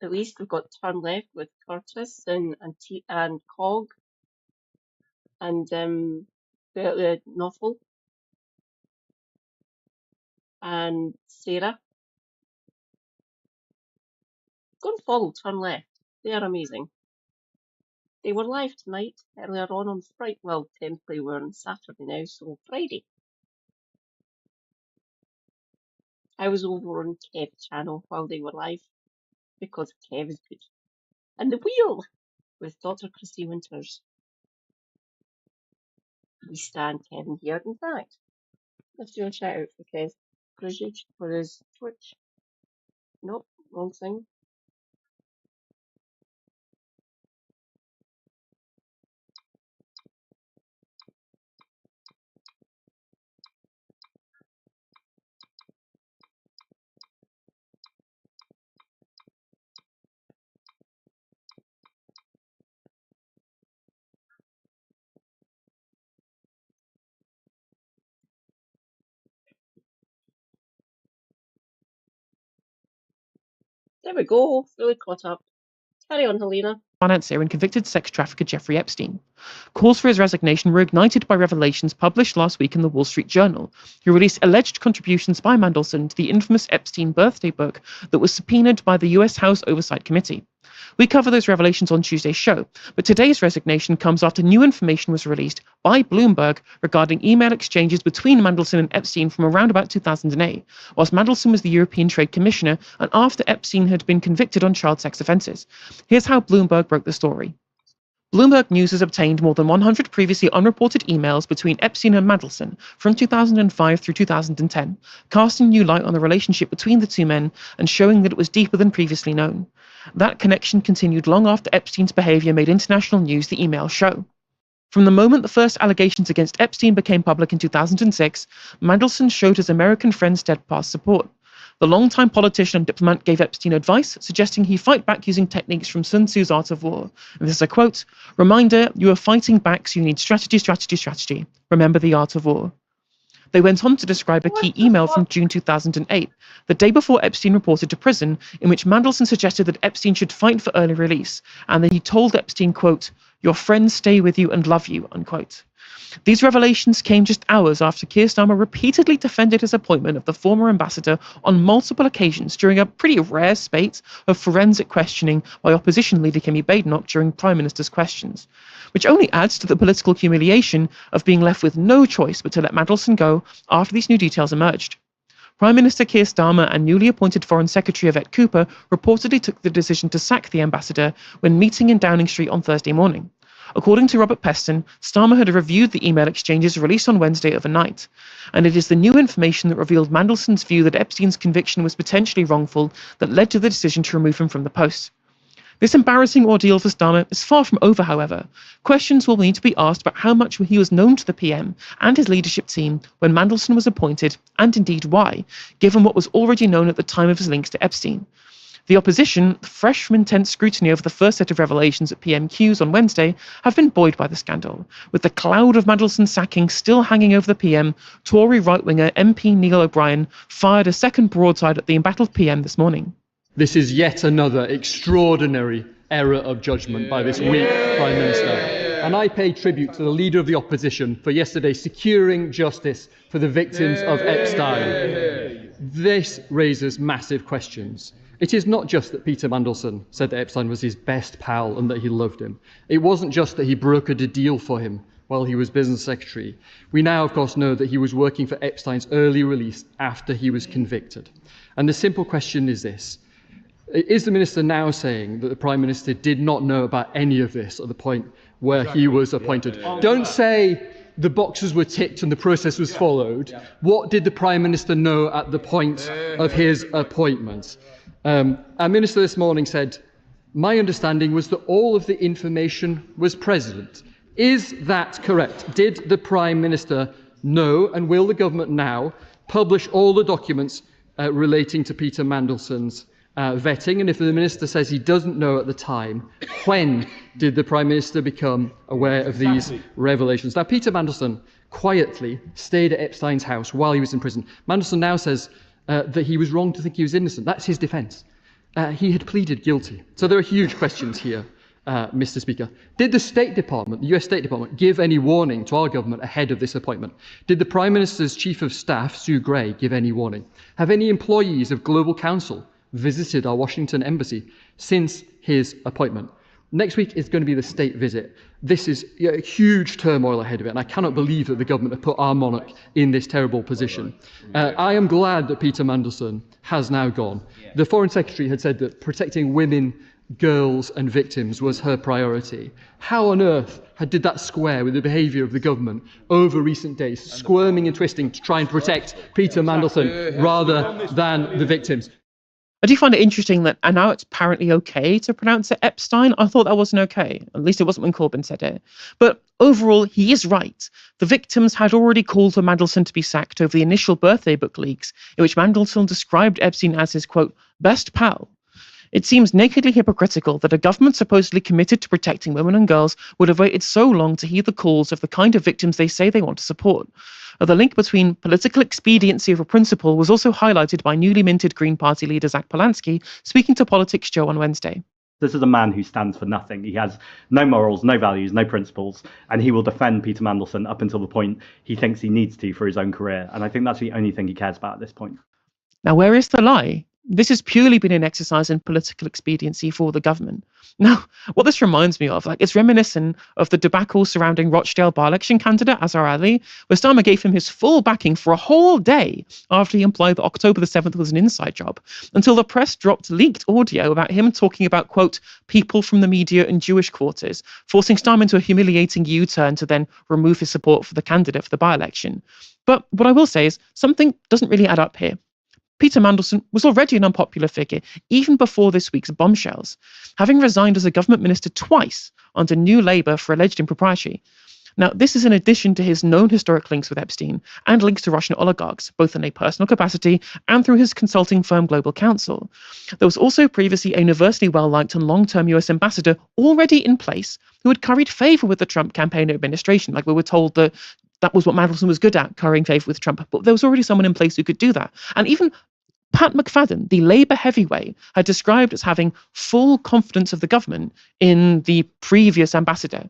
At least we've got Turn Left with Curtis and Cog and the Novel and Sarah. Go and follow Turn Left. They are amazing. They were live tonight, earlier on Friday. Well, technically we're on Saturday now, so Friday. I was over on Kev's channel while they were live, because Kev is good. And The Wheel with Dr. Christy Winters. We stand Kevin here. In fact, let's do a shout out for Kev for his Twitch. Nope, wrong thing. There we go, fully caught up. Carry on, Helena. Financier and convicted sex trafficker Jeffrey Epstein. Calls for his resignation were ignited by revelations published last week in the Wall Street Journal, who released alleged contributions by Mandelson to the infamous Epstein birthday book that was subpoenaed by the US House Oversight Committee. We cover those revelations on Tuesday's show, but today's resignation comes after new information was released by Bloomberg regarding email exchanges between Mandelson and Epstein from around about 2008, whilst Mandelson was the European Trade Commissioner and after Epstein had been convicted on child sex offences. Here's how Bloomberg broke the story. Bloomberg News has obtained more than 100 previously unreported emails between Epstein and Mandelson from 2005 through 2010, casting new light on the relationship between the two men and showing that it was deeper than previously known. That connection continued long after Epstein's behaviour made international news, the emails show. From the moment the first allegations against Epstein became public in 2006, Mandelson showed his American friends steadfast support. The longtime politician and diplomat gave Epstein advice, suggesting he fight back using techniques from Sun Tzu's Art of War. And this is a quote, "Reminder, you are fighting back, so you need strategy, strategy, strategy. Remember the art of war." They went on to describe a key email from June 2008, the day before Epstein reported to prison, in which Mandelson suggested that Epstein should fight for early release, and then he told Epstein, quote, "Your friends stay with you and love you," unquote. These revelations came just hours after Keir Starmer repeatedly defended his appointment of the former ambassador on multiple occasions during a pretty rare spate of forensic questioning by opposition leader Kemi Badenoch during Prime Minister's questions, which only adds to the political humiliation of being left with no choice but to let Mandelson go after these new details emerged. Prime Minister Keir Starmer and newly appointed Foreign Secretary Yvette Cooper reportedly took the decision to sack the ambassador when meeting in Downing Street on Thursday morning. According to Robert Peston, Starmer had reviewed the email exchanges released on Wednesday overnight, and it is the new information that revealed Mandelson's view that Epstein's conviction was potentially wrongful that led to the decision to remove him from the post. This embarrassing ordeal for Starmer is far from over, however. Questions will need to be asked about how much he was known to the PM and his leadership team when Mandelson was appointed, and indeed why, given what was already known at the time of his links to Epstein. The opposition, fresh from intense scrutiny over the first set of revelations at PMQs on Wednesday, have been buoyed by the scandal. With the cloud of Mandelson's sacking still hanging over the PM, Tory right-winger MP Neil O'Brien fired a second broadside at the embattled PM this morning. This is yet another extraordinary error of judgment by this weak Prime Minister. And I pay tribute to the Leader of the Opposition for yesterday securing justice for the victims of Epstein. This raises massive questions. It is not just that Peter Mandelson said that Epstein was his best pal and that he loved him. It wasn't just that he brokered a deal for him while he was business secretary. We now, of course, know that he was working for Epstein's early release after he was convicted. And the simple question is this. Is the Minister now saying that the Prime Minister did not know about any of this at the point where he was appointed? Don't say the boxes were ticked and the process was followed. What did the Prime Minister know at the point of his appointment? Our Minister this morning said, "My understanding was that all of the information was present." Is that correct? Did the Prime Minister know, and will the government now publish all the documents relating to Peter Mandelson's vetting? And if the Minister says he doesn't know at the time, when did the Prime Minister become aware of these revelations? Now, Peter Mandelson quietly stayed at Epstein's house while he was in prison. Mandelson now says that he was wrong to think he was innocent. That's his defence. He had pleaded guilty. So there are huge questions here, Mr. Speaker. Did the State Department, the US State Department, give any warning to our government ahead of this appointment? Did the Prime Minister's Chief of Staff, Sue Gray, give any warning? Have any employees of Global Counsel visited our Washington embassy since his appointment? Next week is going to be the state visit. This is a huge turmoil ahead of it, and I cannot believe that the government have put our monarch in this terrible position. I am glad that Peter Mandelson has now gone. The Foreign Secretary had said that protecting women, girls and victims was her priority. How on earth did that square with the behaviour of the government over recent days, squirming and twisting to try and protect Peter Mandelson rather than the victims? I do find it interesting that and now it's apparently okay to pronounce it Epstein. I thought that wasn't okay. At least it wasn't when Corbyn said it. But overall, he is right. The victims had already called for Mandelson to be sacked over the initial birthday book leaks, in which Mandelson described Epstein as his, quote, best pal. It seems nakedly hypocritical that a government supposedly committed to protecting women and girls would have waited so long to heed the calls of the kind of victims they say they want to support. The link between political expediency of a principle was also highlighted by newly minted Green Party leader Zach Polanski speaking to Politics Joe on Wednesday. This is a man who stands for nothing. He has no morals, no values, no principles, and he will defend Peter Mandelson up until the point he thinks he needs to for his own career. And I think that's the only thing he cares about at this point. Now, where is the lie? This has purely been an exercise in political expediency for the government. Now, what this reminds me of, it's reminiscent of the debacle surrounding Rochdale by-election candidate Azhar Ali, where Starmer gave him his full backing for a whole day after he implied that October the 7th was an inside job, until the press dropped leaked audio about him talking about, quote, people from the media and Jewish quarters, forcing Starmer into a humiliating U-turn to then remove his support for the candidate for the by-election. But what I will say is something doesn't really add up here. Peter Mandelson was already an unpopular figure even before this week's bombshells, having resigned as a government minister twice under New Labour for alleged impropriety. Now, this is in addition to his known historic links with Epstein and links to Russian oligarchs, both in a personal capacity and through his consulting firm Global Counsel. There was also previously a universally well-liked and long-term US ambassador already in place who had curried favour with the Trump campaign administration. We were told that was what Mandelson was good at, currying favour with Trump. But there was already someone in place who could do that. And even Pat McFadden, the Labour heavyweight, had described as having full confidence of the government in the previous ambassador.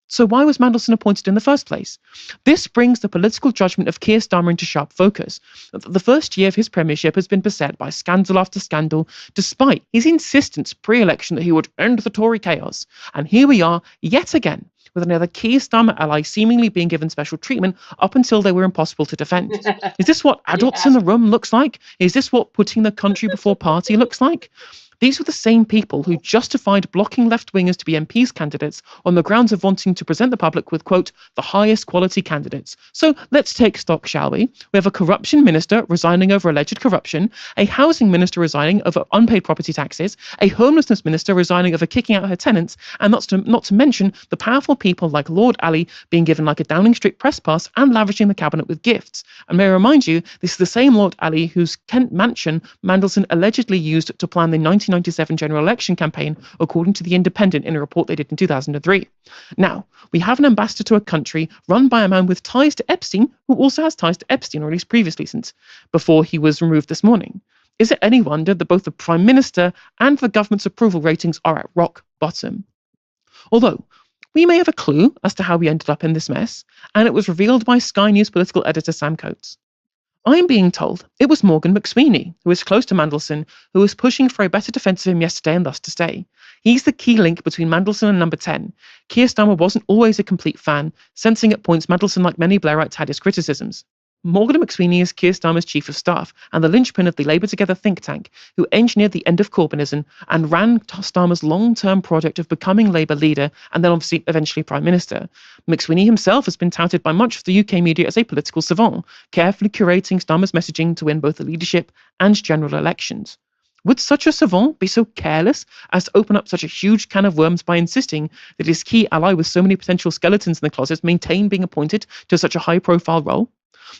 So why was Mandelson appointed in the first place? This brings the political judgment of Keir Starmer into sharp focus. The first year of his premiership has been beset by scandal after scandal, despite his insistence pre-election that he would end the Tory chaos. And here we are, yet again, with another Keir Starmer ally seemingly being given special treatment up until they were impossible to defend. Is this what adults in the room looks like? Is this what putting the country before party looks like? These were the same people who justified blocking left-wingers to be MPs candidates on the grounds of wanting to present the public with, quote, the highest quality candidates. So let's take stock, shall we? We have a corruption minister resigning over alleged corruption, a housing minister resigning over unpaid property taxes, a homelessness minister resigning over kicking out her tenants, and not to mention the powerful people like Lord Ali being given a Downing Street press pass and lavishing the cabinet with gifts. And may I remind you, this is the same Lord Ali whose Kent mansion Mandelson allegedly used to plan the 1997 general election campaign, according to The Independent in a report they did in 2003. Now, we have an ambassador to a country run by a man with ties to Epstein, who also has ties to Epstein, or at least previously, since before he was removed this morning. Is it any wonder that both the Prime Minister and the government's approval ratings are at rock bottom? Although, we may have a clue as to how we ended up in this mess, and it was revealed by Sky News political editor Sam Coates. I'm being told it was Morgan McSweeney, who is close to Mandelson, who was pushing for a better defence of him yesterday and thus to stay. He's the key link between Mandelson and number 10. Keir Starmer wasn't always a complete fan, sensing at points Mandelson, like many Blairites, had his criticisms. Morgan McSweeney is Keir Starmer's chief of staff and the linchpin of the Labour Together think tank, who engineered the end of Corbynism and ran Starmer's long-term project of becoming Labour leader and then obviously eventually Prime Minister. McSweeney himself has been touted by much of the UK media as a political savant, carefully curating Starmer's messaging to win both the leadership and general elections. Would such a savant be so careless as to open up such a huge can of worms by insisting that his key ally with so many potential skeletons in the closet maintain being appointed to such a high-profile role?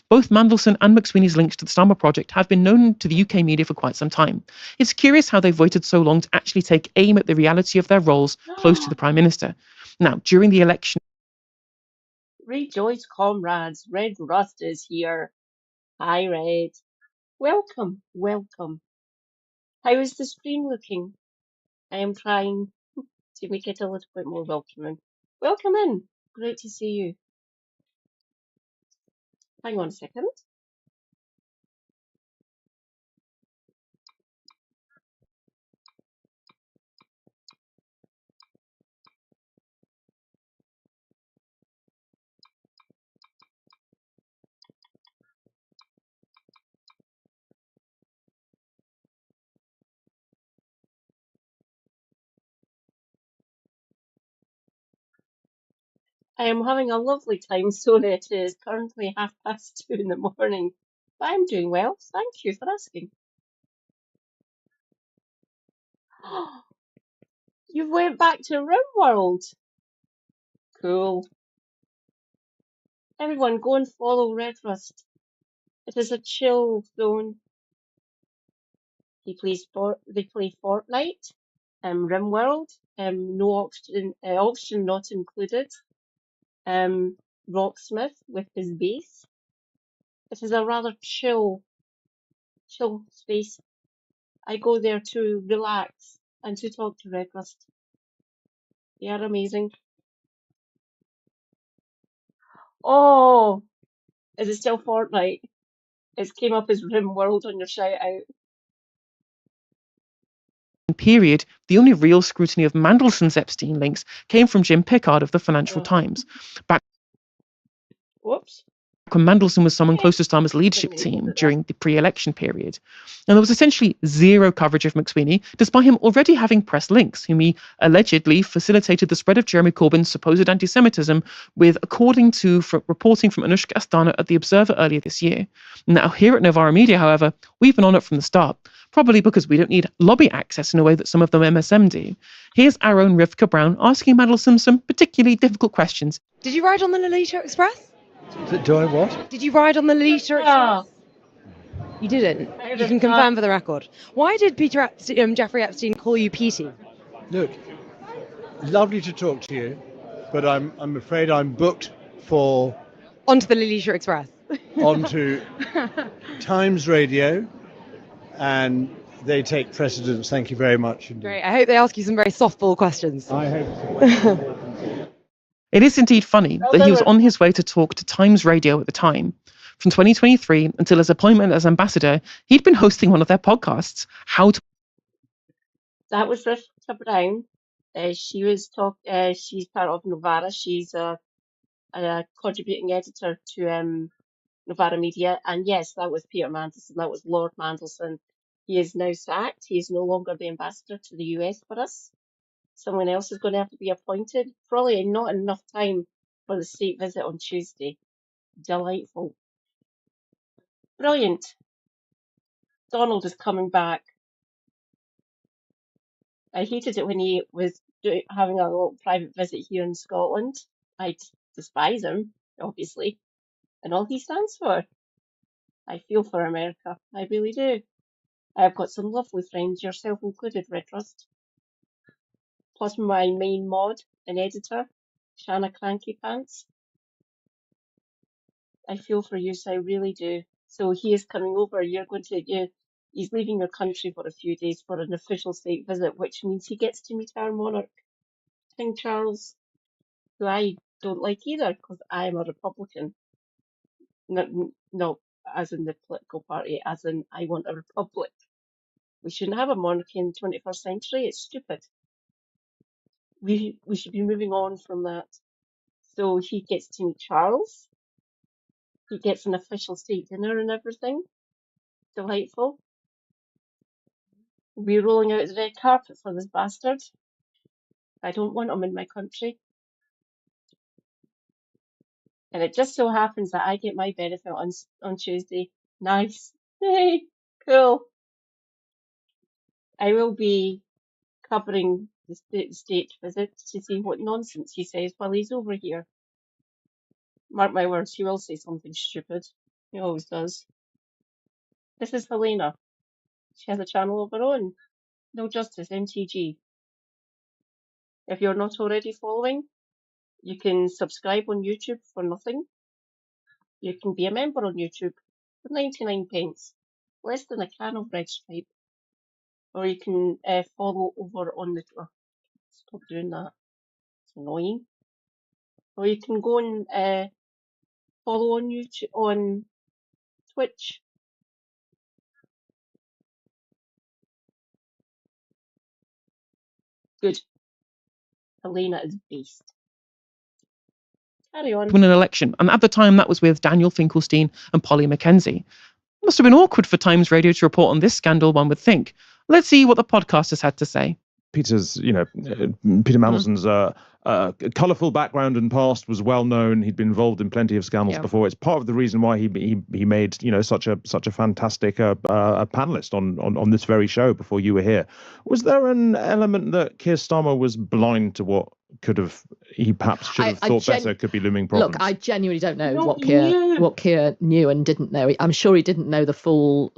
Both Mandelson and McSweeney's links to the Starmer project have been known to the UK media for quite some time. It's curious how they've waited so long to actually take aim at the reality of their roles close to the Prime Minister. Now, during the election... Rejoice, comrades. Red Rust is here. Hi, Red. Welcome, welcome. How is the screen looking? I am trying to make it a little bit more welcoming. Welcome in. Great to see you. Hang on a second. I am having a lovely time, Sonia. It is currently 2:30 in the morning. But I'm doing well. Thank you for asking. You went back to RimWorld. Cool. Everyone, go and follow Red Rust. It is a chill zone. They play Fortnite, RimWorld, no auction not included, Rocksmith with his bass. It is a rather chill space. I go there to relax and to talk to Red Rust. They are amazing. Oh, is it still Fortnite? It came up as RimWorld on your shout out. period, the only real scrutiny of Mandelson's Epstein links came from Jim Pickard of the Financial Times. Whoops. When Mandelson was someone close to Starmer's leadership team during the pre-election period. And there was essentially zero coverage of McSweeney, despite him already having press links, whom he allegedly facilitated the spread of Jeremy Corbyn's supposed anti-Semitism with, according to reporting from Anushka Astana at The Observer earlier this year. Now, here at Novara Media, however, we've been on it from the start, probably because we don't need lobby access in a way that some of them MSM do. Here's our own Rivka Brown asking Mandelson some particularly difficult questions. Did you ride on the Lolita Express? Do I what? Did you ride on the Lolita Express? You didn't. You can confirm for the record. Why did Jeffrey Epstein call you Petey? Look, lovely to talk to you, but I'm afraid I'm booked for... Onto the Lolita Express. onto Times Radio, and they take precedence. Thank you very much. Indeed. Great. I hope they ask you some very softball questions. I hope so. It is indeed funny that he was on his way to talk to Times Radio at the time. From 2023 until his appointment as ambassador, he'd been hosting one of their podcasts, That was Rivka Brown. She's part of Novara. She's a contributing editor to Novara Media. And yes, that was Peter Mandelson. That was Lord Mandelson. He is now sacked. He is no longer the ambassador to the US for us. Someone else is going to have to be appointed. Probably not enough time for the state visit on Tuesday. Delightful. Brilliant. Donald is coming back. I hated it when he was having a little private visit here in Scotland. I despise him, obviously, and all he stands for. I feel for America. I really do. I've got some lovely friends, yourself included, Redrust. Plus my main mod and editor, Shanna Cranky Pants. I feel for you, so I really do. So he is coming over. He's leaving your country for a few days for an official state visit, which means he gets to meet our monarch, King Charles, who I don't like either because I am a Republican. No, as in the political party, as in I want a republic. We shouldn't have a monarchy in the 21st century. It's stupid. We should be moving on from that. So he gets to meet Charles. He gets an official state dinner and everything. Delightful. We're rolling out the red carpet for this bastard. I don't want him in my country. And it just so happens that I get my benefit on Tuesday. Nice. Hey, cool. I will be covering the state visit to see what nonsense he says while he's over here. Mark my words, he will say something stupid. He always does. This is Helena. She has a channel of her own. No Justice, MTG. If you're not already following, you can subscribe on YouTube for nothing. You can be a member on YouTube for 99 pence, less than a can of Red Stripe. Or you can follow over on the... Oh, stop doing that. It's annoying. Or you can go and follow on YouTube, on Twitch. Good. Helena is based. Carry on. Win an election, and at the time that was with Daniel Finkelstein and Polly Mackenzie. It must have been awkward for Times Radio to report on this scandal, one would think. Let's see what the podcasters had to say. Peter's, Peter Mandelson's colourful background and past was well known. He'd been involved in plenty of scandals before. It's part of the reason why he made such a fantastic panelist on this very show before you were here. Was there an element that Keir Starmer was blind to what he perhaps should have thought better could be looming problems? Look, I genuinely don't know what Keir knew and didn't know. I'm sure he didn't know the full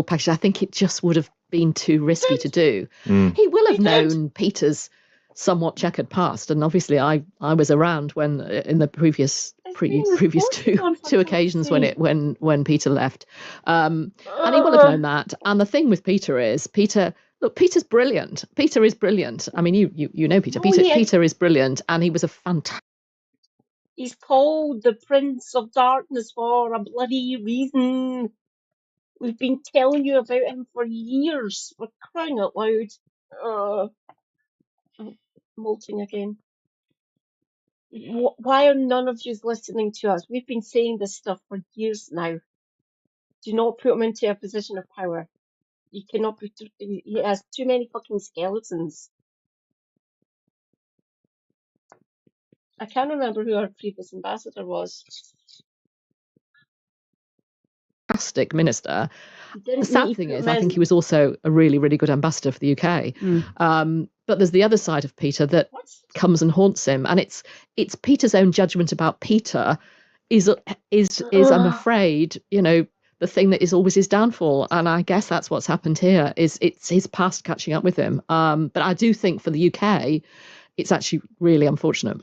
package. I think it just would have been too risky to do. He will have known Peter's somewhat checkered past, and obviously I was around when in the previous two occasions when Peter left, and he will have known that. And the thing with Peter is Peter's brilliant. Peter is brilliant. I mean, you know Peter. Peter is brilliant, and he was a fantastic. He's called the Prince of Darkness for a bloody reason. We've been telling you about him for years. We're crying out loud. I'm molting again. Why are none of you listening to us? We've been saying this stuff for years now. Do not put him into a position of power. He cannot be. He has too many fucking skeletons. I can't remember who our previous ambassador was. Fantastic minister. The sad thing is, I think he was also a really, really good ambassador for the UK. But there's the other side of Peter that comes and haunts him, and it's Peter's own judgment about Peter is I'm afraid, the thing that is always his downfall, and I guess that's what's happened here. It's his past catching up with him. But I do think for the UK, it's actually really unfortunate.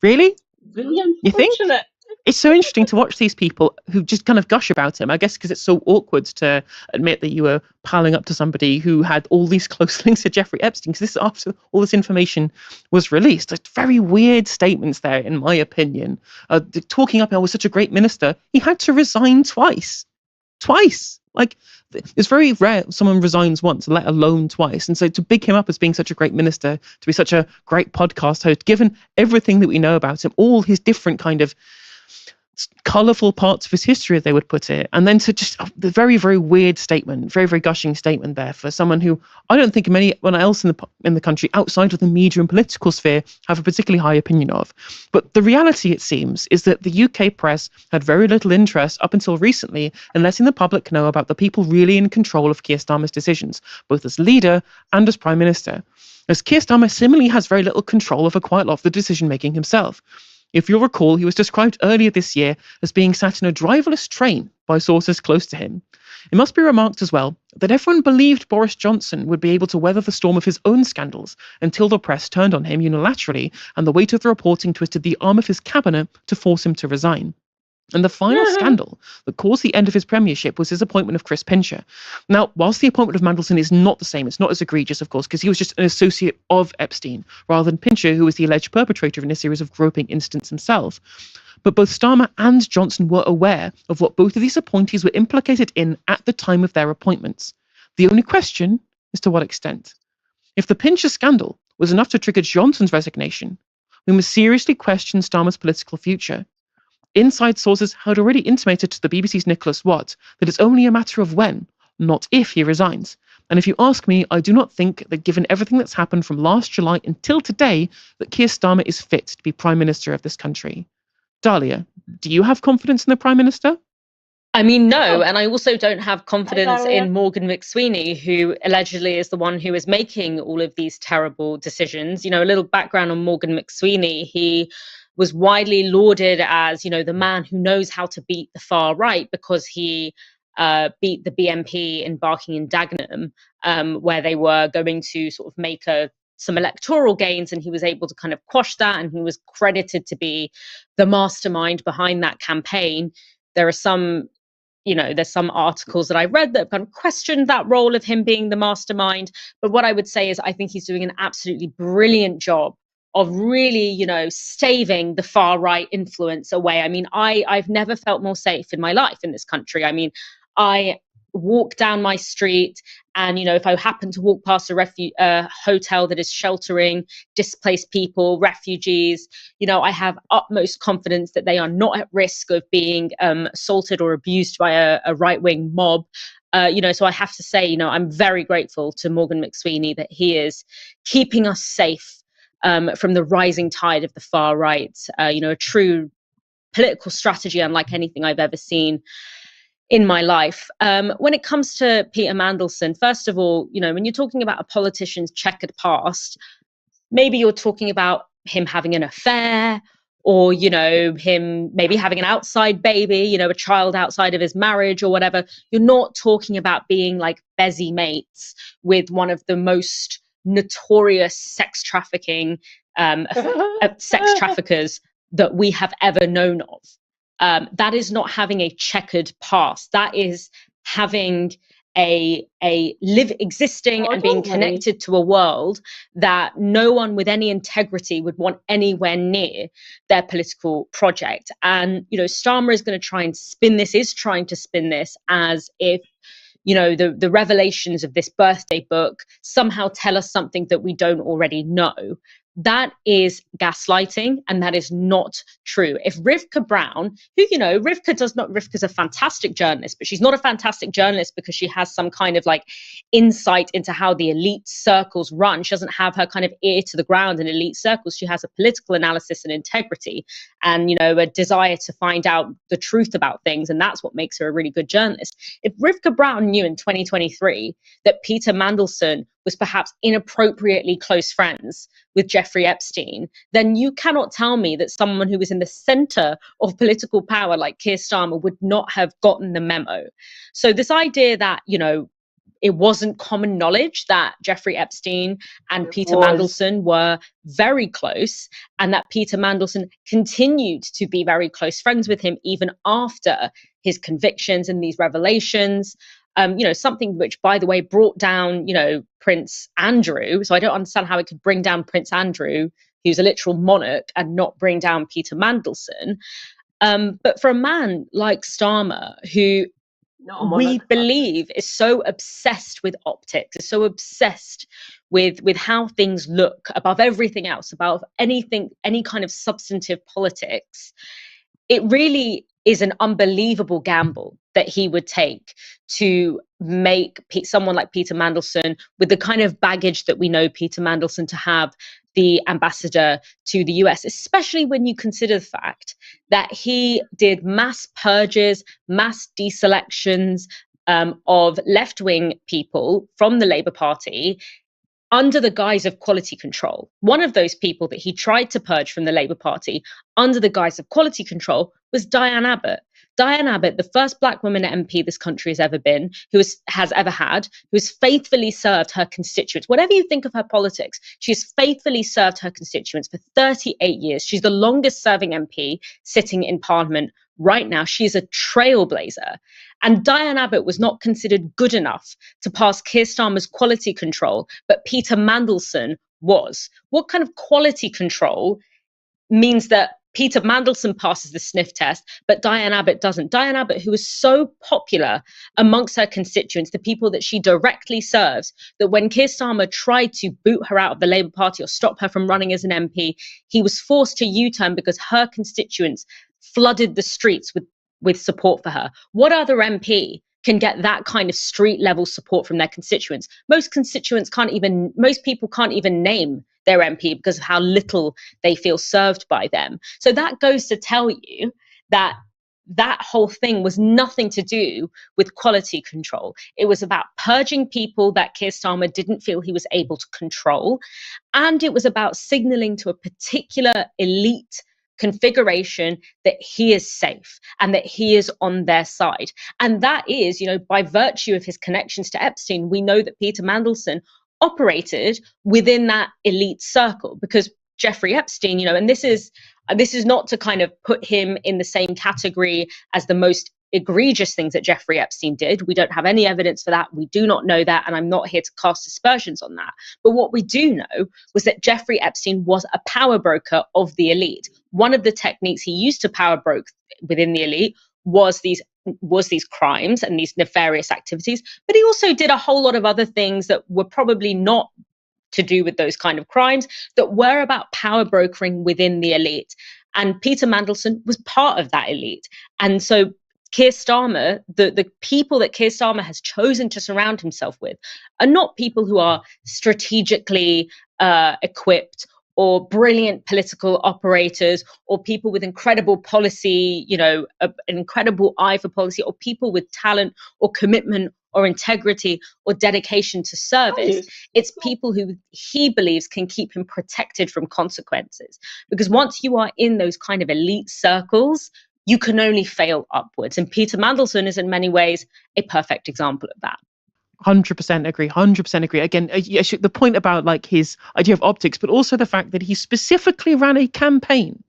Really? Really unfortunate. You think? It's so interesting to watch these people who just kind of gush about him. I guess because it's so awkward to admit that you were piling up to somebody who had all these close links to Jeffrey Epstein, because this is after all this information was released. It's very weird statements there, in my opinion. Talking up, was such a great minister. He had to resign twice. Like, it's very rare someone resigns once, let alone twice. And so to big him up as being such a great minister, to be such a great podcast host, given everything that we know about him, all his different kind of colourful parts of his history, as they would put it, and then to just the very, very weird statement, very, very gushing statement there for someone who I don't think anyone else in the country outside of the media and political sphere have a particularly high opinion of. But the reality, it seems, is that the UK press had very little interest up until recently in letting the public know about the people really in control of Keir Starmer's decisions, both as leader and as Prime Minister. As Keir Starmer similarly has very little control over quite a lot of the decision making himself. If you'll recall, he was described earlier this year as being sat in a driverless train by sources close to him. It must be remarked as well that everyone believed Boris Johnson would be able to weather the storm of his own scandals until the press turned on him unilaterally and the weight of the reporting twisted the arm of his cabinet to force him to resign. And the final scandal that caused the end of his premiership was his appointment of Chris Pincher. Now, whilst the appointment of Mandelson is not the same, it's not as egregious, of course, because he was just an associate of Epstein, rather than Pincher, who was the alleged perpetrator in a series of groping incidents himself. But both Starmer and Johnson were aware of what both of these appointees were implicated in at the time of their appointments. The only question is to what extent. If the Pincher scandal was enough to trigger Johnson's resignation, we must seriously question Starmer's political future. Inside sources had already intimated to the BBC's Nicholas Watt that it's only a matter of when, not if, he resigns. And if you ask me, I do not think that given everything that's happened from last July until today, that Keir Starmer is fit to be Prime Minister of this country. Dahlia, do you have confidence in the Prime Minister? I mean, no, and I also don't have confidence in Morgan McSweeney, who allegedly is the one who is making all of these terrible decisions. You know, a little background on Morgan McSweeney. He was widely lauded as, you know, the man who knows how to beat the far right because he beat the BNP in Barking and Dagenham, where they were going to sort of make some electoral gains, and he was able to kind of quash that, and he was credited to be the mastermind behind that campaign. There are some, there's some articles that I read that have kind of questioned that role of him being the mastermind. But what I would say is I think he's doing an absolutely brilliant job of really, staving the far right influence away. I mean, I've never felt more safe in my life in this country. I mean, I walk down my street and, if I happen to walk past a hotel that is sheltering displaced people, refugees, I have utmost confidence that they are not at risk of being assaulted or abused by a right-wing mob. So I have to say, I'm very grateful to Morgan McSweeney that he is keeping us safe from the rising tide of the far right, a true political strategy unlike anything I've ever seen in my life. When it comes to Peter Mandelson, first of all, when you're talking about a politician's checkered past, maybe you're talking about him having an affair or, him maybe having an outside baby, a child outside of his marriage or whatever. You're not talking about being like Bezzy mates with one of the most notorious sex traffickers that we have ever known of. That is not having a checkered past. That is having existing and being connected to a world that no one with any integrity would want anywhere near their political project. And, Starmer is going to trying to spin this as if, the revelations of this birthday book somehow tell us something that we don't already know. That is gaslighting, and that is not true. If Rivka Brown, who, Rivka's a fantastic journalist, but she's not a fantastic journalist because she has some kind of like insight into how the elite circles run. She doesn't have her kind of ear to the ground in elite circles. She has a political analysis and integrity and, a desire to find out the truth about things. And that's what makes her a really good journalist. If Rivka Brown knew in 2023 that Peter Mandelson was perhaps inappropriately close friends with Jeffrey Epstein, then you cannot tell me that someone who was in the center of political power like Keir Starmer would not have gotten the memo. So this idea that, it wasn't common knowledge that Jeffrey Epstein and Peter Mandelson were very close, and that Peter Mandelson continued to be very close friends with him even after his convictions and these revelations. Something which, by the way, brought down, Prince Andrew. So I don't understand how it could bring down Prince Andrew, who's a literal monarch, and not bring down Peter Mandelson. But for a man like Starmer, who we believe is so obsessed with optics, is so obsessed with how things look above everything else, above anything, any kind of substantive politics, it really is an unbelievable gamble that he would take to make someone like Peter Mandelson, with the kind of baggage that we know Peter Mandelson to have, the ambassador to the US, especially when you consider the fact that he did mass purges, mass deselections of left-wing people from the Labour Party under the guise of quality control. One of those people that he tried to purge from the Labour Party under the guise of quality control was Diane Abbott. Diane Abbott, the first black woman MP this country has ever been, has ever had, who has faithfully served her constituents. Whatever you think of her politics, she's faithfully served her constituents for 38 years. She's the longest serving MP sitting in Parliament right now. She's a trailblazer. And Diane Abbott was not considered good enough to pass Keir Starmer's quality control, but Peter Mandelson was. What kind of quality control means that Peter Mandelson passes the sniff test, but Diane Abbott doesn't? Diane Abbott, who is so popular amongst her constituents, the people that she directly serves, that when Keir Starmer tried to boot her out of the Labour Party or stop her from running as an MP, he was forced to U-turn because her constituents flooded the streets with support for her. What other MP can get that kind of street level support from their constituents? Most people can't even name their MP because of how little they feel served by them. So that goes to tell you that that whole thing was nothing to do with quality control. It was about purging people that Keir Starmer didn't feel he was able to control. And it was about signaling to a particular elite configuration that he is safe and that he is on their side. And that is, by virtue of his connections to Epstein, we know that Peter Mandelson operated within that elite circle, because Jeffrey Epstein, and this is not to kind of put him in the same category as the most egregious things that Jeffrey Epstein did. We don't have any evidence for that. We do not know that. And I'm not here to cast aspersions on that. But what we do know was that Jeffrey Epstein was a power broker of the elite. One of the techniques he used to power broke within the elite was these crimes and these nefarious activities. But he also did a whole lot of other things that were probably not to do with those kind of crimes, that were about power brokering within the elite. And Peter Mandelson was part of that elite. And so Keir Starmer, the people that Keir Starmer has chosen to surround himself with, are not people who are strategically equipped or brilliant political operators, or people with incredible policy, an incredible eye for policy, or people with talent or commitment or integrity or dedication to service. It's people who he believes can keep him protected from consequences. Because once you are in those kind of elite circles, you can only fail upwards. And Peter Mandelson is in many ways a perfect example of that. 100% agree. 100% agree. Again, the point about like his idea of optics, but also the fact that he specifically ran a campaign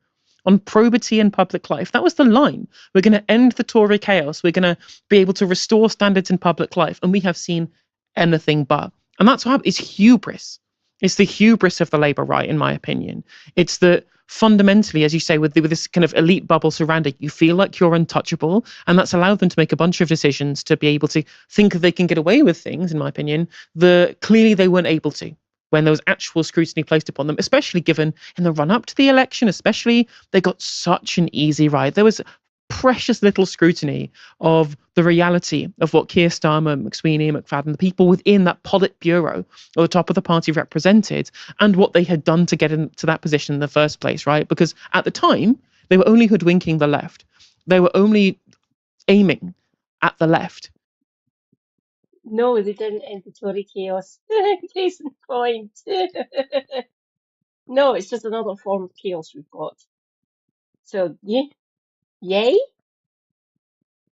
on probity in public life. That was the line. We're going to end the Tory chaos. We're going to be able to restore standards in public life. And we have seen anything but. And that's what it's hubris. It's the hubris of the Labour right, in my opinion. It's that fundamentally, as you say, with this kind of elite bubble surrounding, you feel like you're untouchable. And that's allowed them to make a bunch of decisions to be able to think that they can get away with things, in my opinion, that clearly they weren't able to when there was actual scrutiny placed upon them, especially given in the run up to the election, especially they got such an easy ride. There was precious little scrutiny of the reality of what Keir Starmer, McSweeney, McFadden, the people within that Politburo or the top of the party represented, and what they had done to get into that position in the first place, right? Because at the time, they were only hoodwinking the left. They were only aiming at the left. No, they didn't end the Tory chaos. Case in point. No, it's just another form of chaos we've got. So, yay?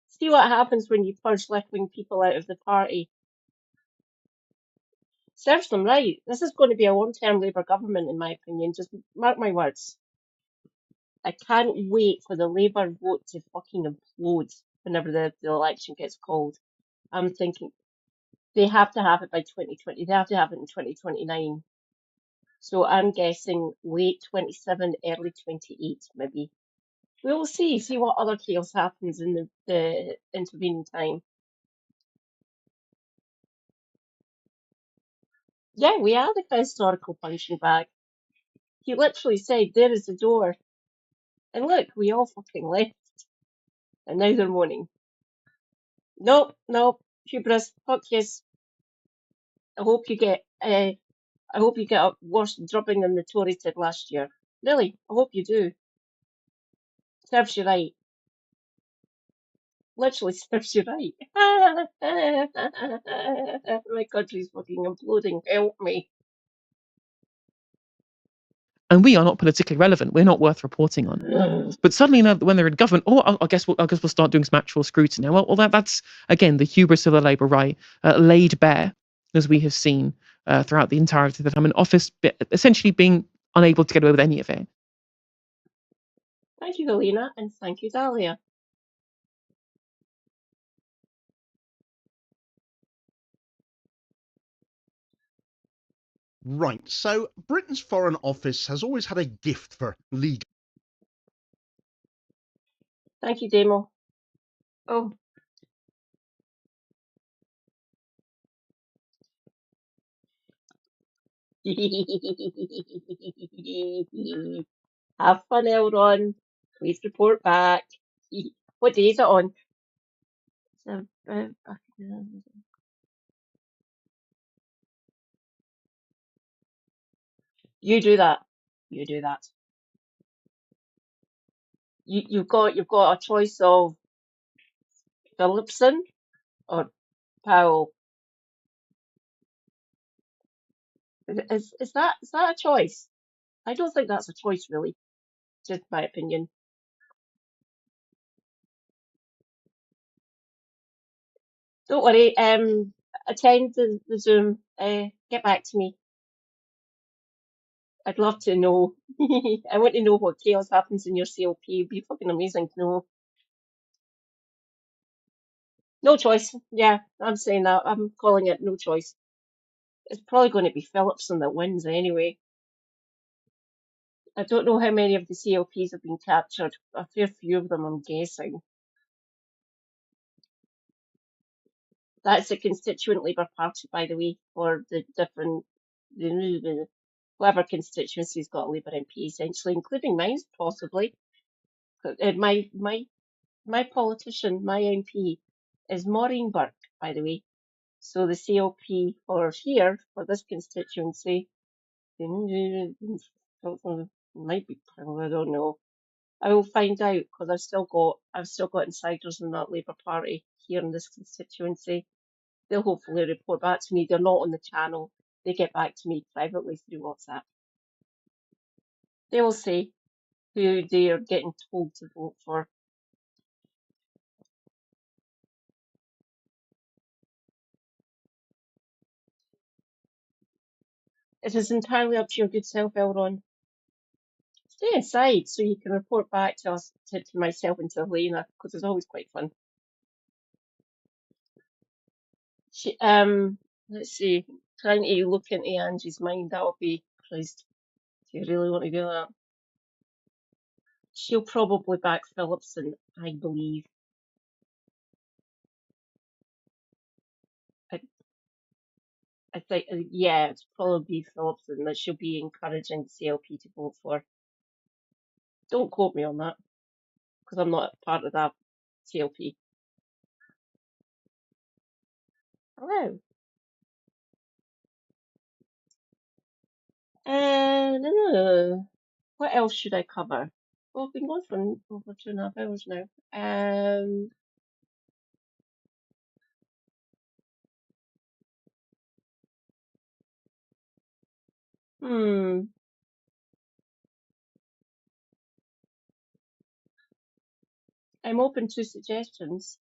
See what happens when you purge left-wing people out of the party. Serves them right. This is going to be a long-term Labour government, in my opinion. Just mark my words. I can't wait for the Labour vote to fucking implode whenever the election gets called. I'm thinking they have to have it by 2020. They have to have it in 2029. So I'm guessing late 27, early 28, maybe. We'll see what other chaos happens in the intervening time. Yeah, we are the historical punching bag. He literally said, there is the door. And look, we all fucking left. And now they're moaning. Nope, hubris, fuck yes. I hope you get a worse drubbing than the Tories did last year. Really, I hope you do. Serves you right. Literally serves you right. My country's fucking imploding. Help me. And we are not politically relevant. We're not worth reporting on. But suddenly, now, when they're in government, I guess we'll start doing some actual scrutiny. Well, that's again the hubris of the Labour right, laid bare, as we have seen throughout the entirety of the time in office, essentially being unable to get away with any of it. Thank you, Helena, and thank you, Dahlia. Right, so Britain's Foreign Office has always had a gift for legal. Thank you, Demo. Oh. Have fun, Elron. Please report back. What day is it on? You do that. You do that. You've got a choice of Phillipson or Powell. Is that a choice? I don't think that's a choice, really. Just my opinion. Don't worry. Attend the Zoom. Get back to me. I'd love to know. I want to know what chaos happens in your CLP. It'd be fucking amazing to know. No choice. Yeah, I'm saying that. I'm calling it no choice. It's probably going to be Phillipson that wins anyway. I don't know how many of the CLPs have been captured. A fair few of them, I'm guessing. That's the constituent Labour Party, by the way, for the different, whatever constituency's got a Labour MP, essentially, including mine, possibly. My politician, my MP, is Maureen Burke, by the way. So the CLP for here, for this constituency, might be, I don't know. I will find out because I've still got insiders in that Labour Party here in this constituency. They'll hopefully report back to me. They're not on the channel. They get back to me privately through WhatsApp. They will say who they are getting told to vote for. It is entirely up to your good self, Elron. Stay inside so you can report back to us, to myself and to Helena, because it's always quite fun. Let's see. Trying to look into Angie's mind. That would be Christ. Do you really want to do that? She'll probably back Phillipson, I believe. I think, yeah, it's probably Phillipson that she'll be encouraging the CLP to vote for. Don't quote me on that, because I'm not part of that CLP. Hello. And what else should I cover? Well, I've been going for over 2.5 hours now. I'm open to suggestions.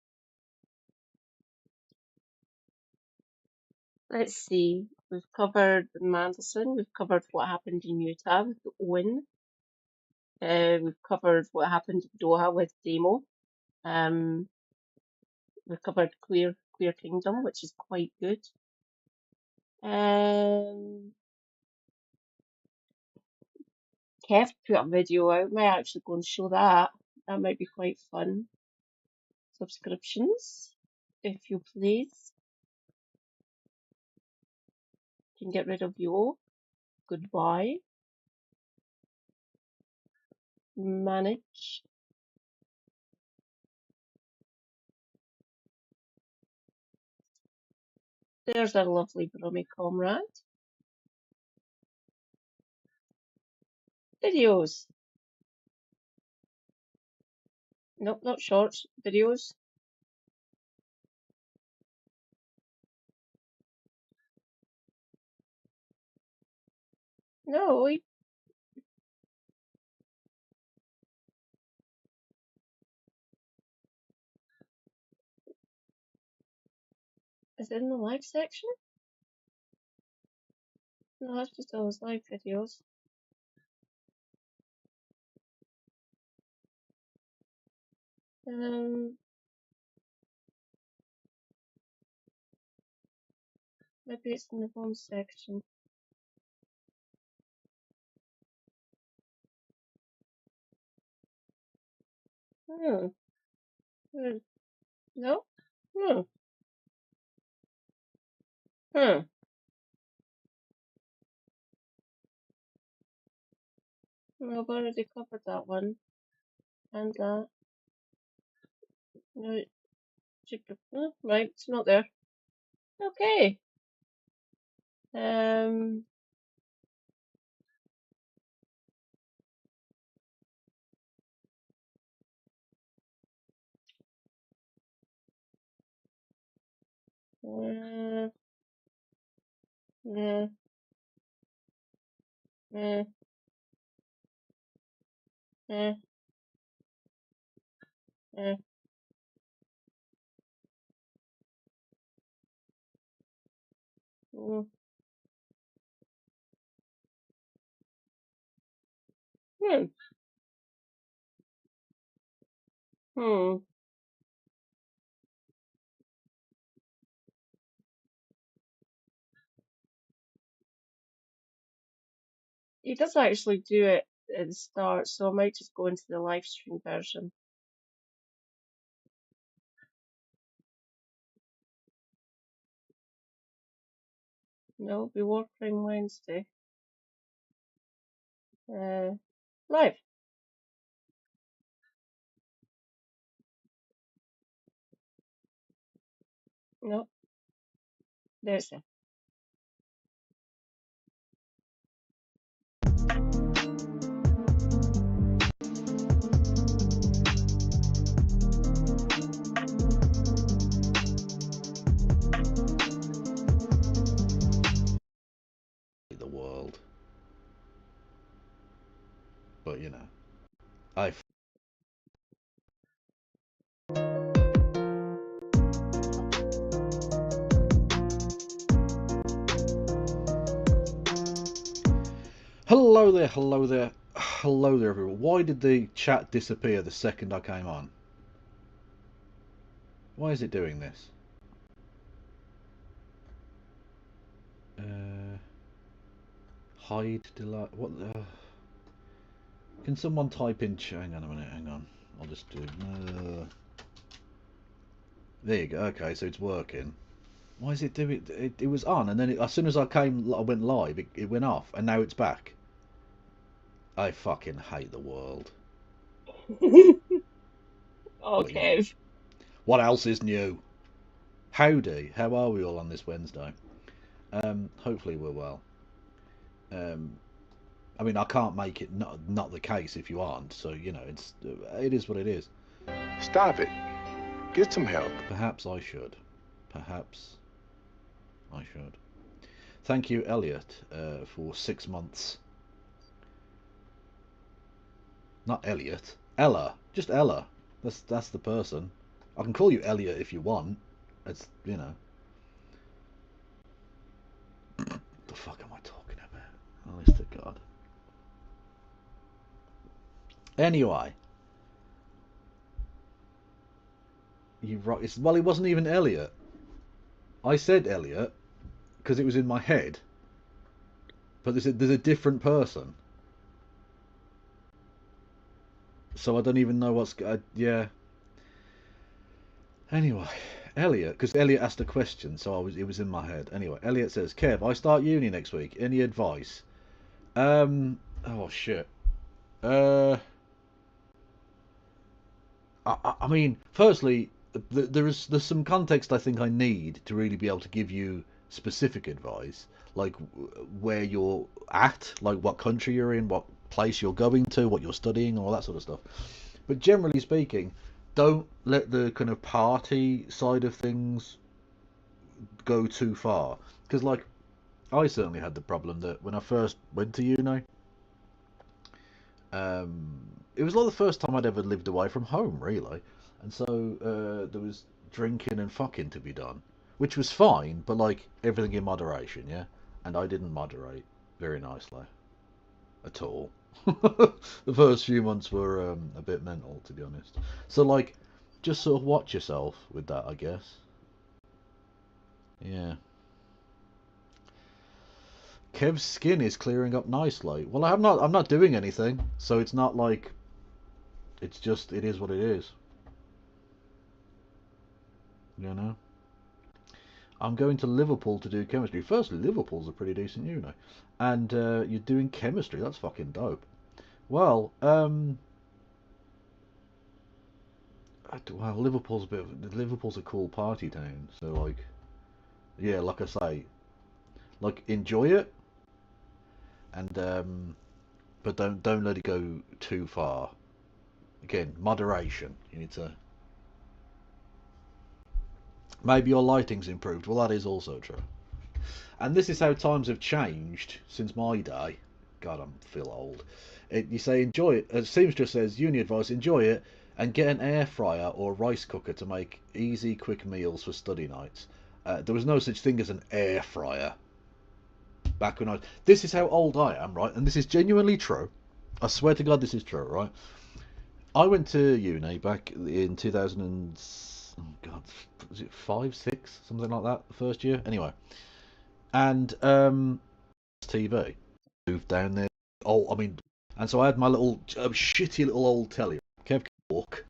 Let's see. We've covered Mandelson. We've covered what happened in Utah with Owen. We've covered what happened in Doha with Demo. We've covered Queer Kingdom, which is quite good. Kev put a video out. Might actually go and show that. That might be quite fun. Subscriptions, if you please. Can get rid of you all. Goodbye. Manage. There's our lovely Brummy comrade. Videos. Nope, not shorts. Videos. No, Is it in the live section? No, that's just all his live videos. Maybe it's in the home section. Hmm. No? Hmm. Hmm. Well, I've already covered that one. And that. No, oh, right, it's not there. Okay. Um. Uh, yeah. Yeah. Yeah. Yeah. Hmm. Hmm. Hmm. He does actually do it at the start, so I might just go into the live stream version. No, it'll be Warframe Wednesday. Live. No, there's it. The world. But, you know, I Hello there, hello there, hello there everyone. Why did the chat disappear the second I came on? Why is it doing this? Hide, delete, what the... Can someone type in... Hang on a minute, hang on. I'll just do... There you go, okay, so it's working. Why is it doing... It was on, and then as soon as I went live, it went off, and now it's back. I fucking hate the world. Okay. What else is new? Howdy, how are we all on this Wednesday? Hopefully we're well. I mean, I can't make it not the case if you aren't, so, you know, it is what it is. Stop it. Get some help. Perhaps I should. Perhaps I should. Thank you, Elliot, for 6 months. Not Elliot. Ella. Just Ella. That's the person. I can call you Elliot if you want. It's, you know. The fuck am I talking about? Honest to God. Anyway. Well, it wasn't even Elliot. I said Elliot because it was in my head. But there's a different person. So I don't even know what's... yeah. Anyway, Elliot, because Elliot asked a question, so it was in my head. Anyway, Elliot says, Kev, I start uni next week. Any advice? Oh, shit. I mean, firstly, there's some context I think I need to really be able to give you specific advice, like where you're at, like what country you're in, what place you're going to, what you're studying, all that sort of stuff. But generally speaking, don't let the kind of party side of things go too far, because like I certainly had the problem that when I first went to uni, it was like the first time I'd ever lived away from home, really. And so there was drinking and fucking to be done. which was fine, but like everything in moderation, yeah. And I didn't moderate very nicely at all. The first few months were a bit mental, to be honest. So like, just sort of watch yourself with that, I guess. Yeah. Kev's skin is clearing up nicely. Well, I'm not doing anything, so it's not like, it's just, it is what it is. You know? I'm going to Liverpool to do chemistry. Firstly, Liverpool's a pretty decent uni. And you're doing chemistry, that's fucking dope. Well, Liverpool's a cool party town, so like, yeah, like I say, like enjoy it, and but don't let it go too far. Again, moderation. You need to. Maybe your lighting's improved. Well, that is also true. And this is how times have changed since my day. God, I feel old. You say enjoy it. As Seamstress says, uni advice: enjoy it and get an air fryer or rice cooker to make easy, quick meals for study nights. There was no such thing as an air fryer back when I was... This is how old I am, right? And this is genuinely true. I swear to God, this is true, right? I went to uni back in 2000 and... Oh God, was it 5, 6? Something like that, the first year? Anyway. And, TV. Moved down there. Oh, I mean... And so I had my little, shitty little old telly. Kev Walk.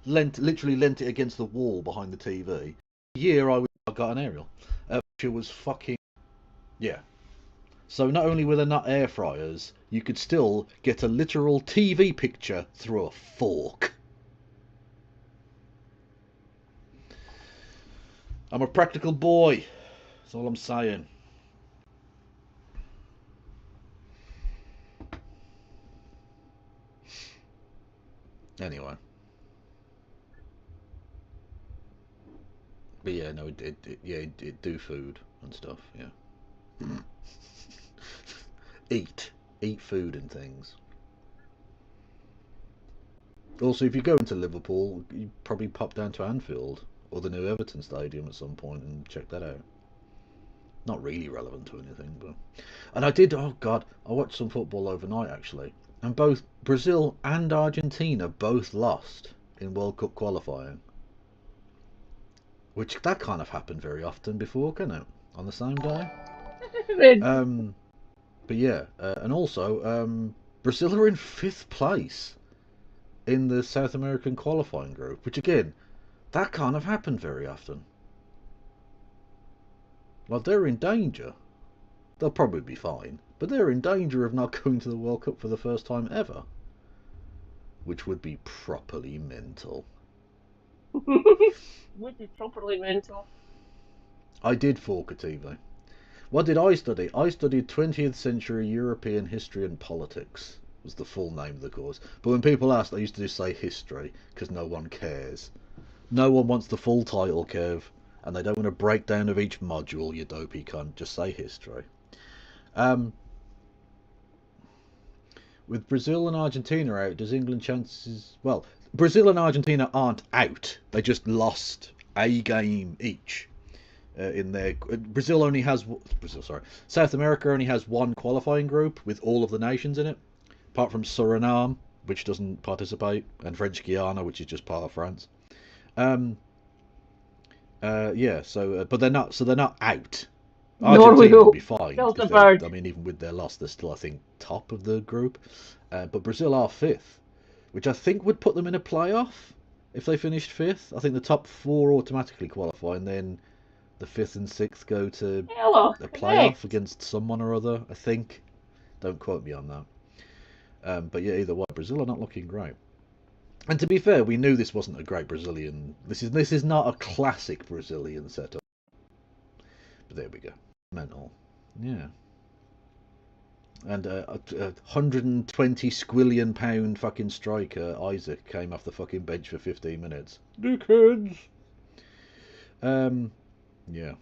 Literally lent it against the wall behind the TV. The year I got an aerial. Which was fucking... Yeah. So not only were there not air fryers, you could still get a literal TV picture through a fork. I'm a practical boy. That's all I'm saying. Anyway. But yeah, no, it do food and stuff, yeah. Eat food and things. Also, if you go into Liverpool, you probably pop down to Anfield or the new Everton Stadium at some point and check that out. Not really relevant to anything, but... And I did, oh God, I watched some football overnight actually, and both Brazil and Argentina both lost in World Cup qualifying. Which, that kind of happened very often before, can it? On the same day? But yeah, and also, Brazil are in 5th place in the South American qualifying group, which again, that can't have happened very often. Like, they're in danger. They'll probably be fine, but they're in danger of not going to the World Cup for the first time ever. Which would be properly mental. Would be properly mental. I did fork a TV. What did I study? I studied 20th century European history and politics, was the full name of the course. But when people asked, I used to just say history, because no one cares. No one wants the full title, Kev, and they don't want a breakdown of each module, you dopey cunt. Just say history. With Brazil and Argentina out, does England chances... Well, Brazil and Argentina aren't out. They just lost a game each. In their... Brazil only has... South America only has one qualifying group with all of the nations in it. Apart from Suriname, which doesn't participate, and French Guiana, which is just part of France. Yeah, so... but they're not... So they're not out. Argentina will be fine. I mean, even with their loss, they're still, I think, top of the group. But Brazil are 5th, which I think would put them in a playoff if they finished 5th. I think the top 4 automatically qualify, and then the 5th and 6th go to a playoff against someone or other, I think. Don't quote me on that. But yeah, either way, Brazil are not looking great. And to be fair, we knew this wasn't a great Brazilian... This is not a classic Brazilian setup. But there we go. Mental. Yeah. And a 120 squillion pound fucking striker, Isaac, came off the fucking bench for 15 minutes. Dickheads! Yeah.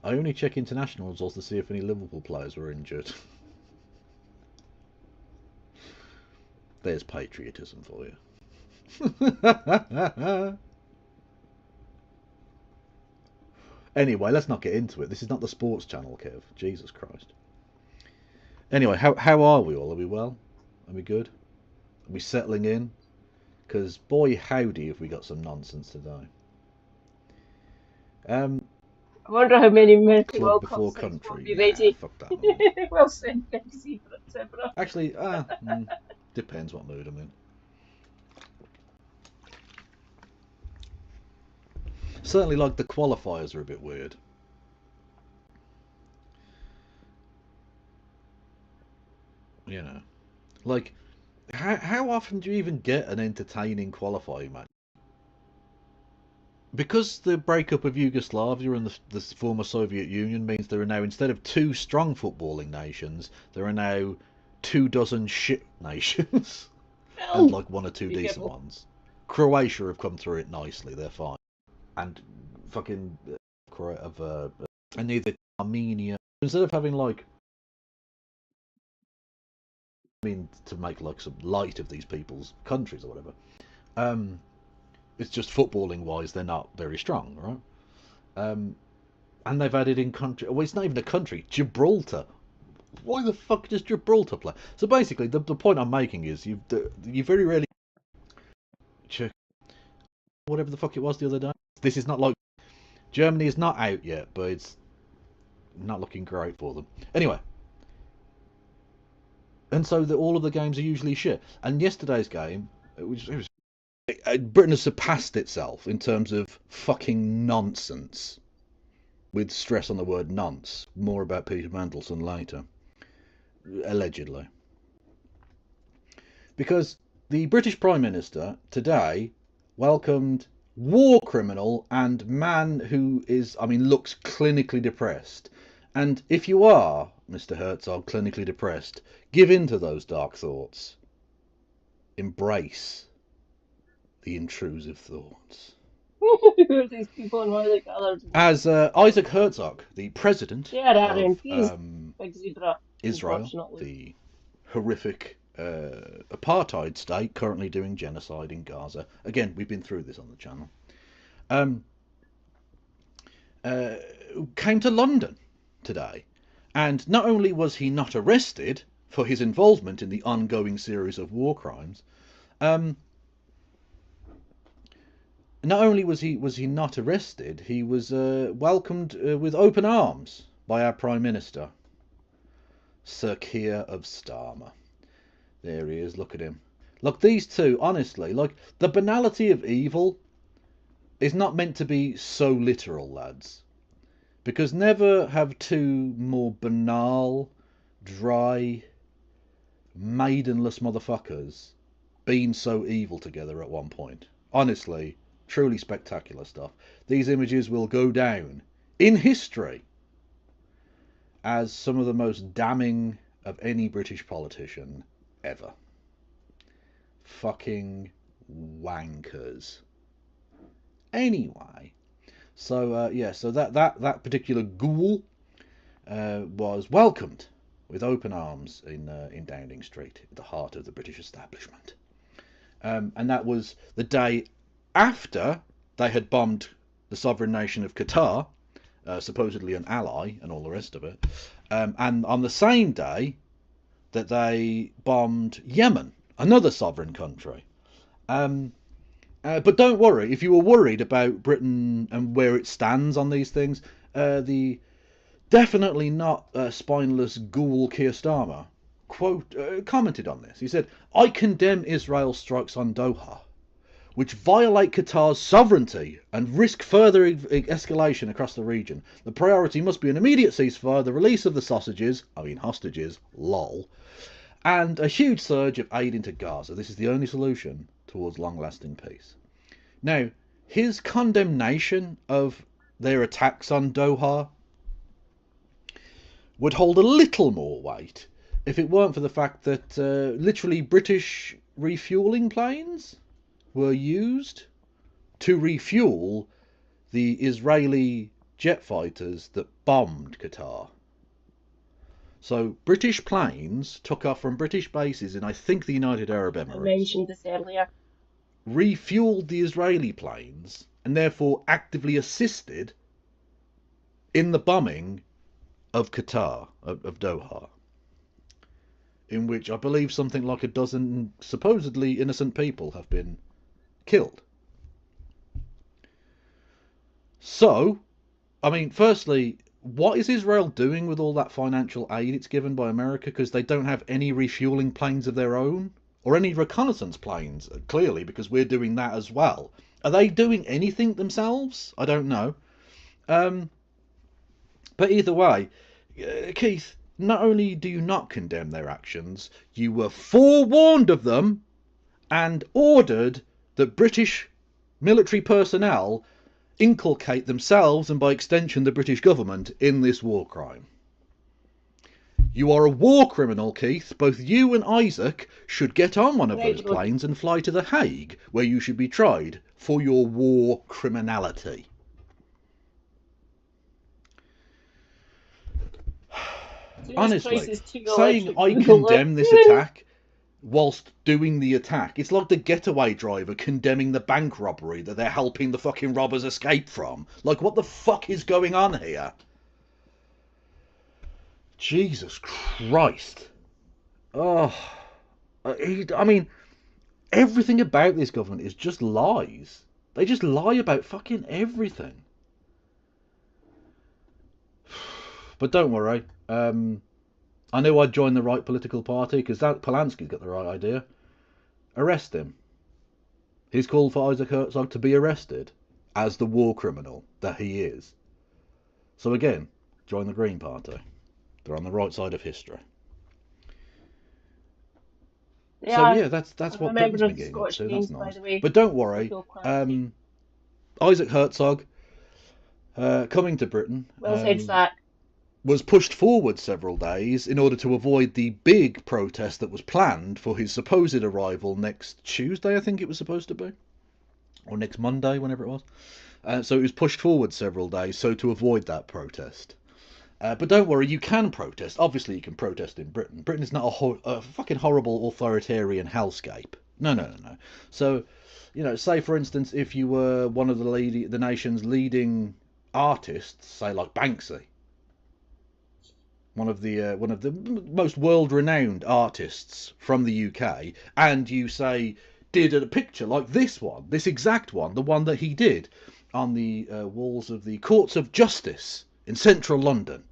I only check international results to see if any Liverpool players were injured. There's patriotism for you. Anyway, let's not get into it. This is not the sports channel, Kev. Jesus Christ. Anyway, how are we all? Are we well? Are we good? Are we settling in? Because boy howdy have we got some nonsense today. I wonder how many American Club World before Cup sites will country. be Nah, ready. fuck that noise. We'll send Big Zebra, etc. Actually, depends what mood I'm in. Certainly, like, the qualifiers are a bit weird. You know, like, how often do you even get an entertaining qualifying match? Because the breakup of Yugoslavia and the former Soviet Union means there are now, instead of 2 strong footballing nations, there are now 24 shit nations. And like 1 or 2 decent ones. Croatia have come through it nicely, they're fine. And fucking and neither Armenia. Instead of having like, I mean, to make like some light of these people's countries or whatever, it's just footballing wise they're not very strong, right? And they've added in country. Well, it's not even a country. Gibraltar. Why the fuck does Gibraltar play? So basically, the point I'm making is you very rarely check whatever the fuck it was the other day. This is not like Germany is not out yet, but it's not looking great for them. Anyway, and so all of the games are usually shit. And yesterday's game, Britain has surpassed itself in terms of fucking nonsense. With stress on the word nonce. More about Peter Mandelson later. Allegedly. Because the British Prime Minister today welcomed war criminal and man who is, I mean, looks clinically depressed. And if you are, Mr. Herzog, clinically depressed, give in to those dark thoughts. Embrace the intrusive thoughts. Who are these people and why are they gathered? As Isaac Herzog, the president of Big Zebra, Israel, the horrific apartheid state currently doing genocide in Gaza. Again, we've been through this on the channel. Came to London today. And not only was he not arrested for his involvement in the ongoing series of war crimes, not only was he not arrested, he was welcomed with open arms by our Prime Minister, Sir Keir of Starmer. There he is, look at him. Look, these two, honestly, like, the banality of evil is not meant to be so literal, lads. Because never have 2 more banal, dry, maidenless motherfuckers been so evil together at one point. Honestly, truly spectacular stuff. These images will go down in history as some of the most damning of any British politician ever. Fucking wankers. Anyway, so yeah, so that particular ghoul was welcomed with open arms in Downing Street, at the heart of the British establishment, and that was the day after they had bombed the sovereign nation of Qatar, supposedly an ally, and all the rest of it, and on the same day that they bombed Yemen, another sovereign country. But don't worry, if you were worried about Britain and where it stands on these things, the definitely not spineless ghoul Keir Starmer commented on this. He said, "I condemn Israel's strikes on Doha, which violate Qatar's sovereignty and risk further escalation across the region. The priority must be an immediate ceasefire, the release of the hostages, lol, and a huge surge of aid into Gaza. This is the only solution towards long-lasting peace." Now, his condemnation of their attacks on Doha would hold a little more weight if it weren't for the fact that literally British refueling planes were used to refuel the Israeli jet fighters that bombed Qatar. So British planes took off from British bases in, I think, the United Arab Emirates. I mentioned this earlier. refueled the Israeli planes and therefore actively assisted in the bombing of Qatar, of Doha, in which I believe something like a dozen supposedly innocent people have been killed. So, I mean, firstly, what is Israel doing with all that financial aid it's given by America? Because they don't have any refueling planes of their own, or any reconnaissance planes, clearly, because we're doing that as well. Are they doing anything themselves? I don't know. But either way, Keith, not only do you not condemn their actions, you were forewarned of them and ordered that British military personnel inculcate themselves, and by extension the British government, in this war crime. You are a war criminal, Keith. Both you and Isaac should get on one of those planes and fly to The Hague, where you should be tried for your war criminality. Honestly, saying I condemn this attack whilst doing the attack, it's like the getaway driver condemning the bank robbery that they're helping the fucking robbers escape from. Like, what the fuck is going on here? Jesus Christ. Oh, I mean, everything about this government is just lies. They just lie about fucking everything. But don't worry. I knew I'd join the right political party because Polanski's got the right idea. Arrest him. He's called for Isaac Herzog to be arrested as the war criminal that he is. So again, join the Green Party. They're on the right side of history. Yeah, so yeah, that's what Britain's been getting up to. That's nice. But don't worry. Isaac Herzog coming to Britain. Well said, Zach. Was pushed forward several days in order to avoid the big protest that was planned for his supposed arrival next Tuesday, I think it was supposed to be, or next Monday, whenever it was. So it was pushed forward several days, so to avoid that protest. But don't worry, you can protest. Obviously, you can protest in Britain. Britain is not a fucking horrible authoritarian hellscape. No. So, you know, say for instance, if you were one of the nation's leading artists, say like Banksy, one of the most world-renowned artists from the UK, and you say did a picture like this one, this exact one, the one that he did on the walls of the Courts of Justice in central London,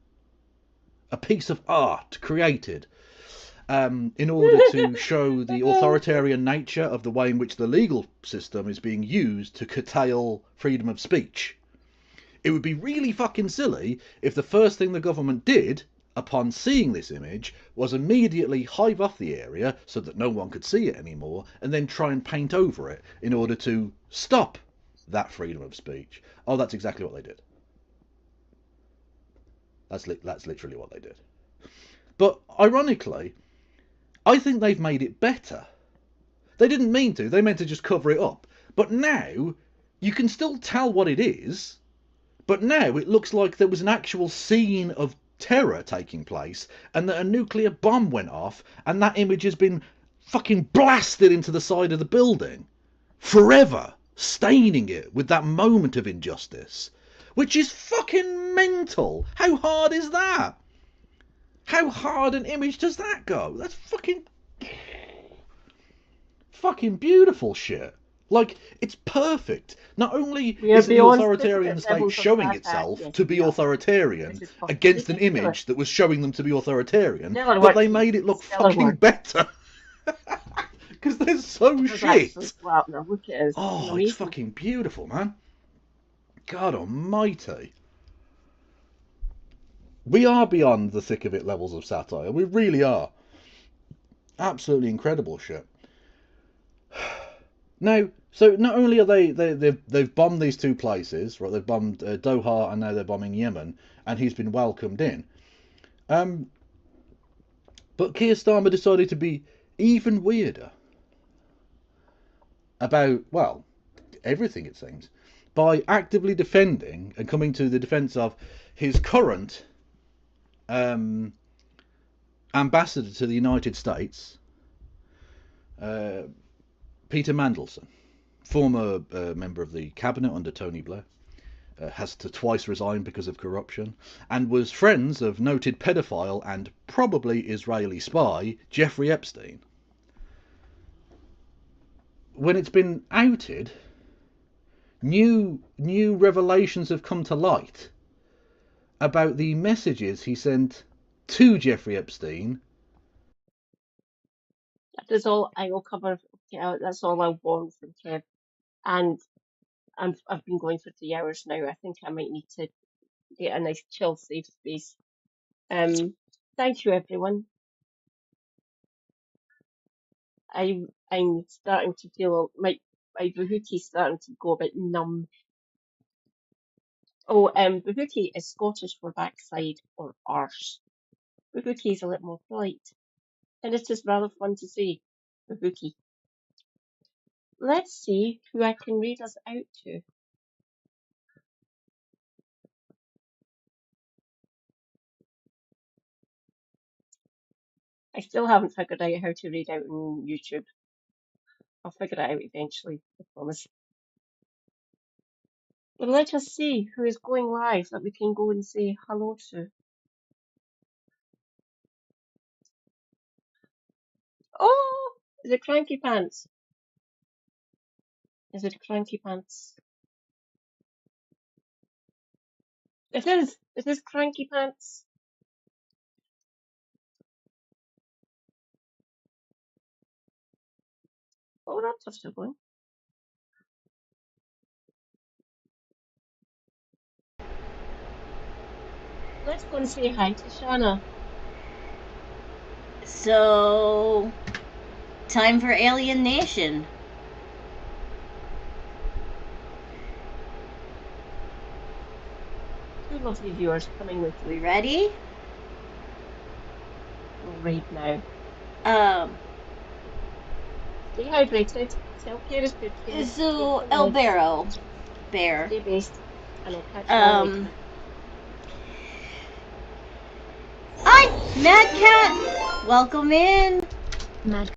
a piece of art created in order to show the authoritarian nature of the way in which the legal system is being used to curtail freedom of speech. It would be really fucking silly if the first thing the government did upon seeing this image was immediately hive off the area so that no one could see it anymore, and then try and paint over it in order to stop that freedom of speech. Oh, that's exactly what they did. That's literally what they did. But ironically, I think they've made it better. They didn't mean to. They meant to just cover it up. But now you can still tell what it is. But now it looks like there was an actual scene of terror taking place, and that a nuclear bomb went off, and that image has been fucking blasted into the side of the building forever, staining it with that moment of injustice, which is fucking mental. How hard is that? How hard an image does that go? That's fucking beautiful shit. Like, it's perfect. Not only is the authoritarian state showing itself to be authoritarian against an image that was showing them to be authoritarian, but they made it look fucking better. Because they're so shit. Oh, it's fucking beautiful, man. God almighty. We are beyond the thick of it levels of satire. We really are. Absolutely incredible shit. Now, so not only are they've bombed these two places, right? They've bombed Doha, and now they're bombing Yemen, and he's been welcomed in. But Keir Starmer decided to be even weirder about, well, everything it seems, by actively defending and coming to the defence of his current ambassador to the United States, Peter Mandelson. former member of the cabinet under Tony Blair, has to twice resign because of corruption, and was friends of noted pedophile and probably Israeli spy Jeffrey Epstein. When it's been outed, new revelations have come to light about the messages he sent to Jeffrey Epstein. That is all I will cover. Okay, that's all I want from Kev. And I've been going for 3 hours now. I think I might need to get a nice chill, safe space. Thank you, everyone. I'm starting to feel my Bahuti's starting to go a bit numb. Oh, Bahuti is Scottish for backside or arse. Bahuti is a little more polite, and it is rather fun to say. Bahuti. Let's see who I can read us out to. I still haven't figured out how to read out on YouTube. I'll figure it out eventually, I promise. But let us see who is going live that we can go and say hello to. Oh, is it Cranky Pants? Is it Cranky Pants? It is. It is Cranky Pants. Oh, that's just a one. Let's go and say hi to Shanna. So, time for Alien Nation. Two lovely viewers coming with We ready? We'll read now. Stay hydrated. Self-care is good for you. So, El Bear. Stay based. And I'll catch you later. Hi, Mad Cat. Welcome in. Mad